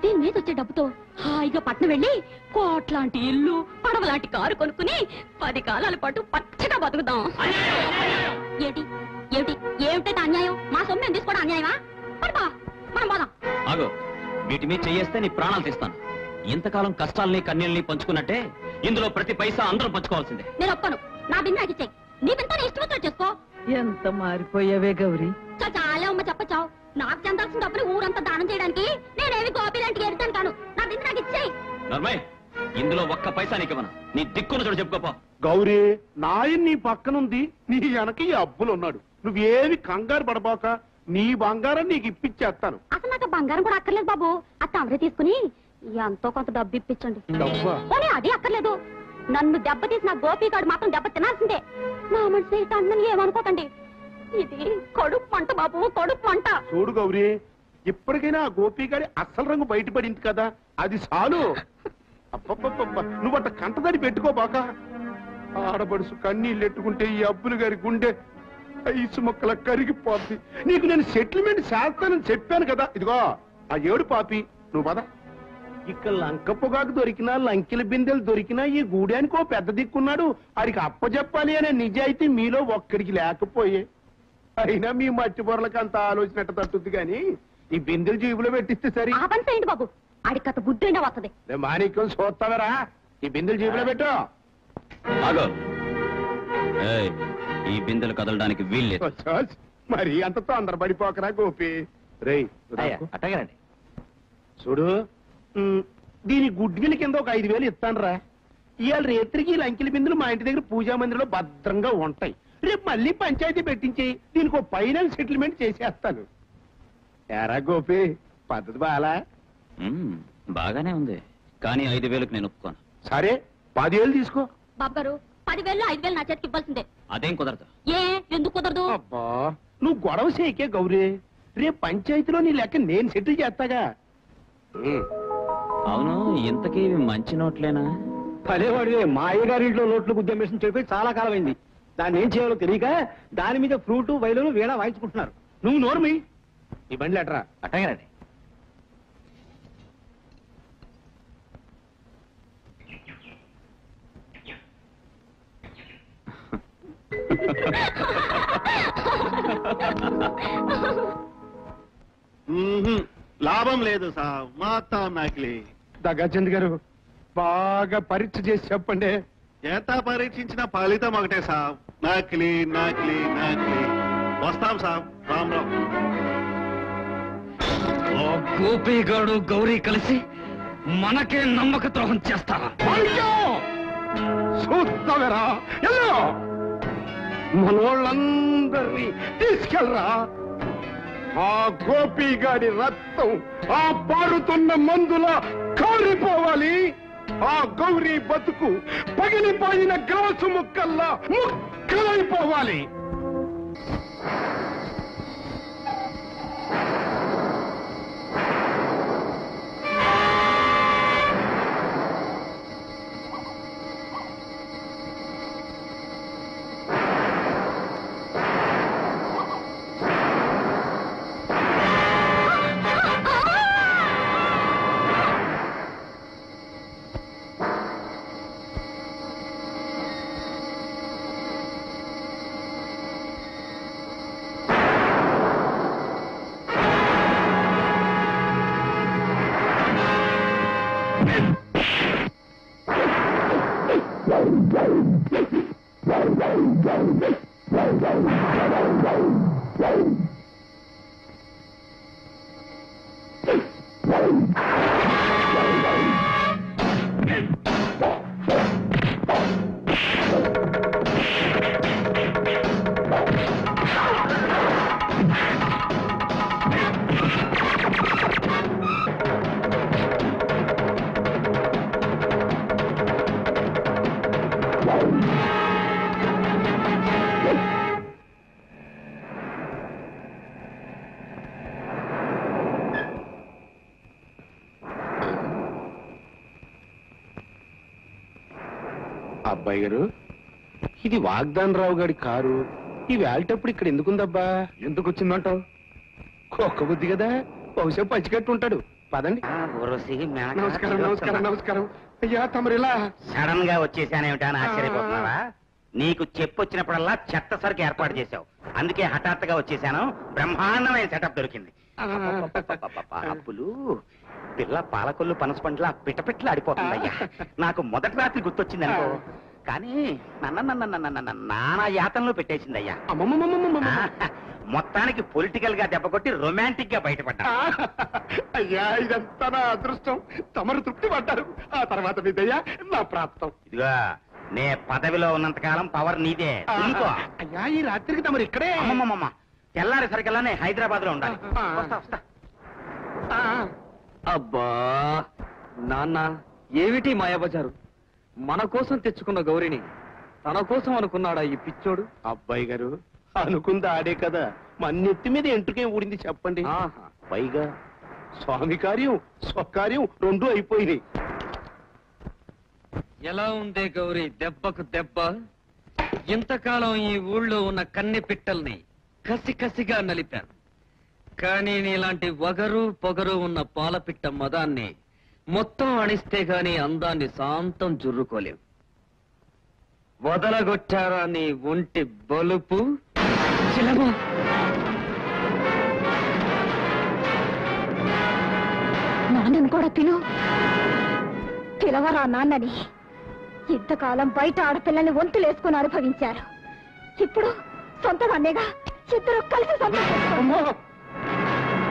దీని మీద వచ్చే డబ్బుతో హాయిగా పట్నం వెళ్ళి కోట్లాంటి ఇల్లు, పడవలాంటి కారు కొనుక్కుని 10 కాలాల పాటు పచ్చగా బతుకుదాం. ఏమిటి ఏమిటి ఏమిటైతే అన్యాయం? మా సొమ్ము తీసుకోవడం అన్యాయమా? పడబా, మనం పోదాం. ఆగో, వీటి మీద చేయేస్తే నీ ప్రాణాలు తీస్తాను. ఇంతకాలం కష్టాలని కన్నీళ్ళని పంచుకున్నట్టే ఇందులో ప్రతి పైసా అందరూ పంచుకోవాల్సిందే. నేను ఒప్పను. నా బిందు నాకు ఇచ్చేయి. నీ బిందు నీ ఇష్టం చేసుకో. ఎంత మారిపోయావే గౌరీ. చాలా అమ్మ చెప్పచావు. నాకు చెందాల్సిన డబ్బులు ఊరంతా దానం చేయడానికి నేనేమి గోపిలాంటికి ఎడతాను కాను. నా బిందు నాకు ఇచ్చేయి. నర్మయ్, ఇందులో ఒక్క పైసా నీకివ్వను. నీ దిక్కును చూడు, చెప్పుకోపో. గౌరీ, నాయన్ నీ పక్కనుంది, నీ వెనక ఈ అబ్బులున్నాడు. నువ్వేమి కంగారు పడబాక, నీ బంగారం నీకు ఇప్పించేస్తాను. అసలు నాకు బంగారం కూడా అక్కర్లేదు బాబు. ఆ తమరే తీసుకుని ఎంతో కొంత డబ్బు ఇప్పించండి. పోనీ అది అక్కర్లేదు, నన్ను దెబ్బతీసిన గోపిగాడు మాత్రం దెబ్బ తినాల్సిందే. నా మనసు అన్నని ఏమనుకోకండి. ఇది కడుపు మంట బాబు, కడుపు మంట. చూడు గౌరీ, ఇప్పటికైనా ఆ గోపిగాడి అసలు రంగు బయటపడింది కదా, అది చాలు. అబ్బబ్బబ్బ, నువ్వట కంటదడి పెట్టుకోబాక. ఆడబడుసు కన్నీళ్ళెట్టుకుంటే ఈ అబ్బులు గారి గుండె ఐసు మొక్కల కరిగిపోద్ది. నీకు నేను సెటిల్మెంట్ చేస్తానని చెప్పాను కదా. ఇదిగో ఆ ఏడు పాపి, నువ్వు పద. ఇక్కడ లంక పొగాకు దొరికినా, లంకెల బిందెలు దొరికినా ఈ గూడానికి ఓ పెద్ద దిక్కున్నాడు. ఆడికి అప్పచెప్పాలి అనే నిజాయితీ మీలో ఒక్కడికి లేకపోయే. అయినా మీ మట్టి బొరలకు అంత ఆలోచన తట్టుద్ది గాని ఈ బిందెలు జీబులో పెట్టిస్తే సరి. ఆ పని చేయండి బాబు, ఆడికి కథ బుద్ధి అయినా వస్తుంది. మాణిక్యం చూస్తావరా, ఈ బిందెలు జీబులో పెట్టు. ఆగో, ఏయ్, ఈ బిందెలు కదలడానికి వీల్లేదు. మరి అంత తొందరపడిపోకరా గోపి. రేయ్ అట్టగానండి. చూడు, దీని గుడ్విల కింద ఒక 5,000 ఇస్తానురా. ఇవాళ రేత్రికి ఈ లంకెల బిందులు మా ఇంటి దగ్గర పూజా మందిరంలో భద్రంగా ఉంటాయి. రేపు మళ్ళీ పంచాయతీ పెట్టించి దీనికి ఒక ఫైనల్ సెటిల్మెంట్ చేసేస్తాను. ఎరా గోపి, పద్ధతి బాలా? బాగానే ఉంది, కానీ 5,000కి నేను ఒప్పుకోను. సరే, 10,000 తీసుకో. బాబు గారు, 10,000 5,000 నా చేతికి ఇవ్వాల్సిందే. అదేం కుదరదు. ఏ, ఎందుకు కుదరదు? అబ్బా, నువ్వు గొడవ చేయకే గౌరీ. రేపు పంచాయతీలో నీ లెక్క నేను సెటిల్ చేస్తాగా. అవును, ఇంతకీ ఇవి మంచి నోట్లేనా? పదేవాడివే, మా అయ్యగారింట్లో నోట్లు గుద్దే మిషన్ చెప్పి చాలా కాలమైంది. దాన్ని ఏం చేయాలో తెలియక దాని మీద ఫ్లూటు వైలును వీణ వాయించుకుంటున్నారు. నువ్వు నోర్మి ఈ బండి అట్రా. అట్టగానండి. లాభం లేదు సార్, మొత్తం నకిలీ. దగ్గరచంద్ గారు బాగా పరీక్ష చేసి చెప్పండి. ఎంత పరీక్షించిన ఫలితం ఒకటే సార్, నకిలీ నకిలీ నకిలీ. వస్తాం సార్, రామ్ రామ్. గోపిగాడు గౌరీ కలిసి మనకే నమ్మక ద్రోహం చేస్తారా? చూస్తావేరా, మనోళ్ళందరినీ తీసుకెళ్ళరా. ఆ గోపిగాడి రక్తం ఆ పారుతున్న మందులా కారిపోవాలి. ఆ గౌరీ బతుకు పగిలిపోయిన గ్లాసు ముక్కల్లా ముక్కలైపోవాలి. అబ్బాయి గారు, ఇది వాగ్దాన్ రావు గారి కారు. ఈ వేల్టప్పుడు ఇక్కడ ఎందుకుందబ్బా? ఎందుకు వచ్చిందంటావు? కుక్క బుద్ధి కదా, బహుశా పచ్చికట్టు ఉంటాడు. పదండి. నమస్కారం నమస్కారం నమస్కారం. అయ్యా తమరిలా సడన్ గా వచ్చేసానేమిటా అని ఆశ్చర్యపోతున్నావా? నీకు చెప్పొచ్చినప్పుడల్లా చెత్త సరుకు ఏర్పాటు చేశావు, అందుకే హఠాత్తుగా వచ్చేసాను. బ్రహ్మాండమైన సెటప్ దొరికింది. అప్పులు పిల్ల పాలకొల్లు పనసపండ్లా పిట్టపిట్టలు ఆడిపోతుందయ్యా. నాకు మొదటి రాత్రి గుర్తొచ్చింది అనుకో, కానీ నానా యాతనలో పెట్టేసిందయ్యా. మొత్తానికి పొలిటికల్ గా దెబ్బకొట్టి రొమాంటిక్ గా బయటపడ్డా. అయ్యా ఇదంతా నా అదృష్టం. తమరు తృప్తి పడ్డారు, ఆ తర్వాత మీదయ్యా నా ప్రాప్తం. ఇదిగా నే పదవిలో ఉన్నంత కాలం పవర్ నీదే. అయ్యా ఈ రాత్రికి తమరు ఇక్కడే. అమ్మమ్మ, తెల్లారి సరికల్లానే హైదరాబాద్ లో ఉండాలి. వస్తా. అబ్బా నాన్న, ఏమిటి మాయాబజారు? మన కోసం తెచ్చుకున్న గౌరిని తన కోసం అనుకున్నాడా ఈ పిచ్చోడు? అబ్బాయి గారు, అనుకుంది ఆడే కదా, మన్నెత్తి మీద ఎంట్రుకేం ఊడింది చెప్పండి. పైగా స్వామి కార్యం స్వకార్యం రెండూ అయిపోయినాయి. ఎలా ఉందే గౌరీ దెబ్బకు దెబ్బ? ఇంతకాలం ఈ ఊళ్ళో ఉన్న కన్నె పిట్టల్ని కసిగా నలిపాను, కానీ నీలాంటి వగరు పొగరు ఉన్న పాలపిట్ట మదాన్ని మొత్తం అణిస్తే గాని అందాన్ని శాంతం జుర్రుకోలేవు. వదలగొట్టారా నీ ఒంటి బలుపు? నాన్నను కూడా పిలవరా నాన్నని. ఇంతకాలం బయట ఆడపిల్లని వంతులేసుకుని అనుభవించారు, ఇప్పుడు సొంతగానేగా ఇద్దరు కలిసి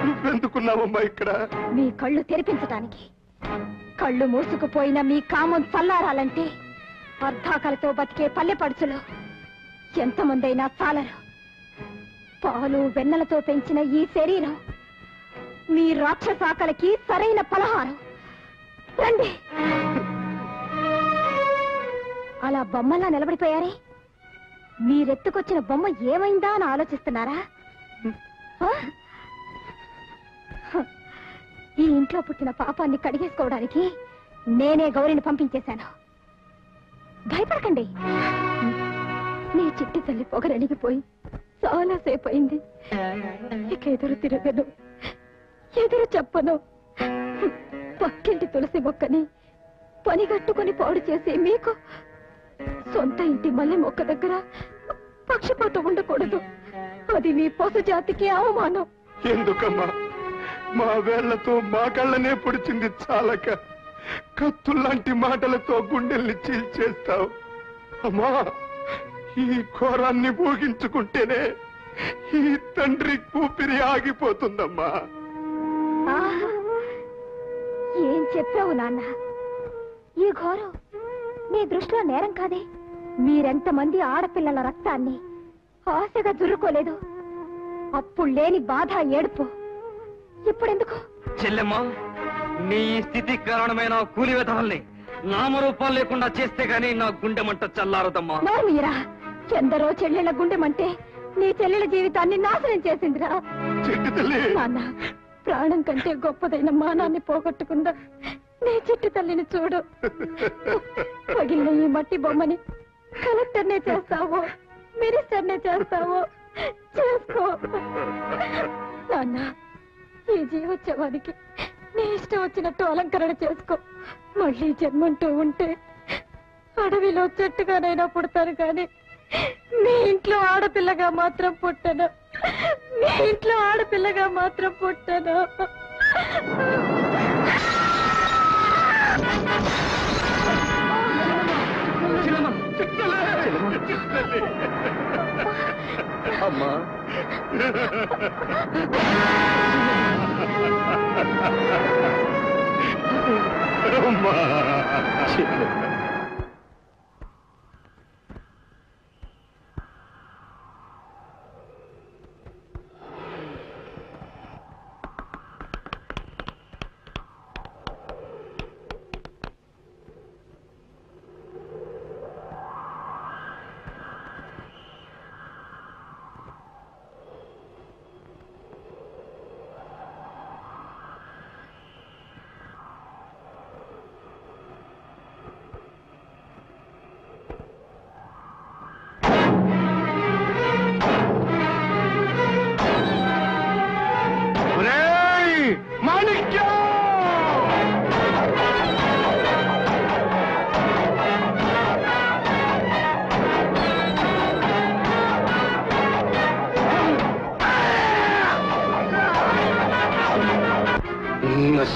నువ్వెందుకున్నావమ్మా ఇక్కడ? మీ కళ్ళు తెరిపించటానికి. కళ్ళు మూసుకుపోయిన మీ కామం చల్లారాలంటే అర్ధాకలతో బతికే పల్లె పడుచులు ఎంతమందైనా చాలరు. పాలు వెన్నెలతో పెంచిన ఈ శరీరం మీ రాక్షసాకలకి సరైన పలహారం. రండి. అలా బొమ్మలా నిలబడిపోయారే, మీరెత్తుకొచ్చిన బొమ్మ ఏమైందా అని ఆలోచిస్తున్నారా? ఈ ఇంట్లో పుట్టిన పాపాన్ని కడిగేసుకోవడానికి నేనే గౌరిని పంపించేశాను. భయపడకండి. నీ చిట్టి తల్లి పొగరలిగిపోయి చాలా సేపు అయింది. ఇక ఎదురు తిరగను, ఎదురు చెప్పను. పక్కింటి తులసి మొక్కని పనిగట్టుకుని పాడు చేసి మీకు సొంత ఇంటి మల్లె మొక్క దగ్గర పక్షపాతం ఉండకూడదు. అది మీ పశు జాతికి అవమానం. ఎందుకమ్మా మా వేళ్లతో మా కళ్ళనే పొడిచింది చాలక కత్తుల్లాంటి మాటలతో గుండెల్ని చీల్చేస్తావు? అమ్మా, ఈ ఘోరాన్ని భోగించుకుంటేనే ఈ తండ్రి కూపిరి ఆగిపోతుందమ్మా. ఏం చెప్పావు నాన్న? ఈ ఘోరం నీ దృష్టిలో నేరం కాదే. మీరెంతమంది ఆడపిల్లల రక్తాన్ని ఆశగా జుర్రుకోలేదు. అప్పుడు లేని బాధ ఏడుపు ఇప్పుడెందుకు? చెల్లెమ్మా, నీ స్థితి కారణమైన కూలి వెధవల్ని నామరూపాలు లేకుండా చేస్తే గానీ నా గుండె మంట చల్లారదమ్మా. మీరా ఎందరో చెల్లెళ్ళ గుండెమంటే నీ చెల్లెల జీవితాన్ని నాశనం చేసిందిరా. నాన్న, ప్రాణం కంటే గొప్పదైన మానాన్ని పోగొట్టుకుందా నీ చిట్టి తల్లిని చూడు. పగిలిన ఈ మట్టి బొమ్మని కలెక్టర్నే చేస్తావో మినిస్టర్నే చేస్తావో చేసుకో. నాన్న, ఈ జీవోత్సవానికి నీ ఇష్టం వచ్చినట్టు అలంకరణ చేసుకో. మళ్ళీ జన్మంటూ ఉంటే అడవిలో చెట్టుగానైనా పుడతాను కానీ మీ ఇంట్లో ఆడపిల్లగా మాత్రం పుట్టను. మీ ఇంట్లో ఆడపిల్లగా మాత్రం పుట్టను. అమ్మా,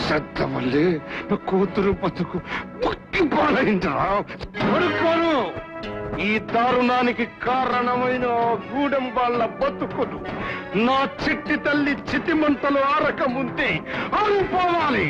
శ్రద్ధ వల్లే నా కూతురు బతుకు పక్కిపాలైందిరా. కొడుకోను, ఈ దారుణానికి కారణమైన గూడెం వాళ్ళ బతుకులు నా చిట్టి తల్లి చితిమంటలు ఆరకముందే ఆరిపోవాలి.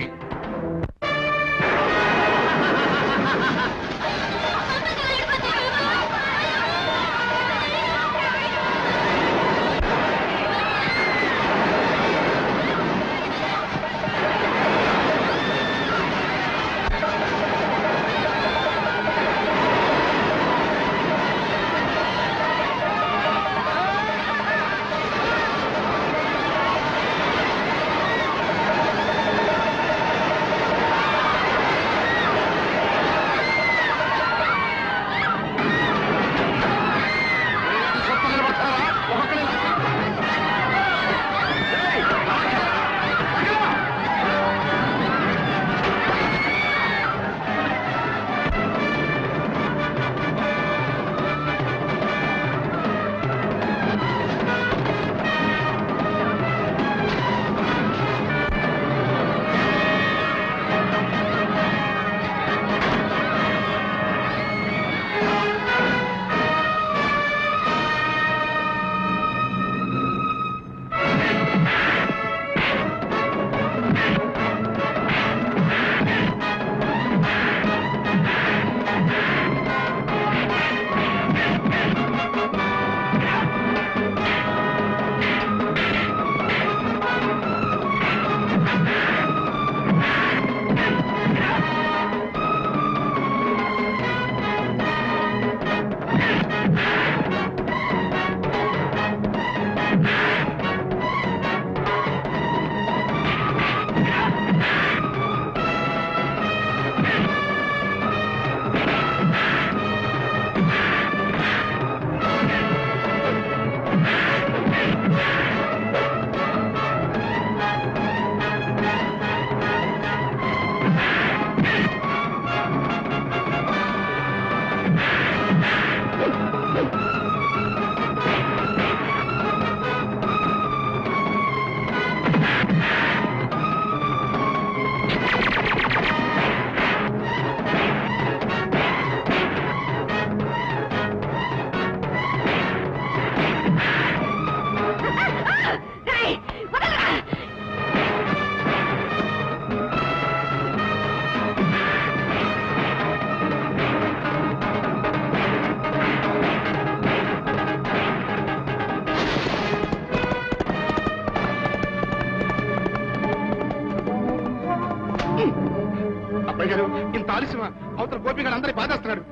ఆలస్యమా అవతల గోపిగాడు అందరి బాధేస్తున్నాడు.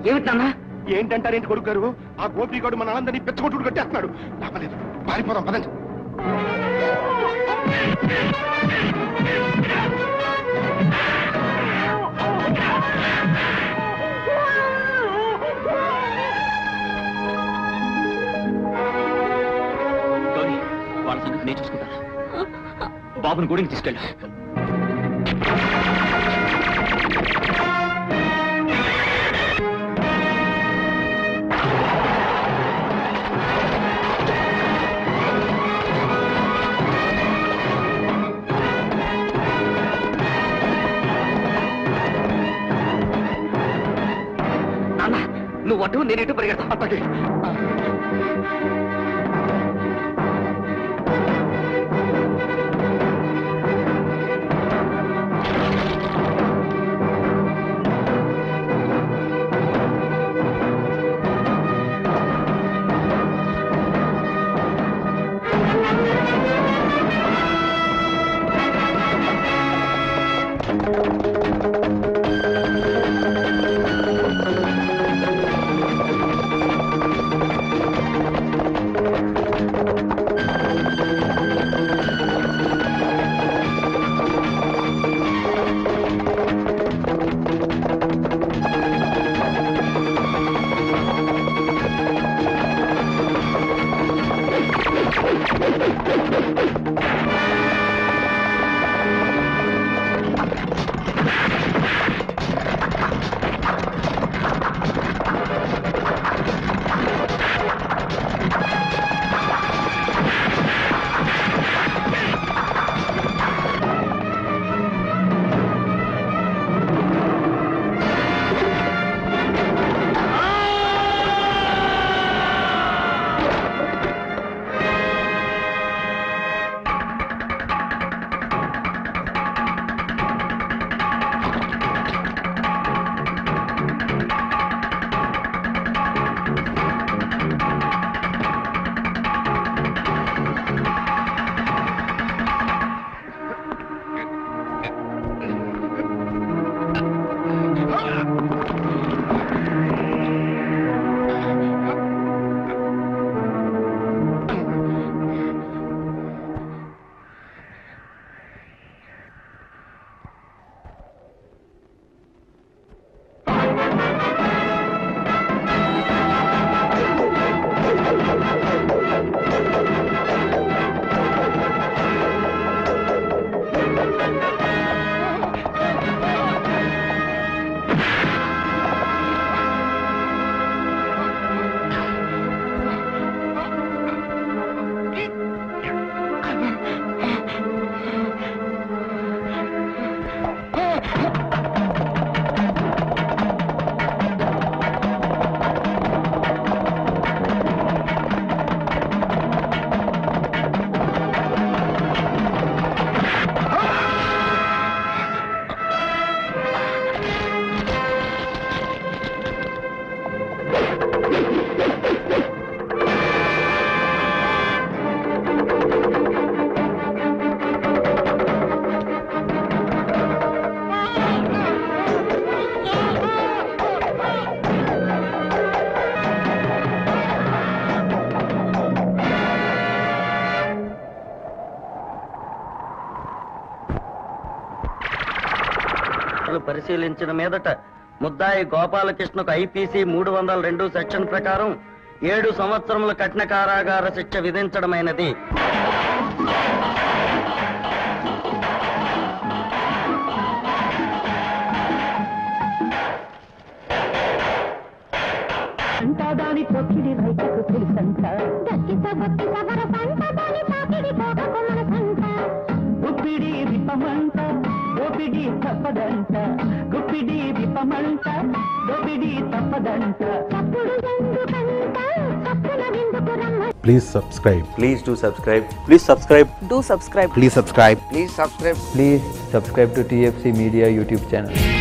ఏమిటన్నా? ఏంటంటారేంటి కొడుకు గారు? ఆ గోపిగాడు మన అందరినీ పెచ్చగొట్టుడు కట్టేస్తున్నాడు. లాభలేదు, పారిపోదాం పదండి. వాళ్ళ సంగతి నేను చూసుకుంటాను. బాబుని గుడికి తీసుకెళ్ళు. నువ్వు అటు నేను ఇటు పరిగెడతా. అట్టకి పరిశీలించిన మీదట ముద్దాయి గోపాలకృష్ణకు ఐపీసీ 302 సెక్షన్ ప్రకారం 7 సంవత్సరముల కఠిన కారాగార శిక్ష విధించడమైనది. దాని తొక్కిడి రైతకు తెలుసంట గుప్పిడి విప్పమంట Gopidi తప్పదంట గుప్పిడి విప్పమంట Gopidi తప్పదంట. Please subscribe. Please do subscribe. Please subscribe. Do subscribe. Please subscribe. Please subscribe. Please subscribe to TFC Media YouTube channel.